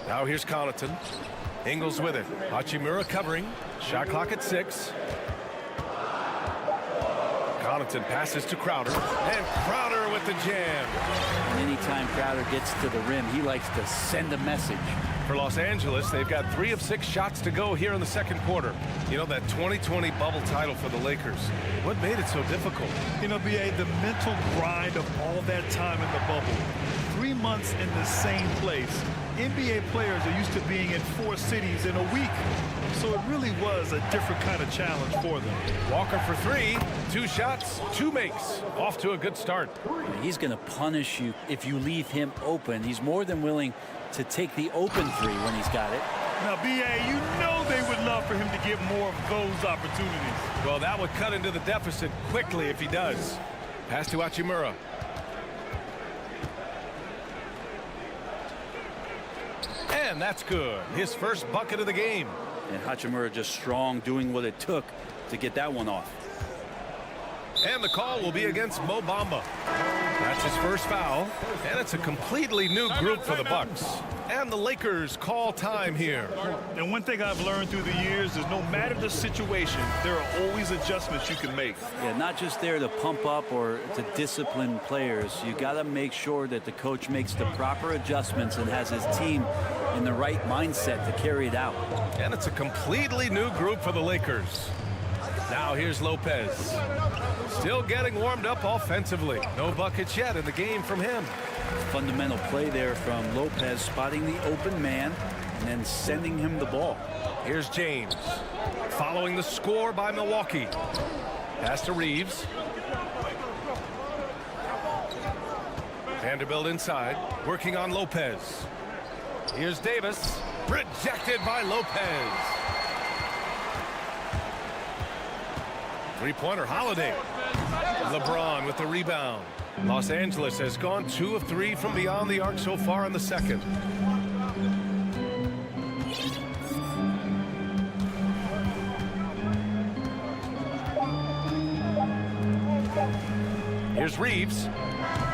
Now here's Connaughton. Ingles with it. Hachimura covering. Shot clock at 6. Connaughton passes to Crowder. And Crowder with the jam. And anytime Crowder gets to the rim, he likes to send a message. For Los Angeles, they've got 3 of 6 shots to go here in the second quarter. You know, that 2020 bubble title for the Lakers. What made it so difficult? You know, B.A., the mental grind of all that time in the bubble. 3 months in the same place. NBA players are used to being in 4 cities in a week. So it really was a different kind of challenge for them. Walker for 3. 2 shots, 2 makes. Off to a good start. He's going to punish you if you leave him open. He's more than willing to take the open 3 when he's got it. Now, B.A., you know they would love for him to get more of those opportunities. Well, that would cut into the deficit quickly if he does. Pass to Hachimura. And that's good. His first bucket of the game. And Hachimura just strong, doing what it took to get that one off. And the call will be against Mo Bamba. That's his first foul. And it's a completely new group for the Bucks. And the Lakers call time here. And one thing I've learned through the years is no matter the situation, there are always adjustments you can make. Yeah, not just there to pump up or to discipline players. You got to make sure that the coach makes the proper adjustments and has his team in the right mindset to carry it out. And it's a completely new group for the Lakers. Now here's Lopez. Still getting warmed up offensively. No buckets yet in the game from him. Fundamental play there from Lopez, spotting the open man and then sending him the ball. Here's James. Following the score by Milwaukee. Pass to Reeves. Vanderbilt inside, working on Lopez. Here's Davis. Rejected by Lopez. Three-pointer, Holiday. LeBron with the rebound. Los Angeles has gone 2 of 3 from beyond the arc so far in the second. Here's Reeves.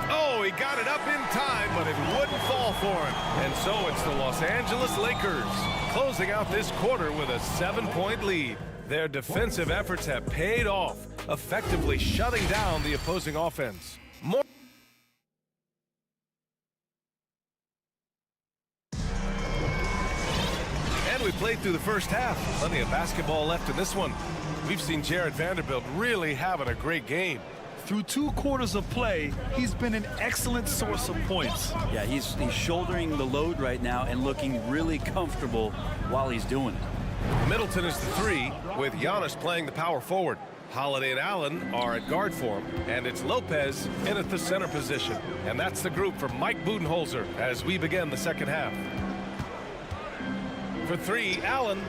Oh, he got it up in time, but it wouldn't fall for him. And so it's the Los Angeles Lakers closing out this quarter with a 7-point lead. Their defensive efforts have paid off, effectively shutting down the opposing offense. More and we played through the first half. Plenty of basketball left in this one. We've seen Jared Vanderbilt really having a great game. Through 2 quarters of play, he's been an excellent source of points. Yeah, he's shouldering the load right now and looking really comfortable while he's doing it. Middleton is the 3, with Giannis playing the power forward. Holiday and Allen are at guard for him, and it's Lopez in at the center position. And that's the group for Mike Budenholzer as we begin the second half. For 3, Allen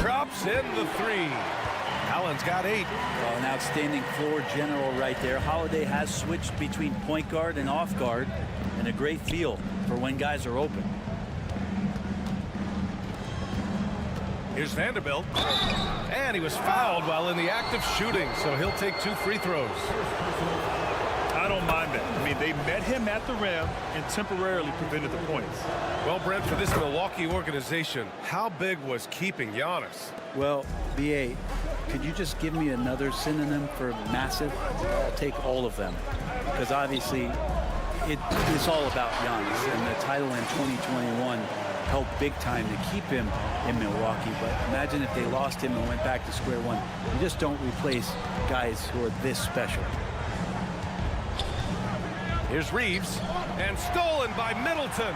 drops in the 3. Allen's got 8. Well, an outstanding floor general right there. Holiday has switched between point guard and off guard, and a great feel for when guys are open. Here's Vanderbilt. And he was fouled while in the act of shooting, so he'll take 2 free throws. I don't mind that. I mean, they met him at the rim and temporarily prevented the points. Well, Brent, for this Milwaukee organization, how big was keeping Giannis? Well, B.A., could you just give me another synonym for massive? I'll take all of them. Because obviously, it's all about Giannis, and the title in 2021 helped big time to keep him in Milwaukee. But imagine if they lost him and went back to square one. You just don't replace guys who are this special. Here's Reeves, and stolen by Middleton.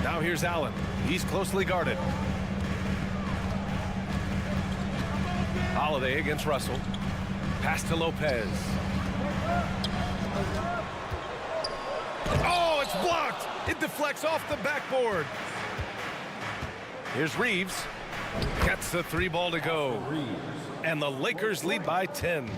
Now here's Allen. He's closely guarded. Holiday against Russell. Pass to Lopez. Oh, it's blocked. It deflects off the backboard. Here's Reeves. Gets the 3 ball to go. And the Lakers lead by 10.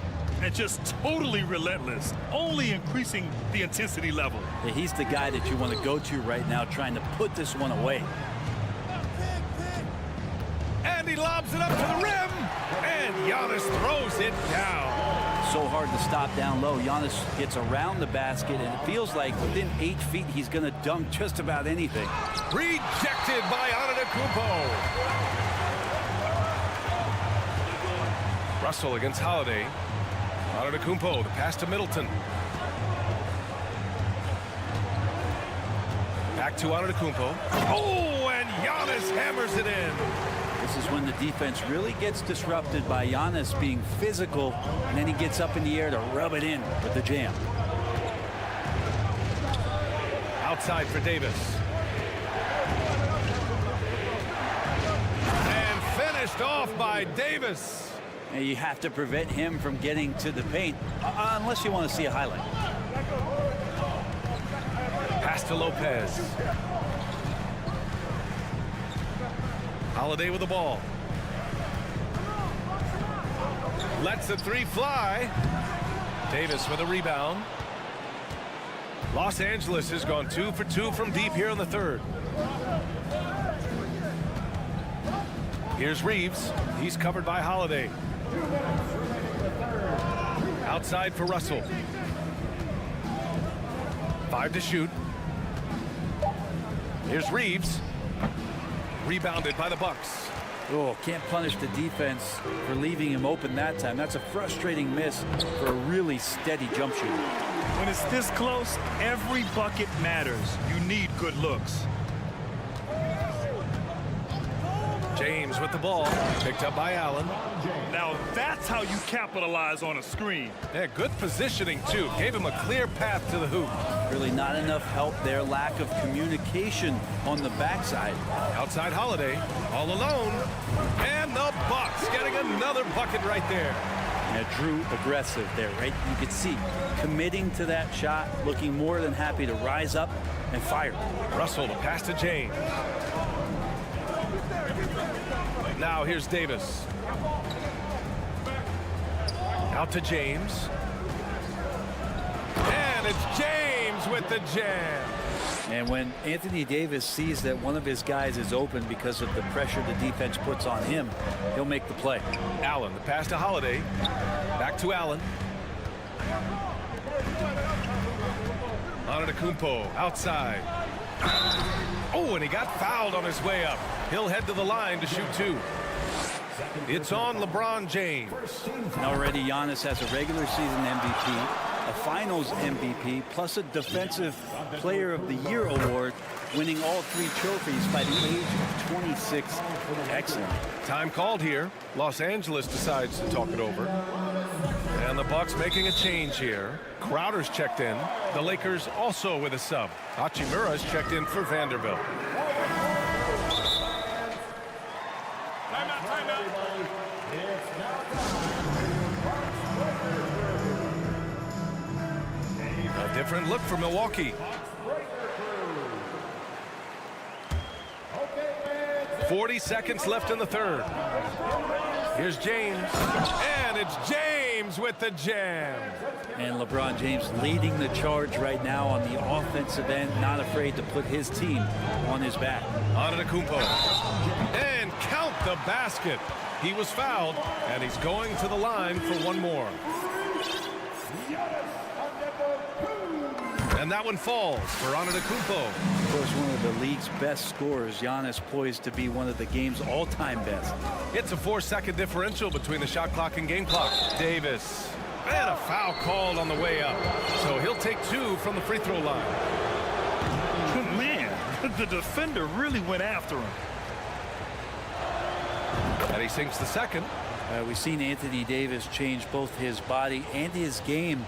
And just totally relentless, only increasing the intensity level. Yeah, he's the guy that you want to go to right now, trying to put this one away. And he lobs it up to the rim. And Giannis throws it down. So hard to stop down low. Giannis gets around the basket, and it feels like within 8 feet he's going to dunk just about anything. Rejected by Antetokounmpo. Russell against Holiday. Antetokounmpo, the pass to Middleton. Back to Antetokounmpo. Oh, and Giannis hammers it in. This is when the defense really gets disrupted by Giannis being physical, and then he gets up in the air to rub it in with the jam. Outside for Davis. And finished off by Davis. And you have to prevent him from getting to the paint, unless you want to see a highlight. Pass to Lopez. Holiday with the ball. Lets the three fly. Davis with a rebound. Los Angeles has gone 2 for 2 from deep here in the third. Here's Reeves. He's covered by Holiday. Outside for Russell. 5 to shoot. Here's Reeves. Rebounded by the Bucks. Oh, can't punish the defense for leaving him open that time. That's a frustrating miss for a really steady jump shooter. When it's this close, every bucket matters. You need good looks. James with the ball. Picked up by Allen. Now that's how you capitalize on a screen. Yeah, good positioning, too. Gave him a clear path to the hoop. Really not enough help there. Lack of communication on the backside. Outside Holiday. All alone. And the Bucks getting another bucket right there. Yeah, Drew aggressive there, right? You could see committing to that shot, looking more than happy to rise up and fire. Russell to pass to James. Now here's Davis. Out to James. And it's James with the jam. And when Anthony Davis sees that one of his guys is open because of the pressure the defense puts on him, he'll make the play. Allen, the pass to Holiday. Back to Allen. Antetokounmpo outside. Oh, and he got fouled on his way up. He'll head to the line to shoot 2. It's on LeBron James. And already Giannis has a regular season MVP, a finals MVP, plus a defensive player of the year award, winning all 3 trophies by the age of 26. Excellent. Time called here. Los Angeles decides to talk it over. And the Bucks making a change here. Crowder's checked in. The Lakers also with a sub. Hachimura's checked in for Vanderbilt. A different look for Milwaukee. 40 seconds left in the third. Here's James. And it's James with the jam. And LeBron James leading the charge right now on the offensive end, not afraid to put his team on his back. Antetokounmpo. And count the basket. He was fouled, and he's going to the line for one more. And that one falls for Antetokounmpo. Of course, one of the league's best scorers, Giannis, poised to be one of the game's all-time best. It's a 4-second differential between the shot clock and game clock. Davis. And a foul called on the way up. So he'll take 2 from the free throw line. Man, the defender really went after him. And he sinks the second. We've seen Anthony Davis change both his body and his game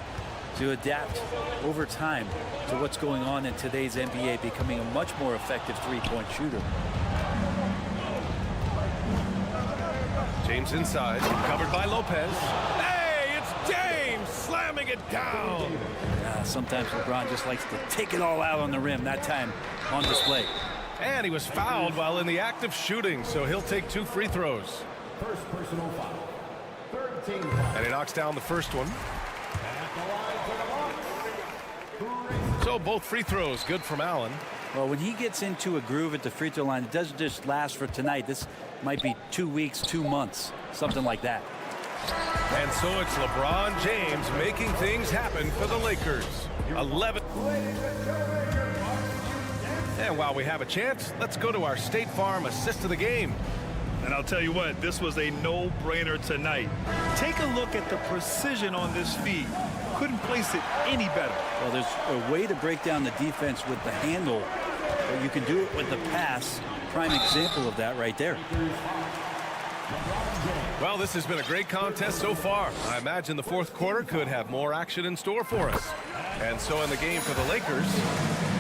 to adapt over time to what's going on in today's NBA, becoming a much more effective three-point shooter. James inside, covered by Lopez. Hey, it's James slamming it down. Sometimes LeBron just likes to take it all out on the rim, that time on display. And he was fouled while in the act of shooting, so he'll take 2 free throws. First personal foul. Third team. And he knocks down the first one. So both free throws good from Allen. Well, when he gets into a groove at the free throw line, it doesn't just last for tonight. This might be 2 weeks, 2 months, something like that. And so it's LeBron James making things happen for the Lakers. 11. And while we have a chance, let's go to our State Farm assist of the game. And I'll tell you what, this was a no-brainer tonight. Take a look at the precision on this feed. Couldn't place it any better. Well, there's a way to break down the defense with the handle, but you can do it with the pass. Prime example of that right there. Well, this has been a great contest so far. I imagine the fourth quarter could have more action in store for us. And so in the game for the Lakers,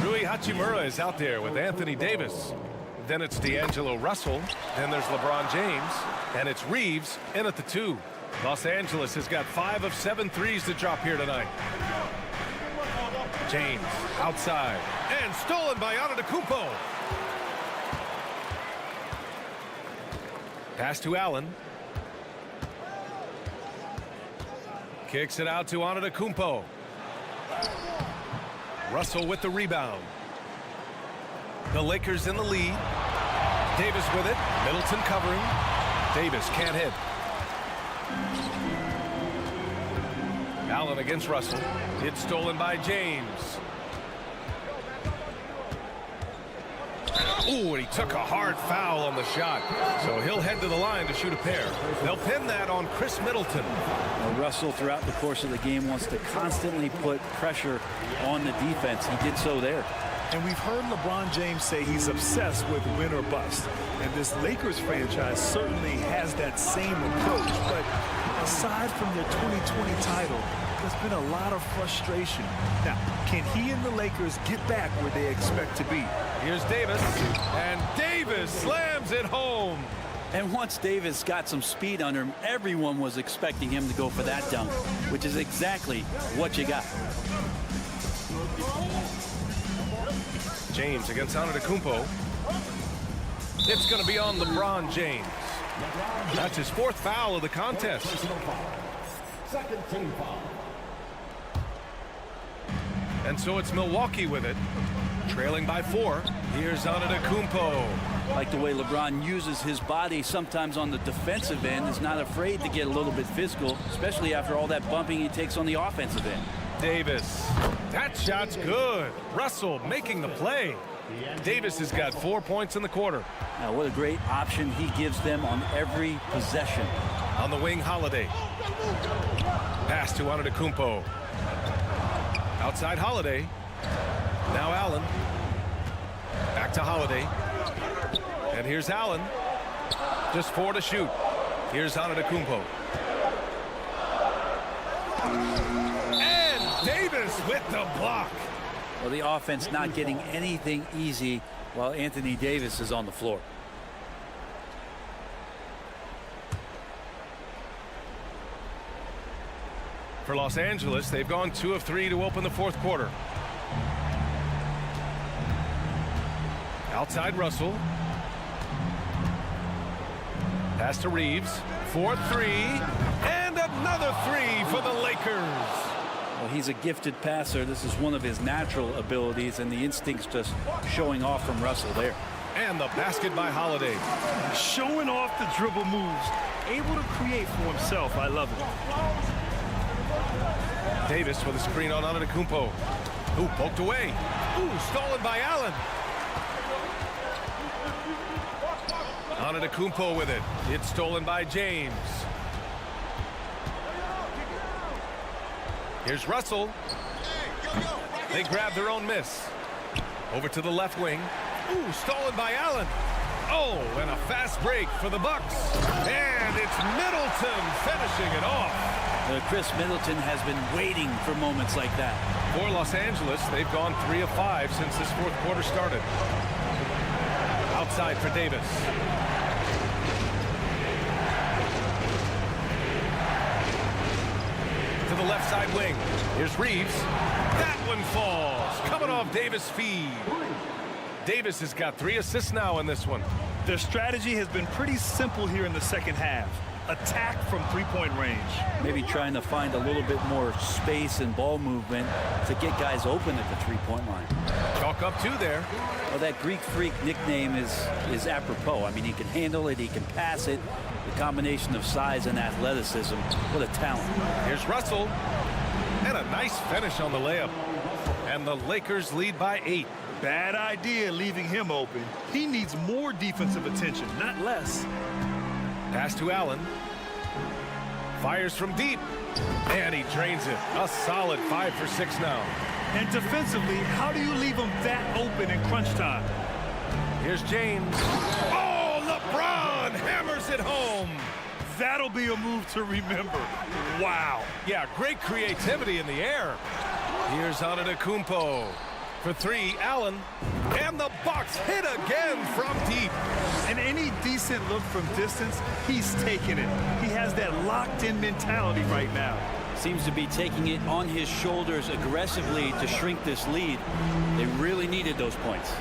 Rui Hachimura is out there with Anthony Davis. Then it's D'Angelo Russell. Then there's LeBron James. And it's Reeves in at the 2. Los Angeles has got 5 of 7 threes to drop here tonight. James outside. And stolen by Antetokounmpo. Pass to Allen. Kicks it out to Antetokounmpo. Russell with the rebound. The Lakers in the lead. Davis with it. Middleton covering. Davis can't hit. Allen against Russell. It's stolen by James. Ooh, and he took a hard foul on the shot. So he'll head to the line to shoot a pair. They'll pin that on Chris Middleton. Now, Russell, throughout the course of the game, wants to constantly put pressure on the defense. He did so there. And we've heard LeBron James say he's obsessed with win or bust. And this Lakers franchise certainly has that same approach. But aside from their 2020 title, there's been a lot of frustration. Now, can he and the Lakers get back where they expect to be? Here's Davis, and Davis slams it home. And once Davis got some speed under him, everyone was expecting him to go for that dunk, which is exactly what you got. James against Antetokounmpo. It's going to be on LeBron James. That's his 4th foul of the contest. Second team foul. And so it's Milwaukee with it, trailing by 4. Here's Antetokounmpo. Like the way LeBron uses his body sometimes on the defensive end, is not afraid to get a little bit physical, especially after all that bumping he takes on the offensive end. Davis. That shot's good. Russell making the play. Davis has got 4 points in the quarter. Now, what a great option he gives them on every possession. On the wing, Holiday. Pass to Antetokounmpo. Outside Holiday. Now Allen. Back to Holiday. And here's Allen. Just 4 to shoot. Here's Antetokounmpo. And Davis with the block. Well, the offense not getting anything easy while Anthony Davis is on the floor. For Los Angeles, they've gone 2 of 3 to open the fourth quarter. Outside Russell. Pass to Reeves. 4-3. And another 3 for the Lakers. Well, he's a gifted passer. This is one of his natural abilities, and the instincts just showing off from Russell there. And the basket by Holiday. Showing off the dribble moves. Able to create for himself. I love it. Davis with a screen on Antetokounmpo. Ooh, poked away. Ooh, stolen by Allen. Antetokounmpo with it. It's stolen by James. Here's Russell. They grab their own miss. Over to the left wing. Ooh, stolen by Allen. Oh, and a fast break for the Bucks. And it's Middleton finishing it off. Chris Middleton has been waiting for moments like that. For Los Angeles, they've gone 3 of 5 since this fourth quarter started. Outside for Davis. To the left side wing. Here's Reeves. That one falls. Coming off Davis' feed. Davis has got 3 assists now in this one. Their strategy has been pretty simple here in the second half. attack from three-point range. Maybe trying to find a little bit more space and ball movement to get guys open at the three-point line. Chalk up 2 there. Well, that Greek Freak nickname is apropos. I mean, he can handle it, he can pass it. The combination of size and athleticism, what a talent. Here's Russell. And a nice finish on the layup. And the Lakers lead by 8. Bad idea leaving him open. He needs more defensive attention, not less. Pass to Allen. Fires from deep. And he drains it. A solid 5 for 6 now. And defensively, how do you leave him that open in crunch time? Here's James. Oh, LeBron hammers it home. That'll be a move to remember. Wow. Yeah, great creativity in the air. Here's Antetokounmpo. For 3, Allen. And the Bucks hit again from deep. And any decent look from distance, he's taking it. He has that locked-in mentality right now. Seems to be taking it on his shoulders aggressively to shrink this lead. They really needed those points.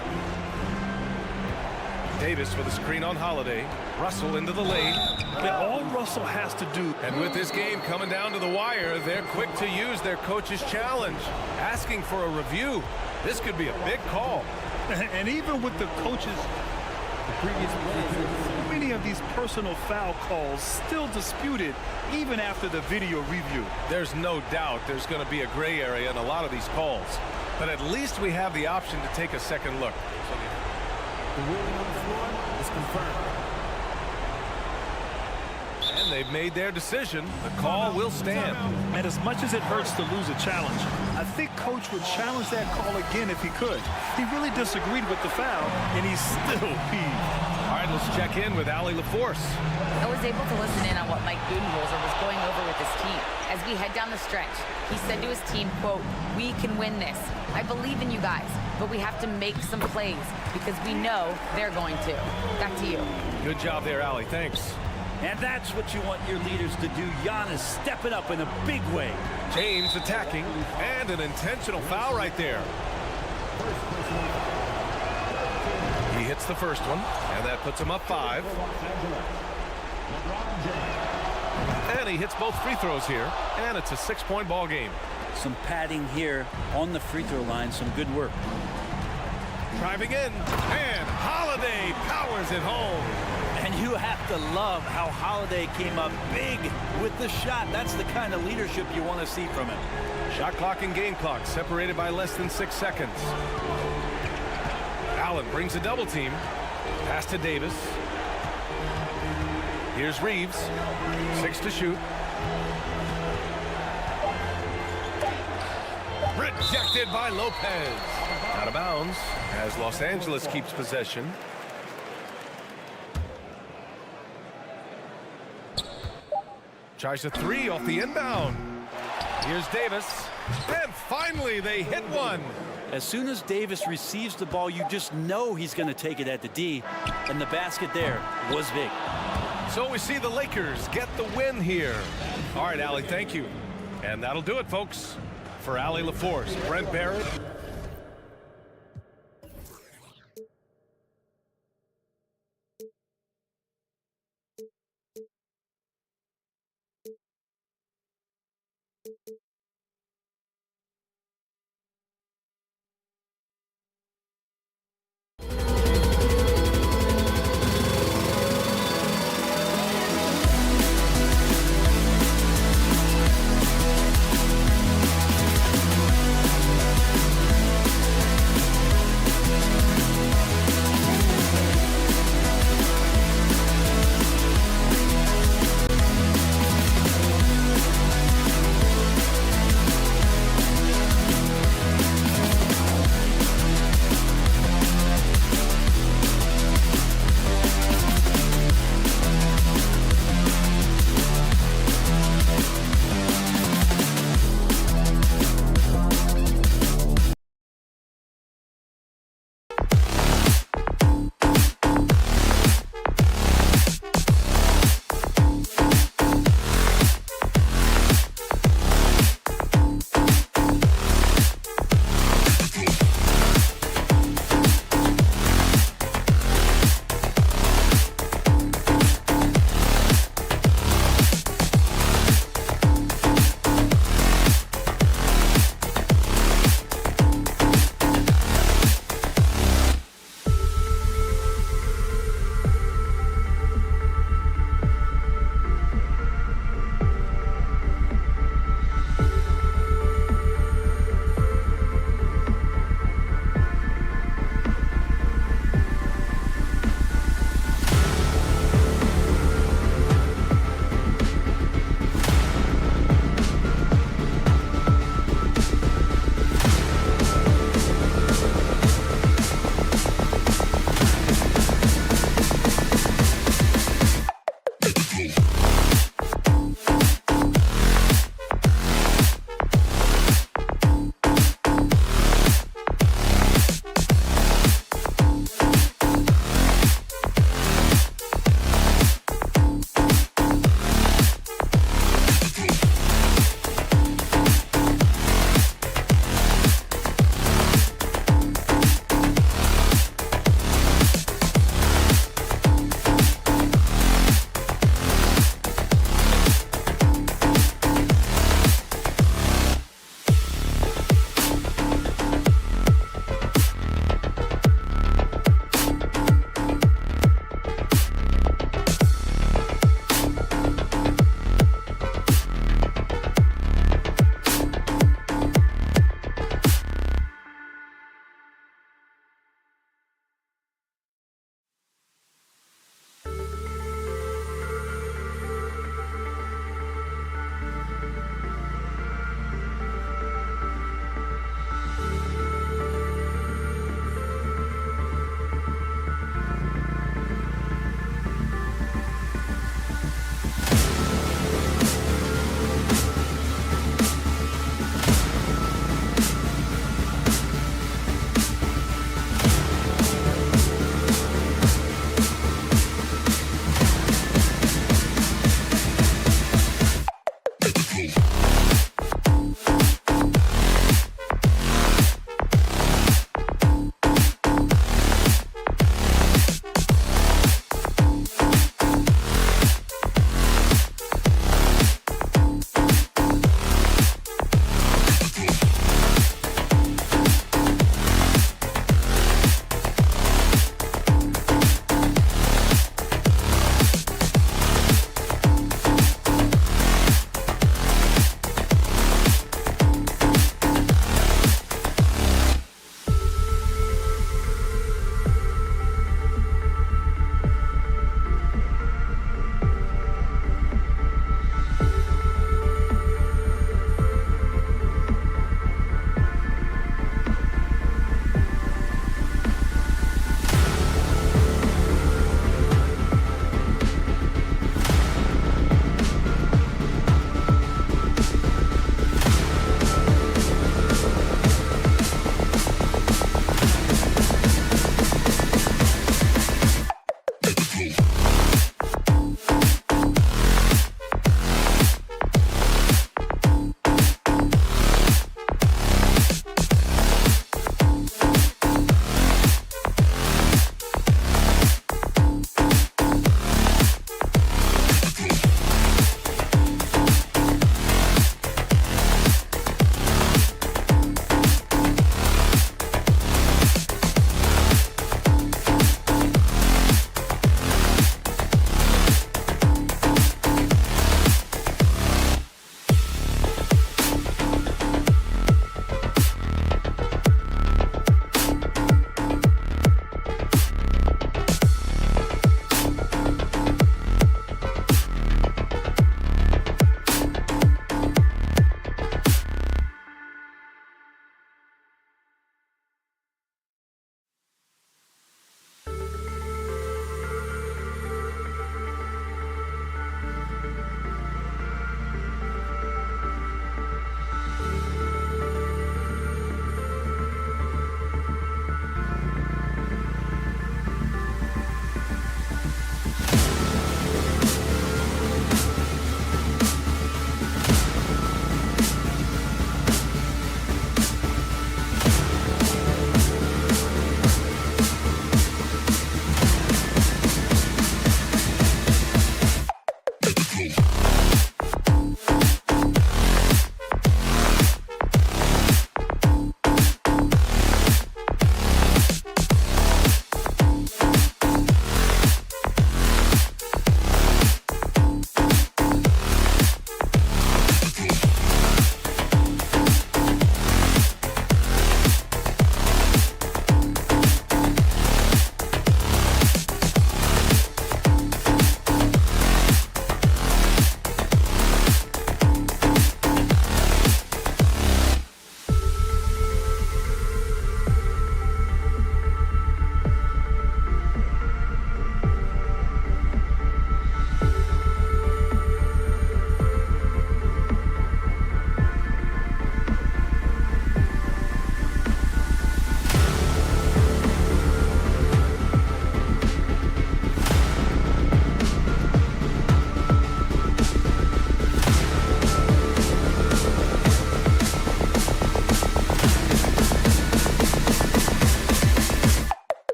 Davis with a screen on Holiday. Russell into the lane. And all Russell has to do. And with this game coming down to the wire, they're quick to use their coach's challenge, asking for a review. This could be a big call. And even with the coaches, many of these personal foul calls still disputed even after the video review. There's no doubt there's going to be a gray area in a lot of these calls. But at least we have the option to take a second look. The ruling on the floor is confirmed. And they've made their decision. The call will stand. And as much as it hurts to lose a challenge, I think Coach would challenge that call again if he could. He really disagreed with the foul, and he's still peeved. All right, let's check in with Allie LaForce. I was able to listen in on what Mike Budenholzer was going over with his team. As we head down the stretch, he said to his team, quote, "We can win this. I believe in you guys, but we have to make some plays because we know they're going to." Back to you. Good job there, Allie. Thanks. And that's what you want your leaders to do. Giannis stepping up in a big way. James attacking, and an intentional foul right there. He hits the first one, and that puts him up 5. And he hits both free throws here, and it's a 6-point ball game. Some padding here on the free throw line. Some good work. Driving in, and Holiday powers it home. And you have to love how Holiday came up big with the shot. That's the kind of leadership you want to see from him. Shot clock and game clock separated by less than 6 seconds. Allen brings a double team. Pass to Davis. Here's Reeves. 6 to shoot. Rejected by Lopez. Out of bounds as Los Angeles keeps possession. Tries a 3 off the inbound. Here's Davis. And finally they hit one. As soon as Davis receives the ball, you just know he's going to take it at the D. And the basket there was big. So we see the Lakers get the win here. All right, Allie, thank you. And that'll do it, folks. For Allie LaForce, Brent Barrett.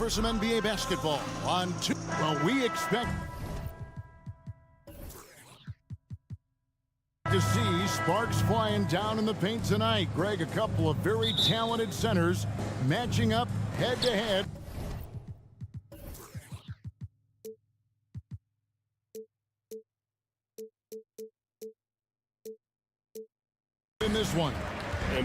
for some NBA basketball on two. Well, we expect to see sparks flying down in the paint tonight. Greg, a couple of very talented centers matching up head-to-head. In this one.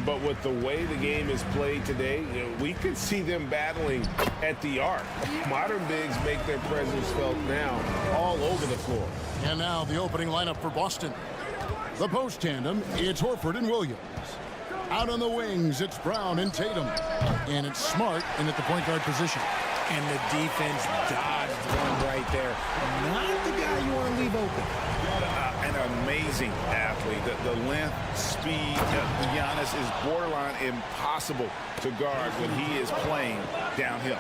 But with the way the game is played today, we could see them battling at the arc. Modern bigs make their presence felt now all over the floor. And now the opening lineup for Boston. The post tandem, it's Horford and Williams. Out on the wings, it's Brown and Tatum. And it's Smart in at the point guard position. And the defense dodged one right there. Not the guy you want to leave open. An amazing athlete. The length, speed, Giannis is borderline impossible to guard when he is playing downhill.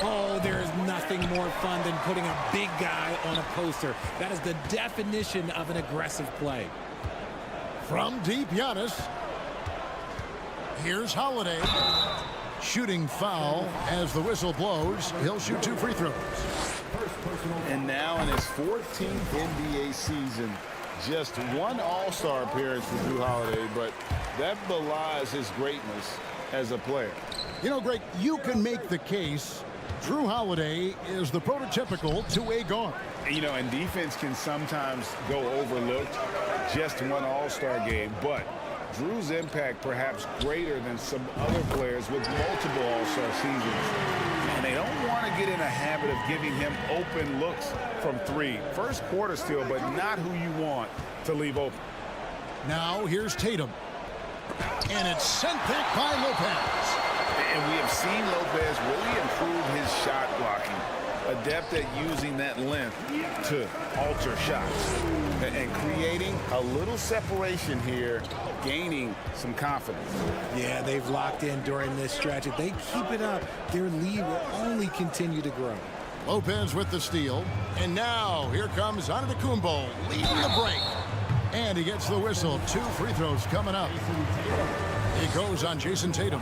Oh, there is nothing more fun than putting a big guy on a poster. That is the definition of an aggressive play. From deep, Giannis. Here's Holiday. Shooting foul as the whistle blows. He'll shoot 2 free throws. And now in his 14th NBA season, just one All-Star appearance for Jrue Holiday, but that belies his greatness as a player. You know, Greg, you can make the case Jrue Holiday is the prototypical two-way guard. You know, and defense can sometimes go overlooked. Just one All-Star game, but Jrue's impact perhaps greater than some other players with multiple All-Star seasons. And they don't want to get in a habit of giving him open looks from 3. First quarter still, but not who you want to leave open. Now here's Tatum. And it's sent back by Lopez. And we have seen Lopez really improve his shot blocking. Adept at using that length to alter shots and creating a little separation here, gaining some confidence. Yeah, they've locked in during this stretch. If they keep it up, their lead will only continue to grow. Lopez with the steal. And now here comes Antetokounmpo leading the break. And he gets the whistle. 2 free throws coming up. He goes on Jason Tatum.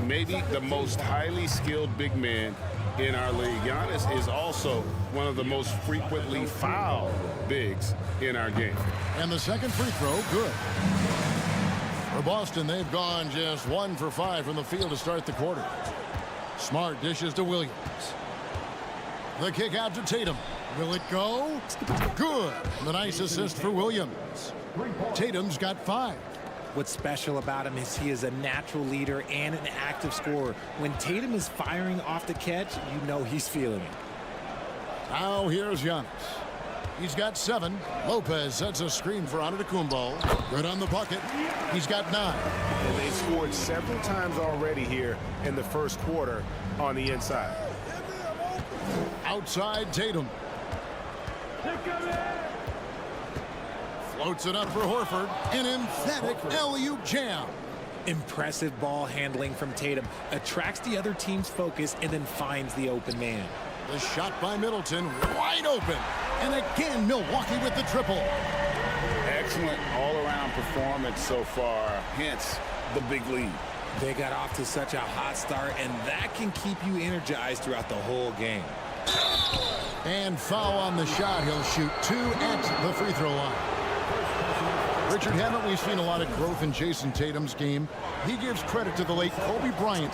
Maybe the most highly skilled big man in our league. Giannis is also one of the most frequently fouled bigs in our game. And the second free throw, good. For Boston, they've gone just 1 for 5 from the field to start the quarter. Smart dishes to Williams. The kick out to Tatum. Will it go? Good. The nice assist for Williams. Tatum's got 5. What's special about him is he is a natural leader and an active scorer. When Tatum is firing off the catch, you know he's feeling it. Now here's Giannis. He's got 7. Lopez sets a screen for Antetokounmpo. Good on the bucket. He's got 9. And they scored several times already here in the first quarter on the inside. Outside Tatum. Floats it up for Horford. An emphatic alley-oop jam. Impressive ball handling from Tatum. Attracts the other team's focus and then finds the open man. The shot by Middleton, wide open. And again, Milwaukee with the triple. Excellent all-around performance so far, hence the big lead. They got off to such a hot start, and that can keep you energized throughout the whole game. And foul on the shot. He'll shoot 2 at the free throw line. Richard, haven't we seen a lot of growth in Jason Tatum's game? He gives credit to the late Kobe Bryant.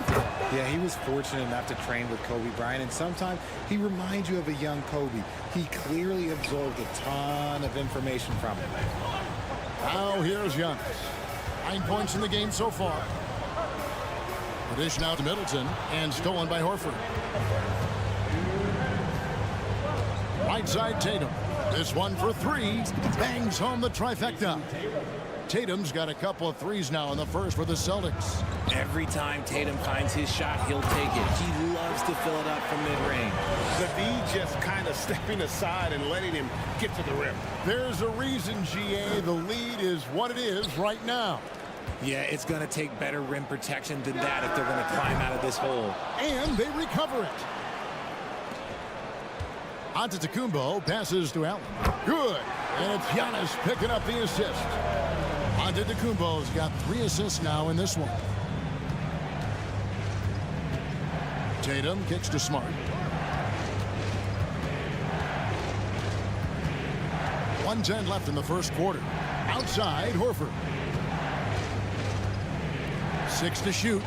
Yeah, he was fortunate enough to train with Kobe Bryant, and sometimes he reminds you of a young Kobe. He clearly absorbed a ton of information from him. Now here's Giannis. 9 points in the game so far. The dish now to Middleton, and stolen by Horford. Right side Tatum. This one for 3. Bangs home the trifecta. Tatum's got a couple of threes now in the first for the Celtics. Every time Tatum finds his shot, he'll take it. He loves to fill it up from mid-range. The D just kind of stepping aside and letting him get to the rim. There's a reason, GA, the lead is what it is right now. Yeah, it's going to take better rim protection than that if they're going to climb out of this hole. And they recover it. Antetokounmpo passes to Allen. Good. And it's Giannis picking up the assist. Antetokounmpo's got 3 assists now in this one. Tatum kicks to Smart. 1:10 left in the first quarter. Outside, Horford. 6 to shoot.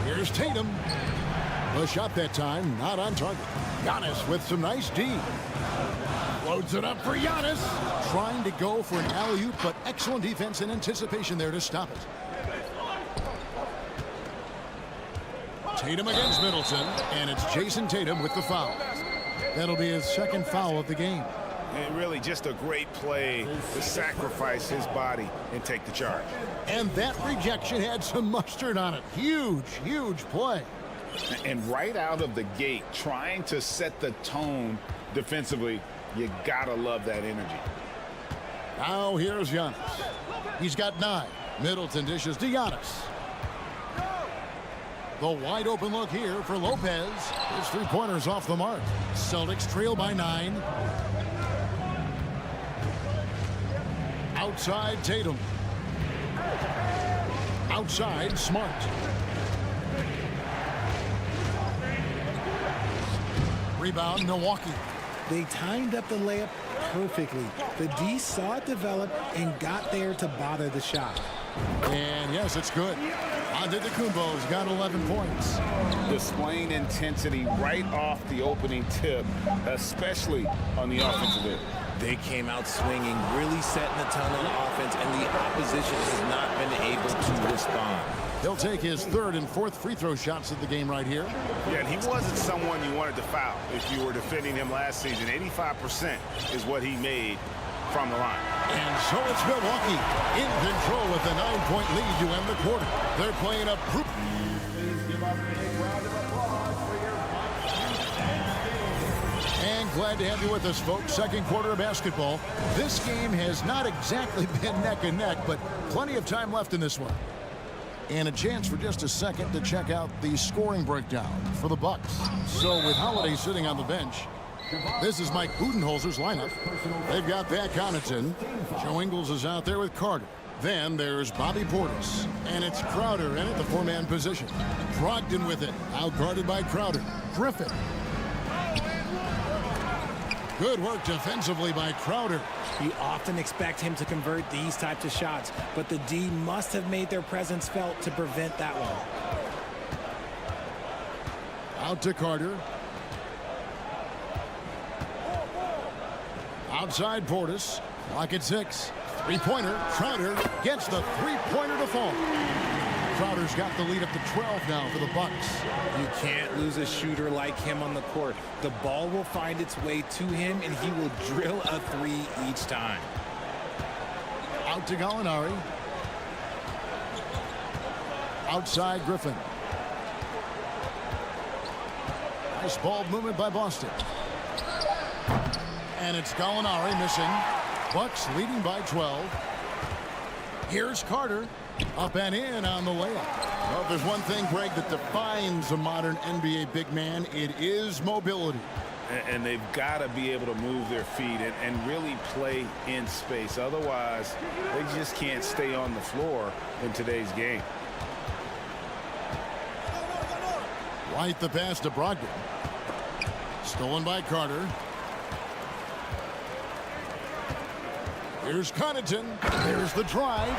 Here's Tatum. The shot that time, not on target. Giannis with some nice D. Loads it up for Giannis. Trying to go for an alley-oop, but excellent defense and anticipation there to stop it. Tatum against Middleton, and it's Jason Tatum with the foul. That'll be his second foul of the game. And really just a great play to sacrifice his body and take the charge. And that rejection had some mustard on it. Huge, huge play. And right out of the gate, trying to set the tone defensively, you gotta love that energy. Now here's Giannis. He's got 9. Middleton dishes to Giannis. The wide open look here for Lopez. His 3-pointers off the mark. Celtics trail by 9. Outside Tatum. Outside Smart. Rebound Milwaukee. They timed up the layup perfectly. The D saw it develop and got there to bother the shot. And yes, it's good. Antetokounmpo's got 11 points. Displaying intensity right off the opening tip, especially on the offensive end. They came out swinging, really setting the tone on offense, and the opposition has not been able to respond. He'll take his 3rd and 4th free throw shots of the game right here. Yeah, and he wasn't someone you wanted to foul if you were defending him last season. 85% is what he made from the line. And so it's Milwaukee in control with a 9-point lead to end the quarter. They're playing a group. And glad to have you with us, folks. Second quarter of basketball. This game has not exactly been neck and neck, but plenty of time left in this one. And a chance for just a second to check out the scoring breakdown for the Bucks. So with Holiday sitting on the bench, this is Mike Budenholzer's lineup. They've got Pat Connaughton. Joe Ingles is out there with Carter. Then there's Bobby Portis. And it's Crowder in at the 4-man position. Brogdon with it. Outguarded by Crowder. Griffin. Good work defensively by Crowder. You often expect him to convert these types of shots, but the D must have made their presence felt to prevent that one. Out to Carter. Outside Portis. Lock at 6. 3-pointer. Crowder gets the 3-pointer to fall. Crowder's got the lead up to 12 now for the Bucks. You can't lose a shooter like him on the court. The ball will find its way to him, and he will drill a 3 each time. Out to Gallinari. Outside Griffin. Nice ball movement by Boston. And it's Gallinari missing. Bucks leading by 12. Here's Carter. Up and in on the layup. Well, if there's one thing, Greg, that defines a modern NBA big man, it is mobility. And they've got to be able to move their feet and really play in space. Otherwise, they just can't stay on the floor in today's game. Right the pass to Brogdon. Stolen by Carter. Here's Connaughton. There's the drive.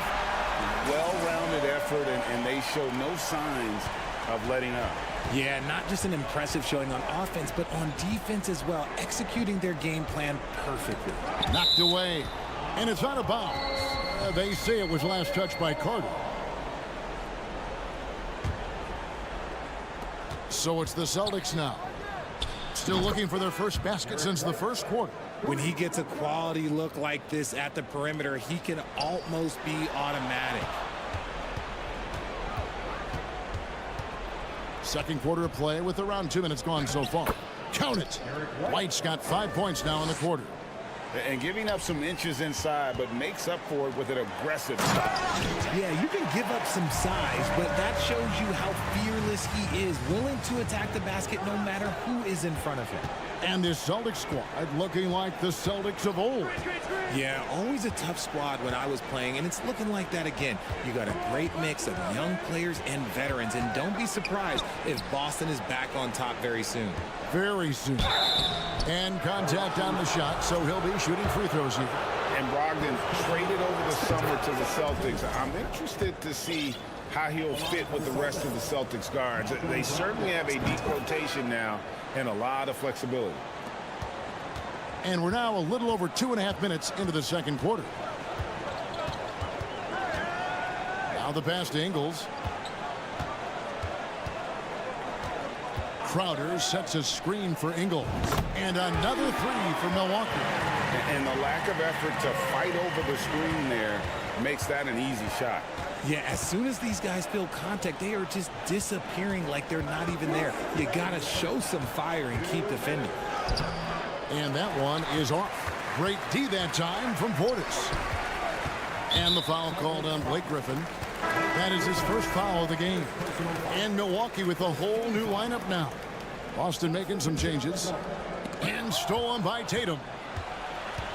Well-rounded effort, and they show no signs of letting up. Yeah, not just an impressive showing on offense, but on defense as well, executing their game plan perfectly. Knocked away, and it's out of bounds. They say it was last touched by Carter. So it's the Celtics now. Still looking for their first basket since the first quarter. When he gets a quality look like this at the perimeter, he can almost be automatic. Second quarter of play with around 2 minutes gone so far. Count it. White's got 5 points now in the quarter. And giving up some inches inside, but makes up for it with an aggressive style. Yeah, you can give up some size, but that shows you how fearless he is, willing to attack the basket no matter who is in front of him. And this Celtics squad looking like the Celtics of old. Yeah, always a tough squad when I was playing, and it's looking like that again. You got a great mix of young players and veterans, and don't be surprised if Boston is back on top very soon. Very soon. And contact on the shot, so he'll be shooting free throws here. And Brogdon traded over the summer to the Celtics. I'm interested to see how he'll fit with the rest of the Celtics guards. They certainly have a deep rotation now and a lot of flexibility. And we're now a little over 2.5 minutes into the second quarter. Now the pass to Ingles. Crowder sets a screen for Ingles. And another three for Milwaukee. And the lack of effort to fight over the screen there makes that an easy shot. Yeah, as soon as these guys feel contact, they are just disappearing like they're not even there. You got to show some fire and keep defending. And that one is off. Great D that time from Portis. And the foul called on Blake Griffin. That is his first foul of the game. And Milwaukee with a whole new lineup now. Boston making some changes. And stolen by Tatum.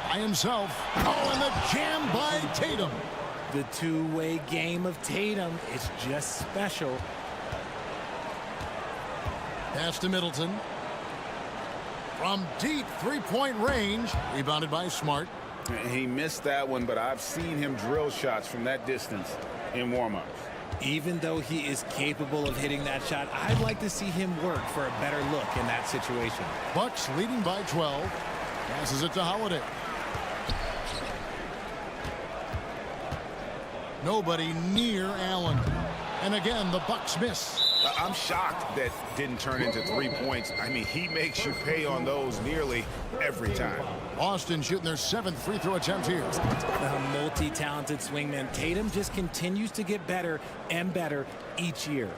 By himself. Oh, and the jam by Tatum. The two-way game of Tatum is just special. Pass to Middleton. From deep three-point range. Rebounded by Smart. He missed that one, but I've seen him drill shots from that distance in warm-ups. Even though he is capable of hitting that shot, I'd like to see him work for a better look in that situation. Bucks leading by 12. Passes it to Holiday. Nobody near Allen. And again, the Bucks miss. I'm shocked that didn't turn into 3 points. I mean, he makes you pay on those nearly every time. Boston shooting their 7th free throw attempt here. A multi-talented swingman. Tatum just continues to get better and better each year.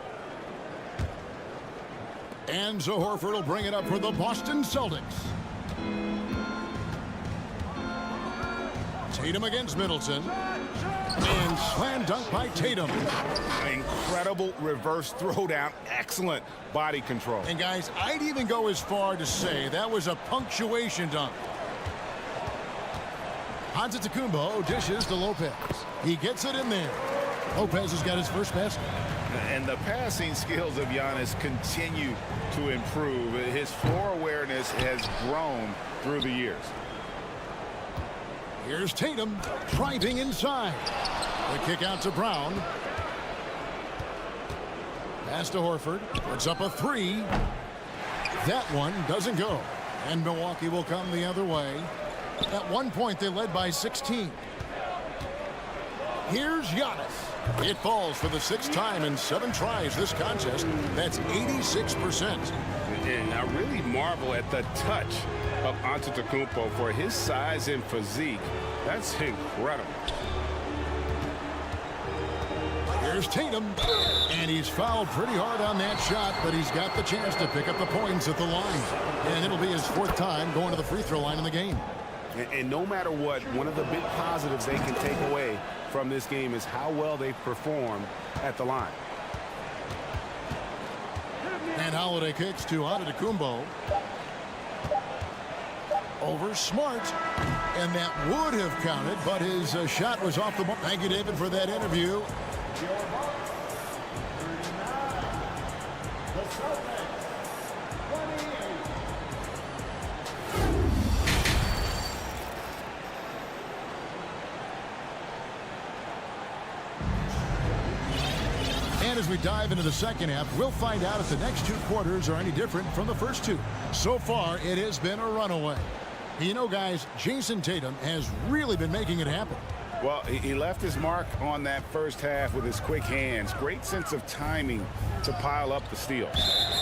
And so Horford will bring it up for the Boston Celtics. Tatum against Middleton. And slam dunk by Tatum. Incredible reverse throwdown. Excellent body control. And guys, I'd even go as far to say that was a punctuation dunk. Antetokounmpo dishes to Lopez. He gets it in there. Lopez has got his first basket. And the passing skills of Giannis continue to improve. His floor awareness has grown through the years. Here's Tatum driving inside. The kick out to Brown. Pass to Horford. Puts up a three. That one doesn't go. And Milwaukee will come the other way. At one point, they led by 16. Here's Giannis. It falls for the 6th time in 7 tries this contest. That's 86%. And I really marvel at the touch of Antetokounmpo for his size and physique. That's incredible. Here's Tatum. And he's fouled pretty hard on that shot, but he's got the chance to pick up the points at the line. And it'll be his 4th time going to the free throw line in the game. And no matter what, one of the big positives they can take away from this game is how well they've performed at the line. And Holiday kicks to Antetokounmpo. Over Smart. And that would have counted, but his shot was off the mark. Thank you, David, for that interview. And as we dive into the second half, we'll find out if the next 2 quarters are any different from the first 2. So far, it has been a runaway. You know, guys, Jason Tatum has really been making it happen. Well, he left his mark on that first half with his quick hands. Great sense of timing to pile up the steals.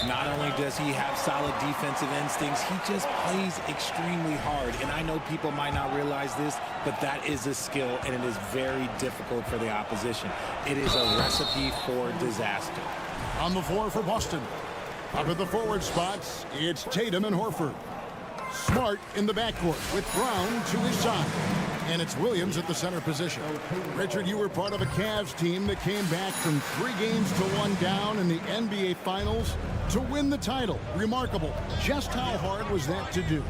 Not only does he have solid defensive instincts, he just plays extremely hard. And I know people might not realize this, but that is a skill, and it is very difficult for the opposition. It is a recipe for disaster. On the floor for Boston. Up at the forward spots, it's Tatum and Horford. Smart in the backcourt with Brown to his side. And it's Williams at the center position. Richard, you were part of a Cavs team that came back from 3 games to 1 down in the NBA Finals to win the title. Remarkable. Just how hard was that to do?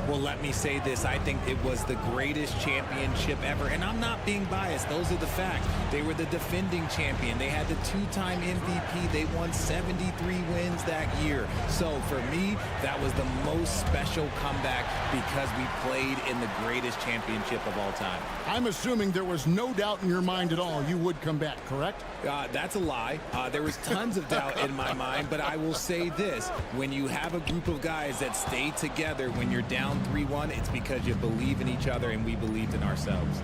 Well, let me say this. I think it was the greatest championship ever. And I'm not being biased. Those are the facts. They were the defending champion. They had the two-time MVP. They won 73 wins that year. So for me, that was the most special comeback because we played in the greatest championship of all time. I'm assuming there was no doubt in your mind at all you would come back, correct? That's a lie. There was tons of doubt in my mind, but I will say this. When you have a group of guys that stay together when you're down 3-1, it's because you believe in each other and we believed in ourselves.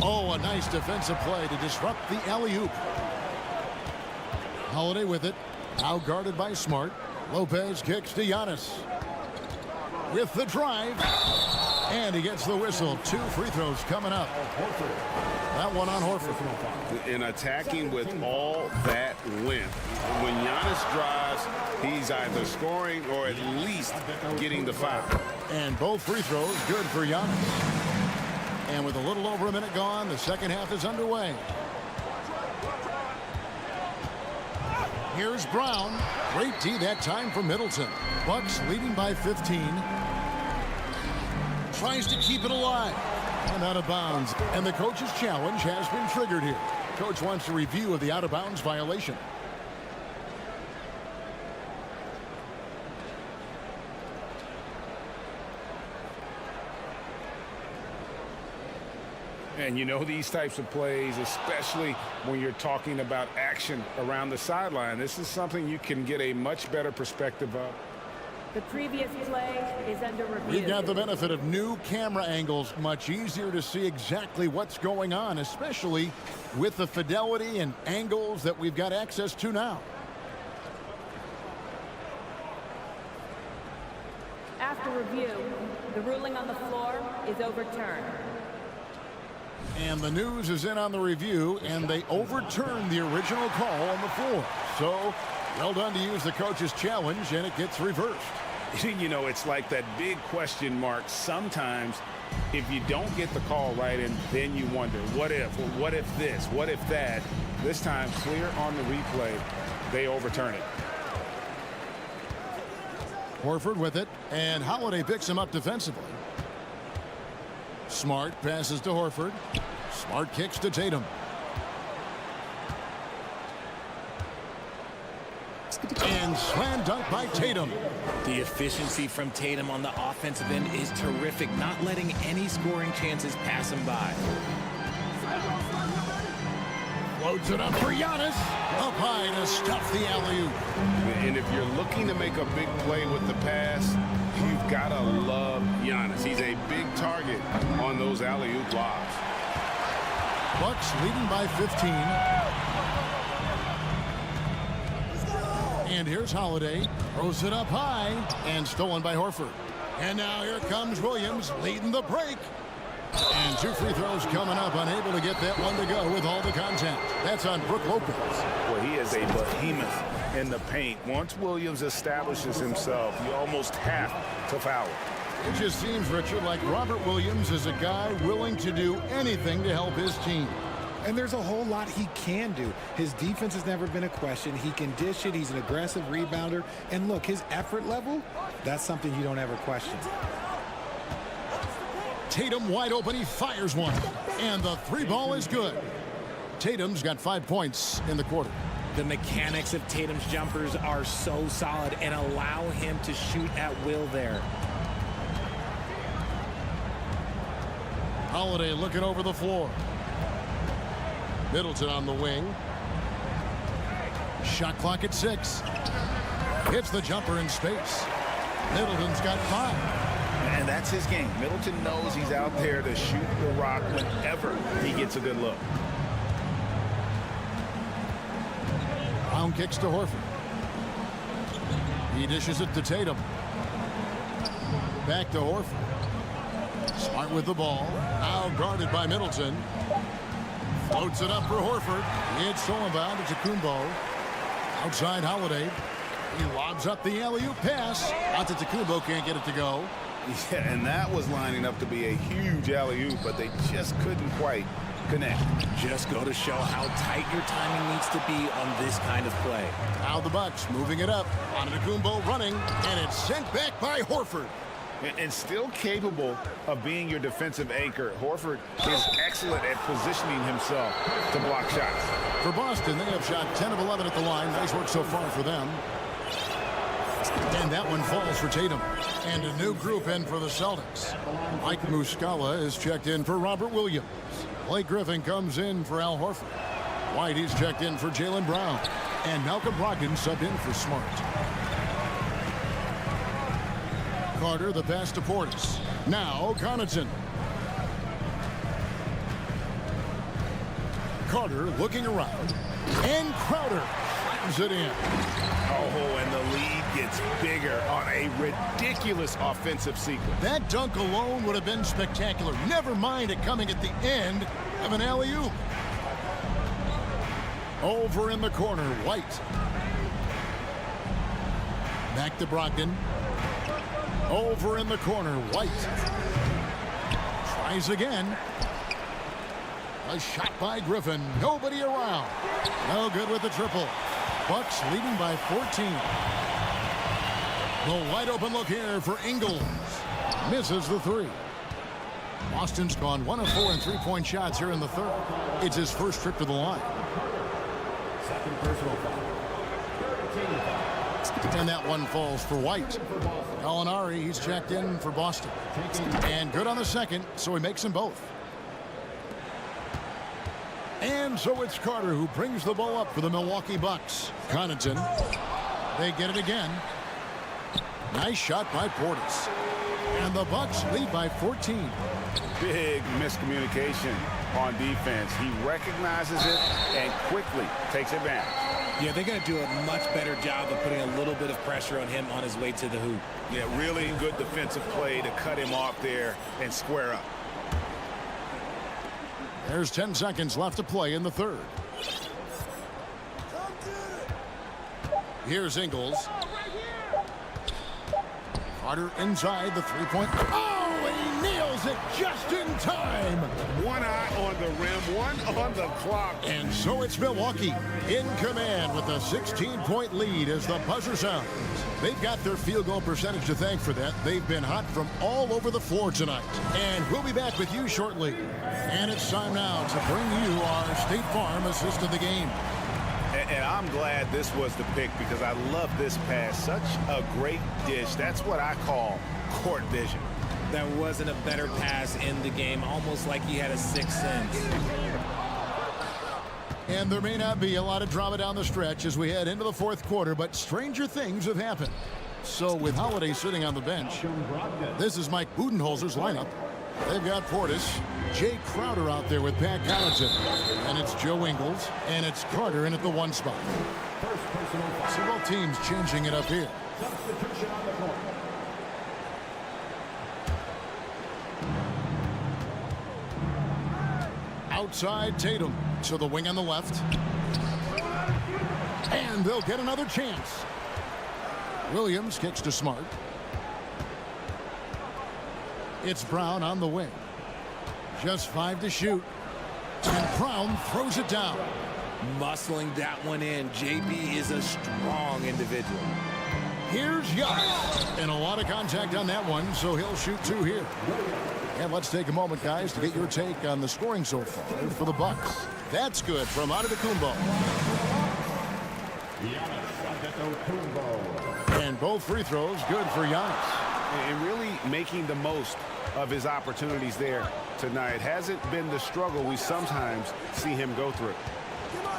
Oh, a nice defensive play to disrupt the alley-oop. Holiday with it. Now guarded by Smart. Lopez kicks to Giannis. With the drive. And he gets the whistle. 2 free throws coming up. That one on Horford. And attacking with all that length. When Giannis drives, he's either scoring or at least getting the foul. And both free throws good for Giannis. And with a little over a minute gone, the second half is underway. Here's Brown. Great D that time for Middleton. Bucks leading by 15. Tries to keep it alive. And out of bounds. And the coach's challenge has been triggered here. Coach wants a review of the out-of-bounds violation. And you know these types of plays, especially when you're talking about action around the sideline, this is something you can get a much better perspective of. The previous play is under review. We've got the benefit of new camera angles. Much easier to see exactly what's going on, especially with the fidelity and angles that we've got access to now. After review, the ruling on the floor is overturned. And the news is in on the review, and they overturned the original call on the floor. So, well done to use the coach's challenge, and it gets reversed. You know, it's like that big question mark sometimes if you don't get the call right, and then you wonder, what if? Well, what if this? What if that? This time, clear on the replay, they overturn it. Horford with it, and Holiday picks him up defensively. Smart passes to Horford. Smart kicks to Tatum. And slam dunk by Tatum. The efficiency from Tatum on the offensive end is terrific, not letting any scoring chances pass him by. Floats it up for Giannis. Up high to stuff the alley-oop. And if you're looking to make a big play with the pass, you've got to love Giannis. He's a big target on those alley-oop lobs. Bucks leading by 15. And here's Holiday. Throws it up high and stolen by Horford. And now here comes Williams leading the break. And 2 free throws coming up, unable to get that one to go with all the contact. That's on Brook Lopez. Well, he is a behemoth in the paint. Once Williams establishes himself, you almost have to foul him. It just seems, Richard, like Robert Williams is a guy willing to do anything to help his team. And there's a whole lot he can do. His defense has never been a question. He can dish it. He's an aggressive rebounder. And look, his effort level, that's something you don't ever question. Tatum wide open. He fires one. And the 3 ball is good. Tatum's got 5 points in the quarter. The mechanics of Tatum's jumpers are so solid and allow him to shoot at will there. Holiday looking over the floor. Middleton on the wing. Shot clock at 6. Hits the jumper in space. Middleton's got 5. And that's his game. Middleton knows he's out there to shoot the rock whenever he gets a good look. Brown kicks to Horford. He dishes it to Tatum. Back to Horford. Smart with the ball. Now guarded by Middleton. Floats it up for Horford. It's stolen by Antetokounmpo. Outside Holiday. He lobs up the alley-oop pass. Antetokounmpo can't get it to go. Yeah, and that was lining up to be a huge alley-oop, but they just couldn't quite connect. Just go to show how tight your timing needs to be on this kind of play. Now the Bucks moving it up. Antetokounmpo running, and it's sent back by Horford. and still capable of being your defensive anchor. Horford is excellent at positioning himself to block shots. For Boston, they have shot 10 of 11 at the line. Nice work so far for them. And that one falls for Tatum. And a new group in for the Celtics. Mike Muscala is checked in for Robert Williams. Blake Griffin comes in for Al Horford. White is checked in for Jaylen Brown. And Malcolm Brogdon subbed in for Smart. Carter the pass to Portis. Now Connaughton. Carter looking around. And Crowder slams it in. Oh, and the lead gets bigger on a ridiculous offensive sequence. That dunk alone would have been spectacular. Never mind it coming at the end of an alley-oop. Over in the corner, White. Back to Brogdon. Over in the corner, White. Tries again. A shot by Griffin. Nobody around. No good with the triple. Bucks leading by 14. The wide open look here for Ingles. Misses the three. Boston's gone 1 of 4 in three-point shots here in the third. It's his first trip to the line. Second personal foul. And that one falls for White. Gallinari, he's checked in for Boston. And good on the second, so he makes them both. And so it's Carter who brings the ball up for the Milwaukee Bucks. Connaughton. They get it again. Nice shot by Portis. And the Bucks lead by 14. Big miscommunication on defense. He recognizes it and quickly takes advantage. Yeah, they're going to do a much better job of putting a little bit of pressure on him on his way to the hoop. Yeah, really good defensive play to cut him off there and square up. There's 10 seconds left to play in the third. Here's Ingles. Carter inside the three-point. Oh, he nails it just in time. One eye on the rim, one on the clock. And so it's Milwaukee in command with a 16-point lead as the buzzer sounds. They've got their field goal percentage to thank for that. They've been hot from all over the floor tonight. And we'll be back with you shortly. And it's time now to bring you our State Farm assist of the game. And I'm glad this was the pick because I love this pass. Such a great dish. That's what I call court vision. There wasn't a better pass in the game, almost like he had a sixth sense. And there may not be a lot of drama down the stretch as we head into the fourth quarter, but stranger things have happened. So with Holiday sitting on the bench, this is Mike Budenholzer's lineup. They've got Portis, Jay Crowder out there with Pat Connaughton. And it's Joe Ingles, and it's Carter in at the one spot. See both teams changing it up here. Substitution on the court. Outside Tatum to the wing on the left. And they'll get another chance. Williams kicks to Smart. It's Brown on the wing. Just 5 to shoot. And Brown throws it down. Muscling that one in. JB is a strong individual. Here's Giannis. And a lot of contact on that one, so he'll shoot 2 here. And let's take a moment, guys, to get your take on the scoring so far for the Bucks. That's good from Antetokounmpo. And both free throws good for Giannis. And really making the most of his opportunities there tonight. Hasn't been the struggle we sometimes see him go through.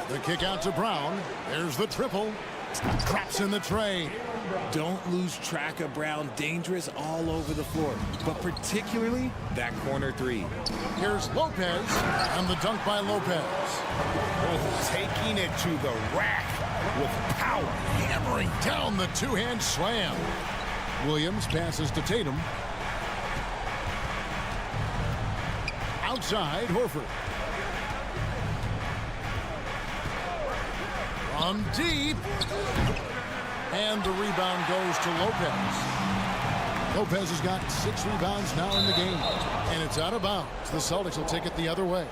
The kick out to Brown. There's the triple. Drops in the tray. Don't lose track of Brown. Dangerous all over the floor, but particularly that corner three. Here's Lopez, and the dunk by Lopez. Oh, taking it to the rack with power. Hammering down the two-hand slam. Williams passes to Tatum. Outside, Horford. From deep. And the rebound goes to Lopez. Lopez has got 6 rebounds now in the game. And it's out of bounds. The Celtics will take it the other way.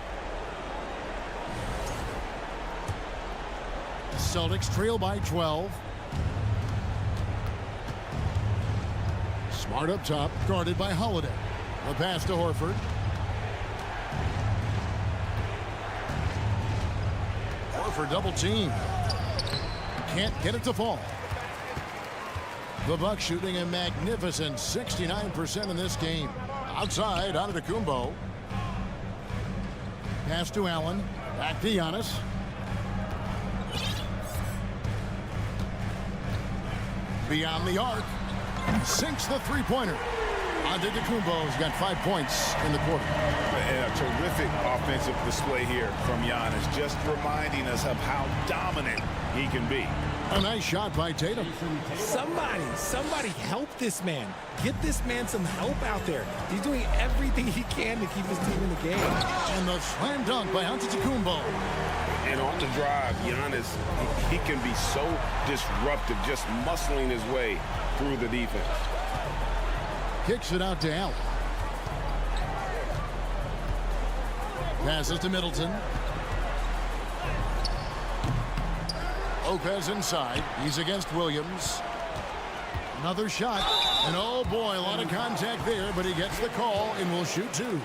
The Celtics trail by 12. Smart up top, guarded by Holiday. The pass to Horford. Horford double team. Can't get it to fall. The Bucks shooting a magnificent 69% in this game. Outside, Antetokounmpo. Pass to Allen. Back to Giannis. Beyond the arc. Sinks the three-pointer. Antetokounmpo's got 5 points in the quarter. And a terrific offensive display here from Giannis, just reminding us of how dominant he can be. A nice shot by Tatum. Somebody help this man. Get this man some help out there. He's doing everything he can to keep his team in the game. And the slam dunk by Antetokounmpo. And on the drive, Giannis, he can be so disruptive, just muscling his way through the defense. Kicks it out to Allen. Passes to Middleton. Lopez inside. He's against Williams. Another shot. And oh boy, a lot of contact there, but he gets the call and will shoot two.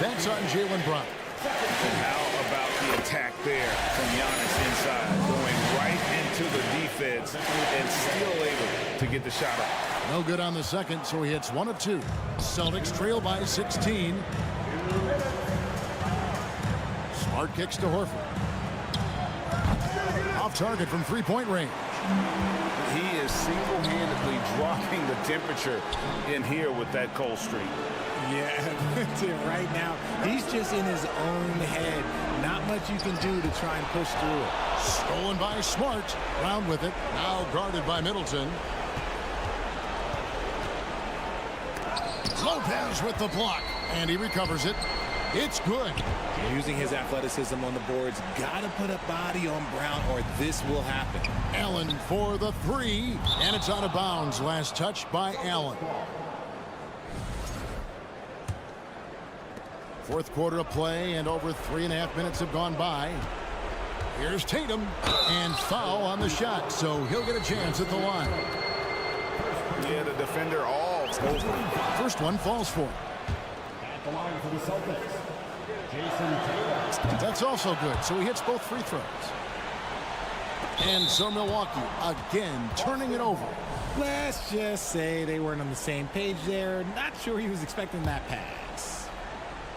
That's on Jaylen Brown. And how about the attack there from Giannis inside, going right into the defense and still able to get the shot off. No good on the second, so he hits 1 of 2. Celtics trail by 16. Smart kicks to Horford. Off target from three-point range. He is single-handedly dropping the temperature in here with that cold streak. Yeah, right now, he's just in his own head. Not much you can do to try and push through it. Stolen by Smart. Brown with it. Now guarded by Middleton. Lopez with the block. And he recovers it. It's good. Using his athleticism on the boards. Got to put a body on Brown or this will happen. Allen for the three. And it's out of bounds. Last touch by Allen. Fourth quarter of play, and over 3.5 minutes have gone by. Here's Tatum, and foul on the shot, so he'll get a chance at the line. Yeah, the defender all over. First one falls for him. At the line for the Celtics, Jason Tatum. That's also good, so he hits both free throws. And so Milwaukee, again, turning it over. Let's just say they weren't on the same page there. Not sure he was expecting that pass.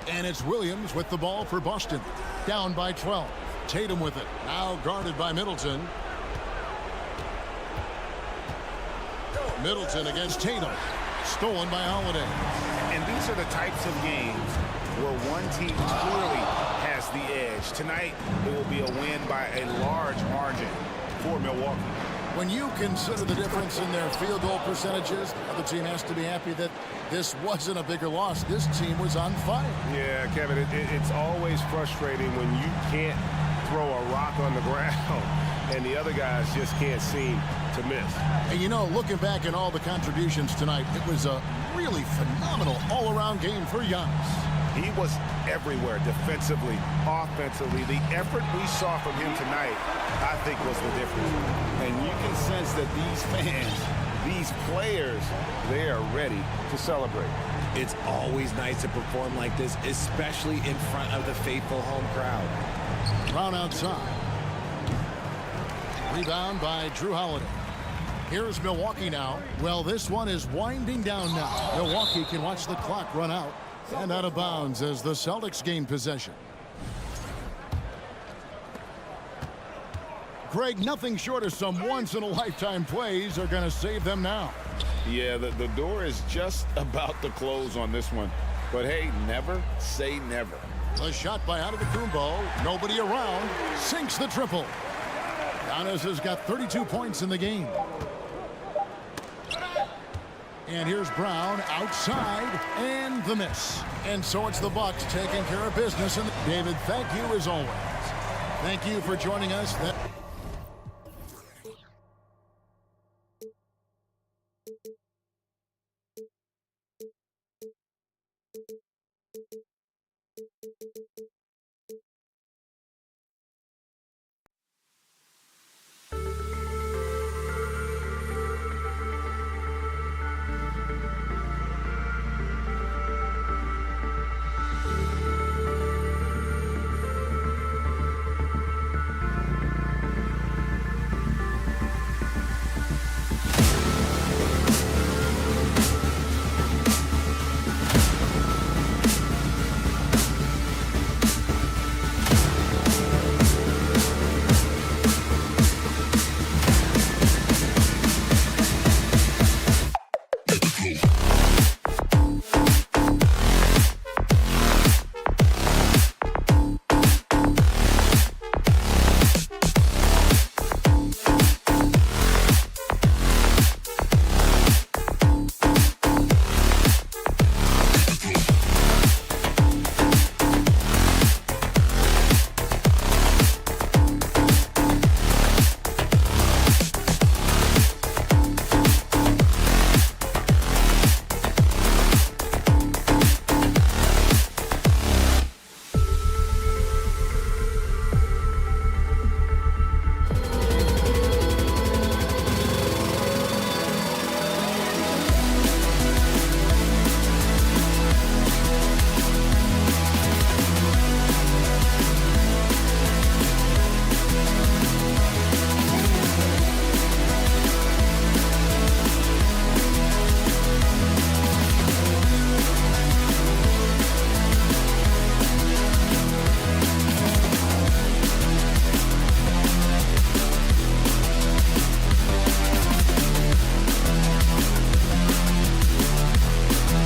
And it's Williams with the ball for Boston. Down by 12. Tatum with it. Now guarded by Middleton. Middleton against Tatum. Stolen by Holiday. And these are the types of games where one team clearly has the edge. Tonight, it will be a win by a large margin for Milwaukee. When you consider the difference in their field goal percentages, the other team has to be happy that this wasn't a bigger loss. This team was on fire. Yeah, Kevin, it's always frustrating when you can't throw a rock on the ground and the other guys just can't seem to miss. And you know, looking back at all the contributions tonight, it was a really phenomenal all-around game for Giannis. He was everywhere, defensively, offensively. The effort we saw from him tonight, I think, was the difference. And you can sense that these fans, these players, they are ready to celebrate. It's always nice to perform like this, especially in front of the faithful home crowd. Brown outside. Rebound by Drew Holiday. Here's Milwaukee now. Well, this one is winding down now. Milwaukee can watch the clock run out. And out of bounds as the Celtics gain possession. Greg, nothing short of some once-in-a-lifetime plays are going to save them now. Yeah, the door is just about to close on this one. But hey, never say never. A shot by Antetokounmpo. Nobody around. Sinks the triple. Giannis has got 32 points in the game. And here's Brown outside, and the miss. And so it's the Bucks taking care of business. And David, thank you as always. Thank you for joining us.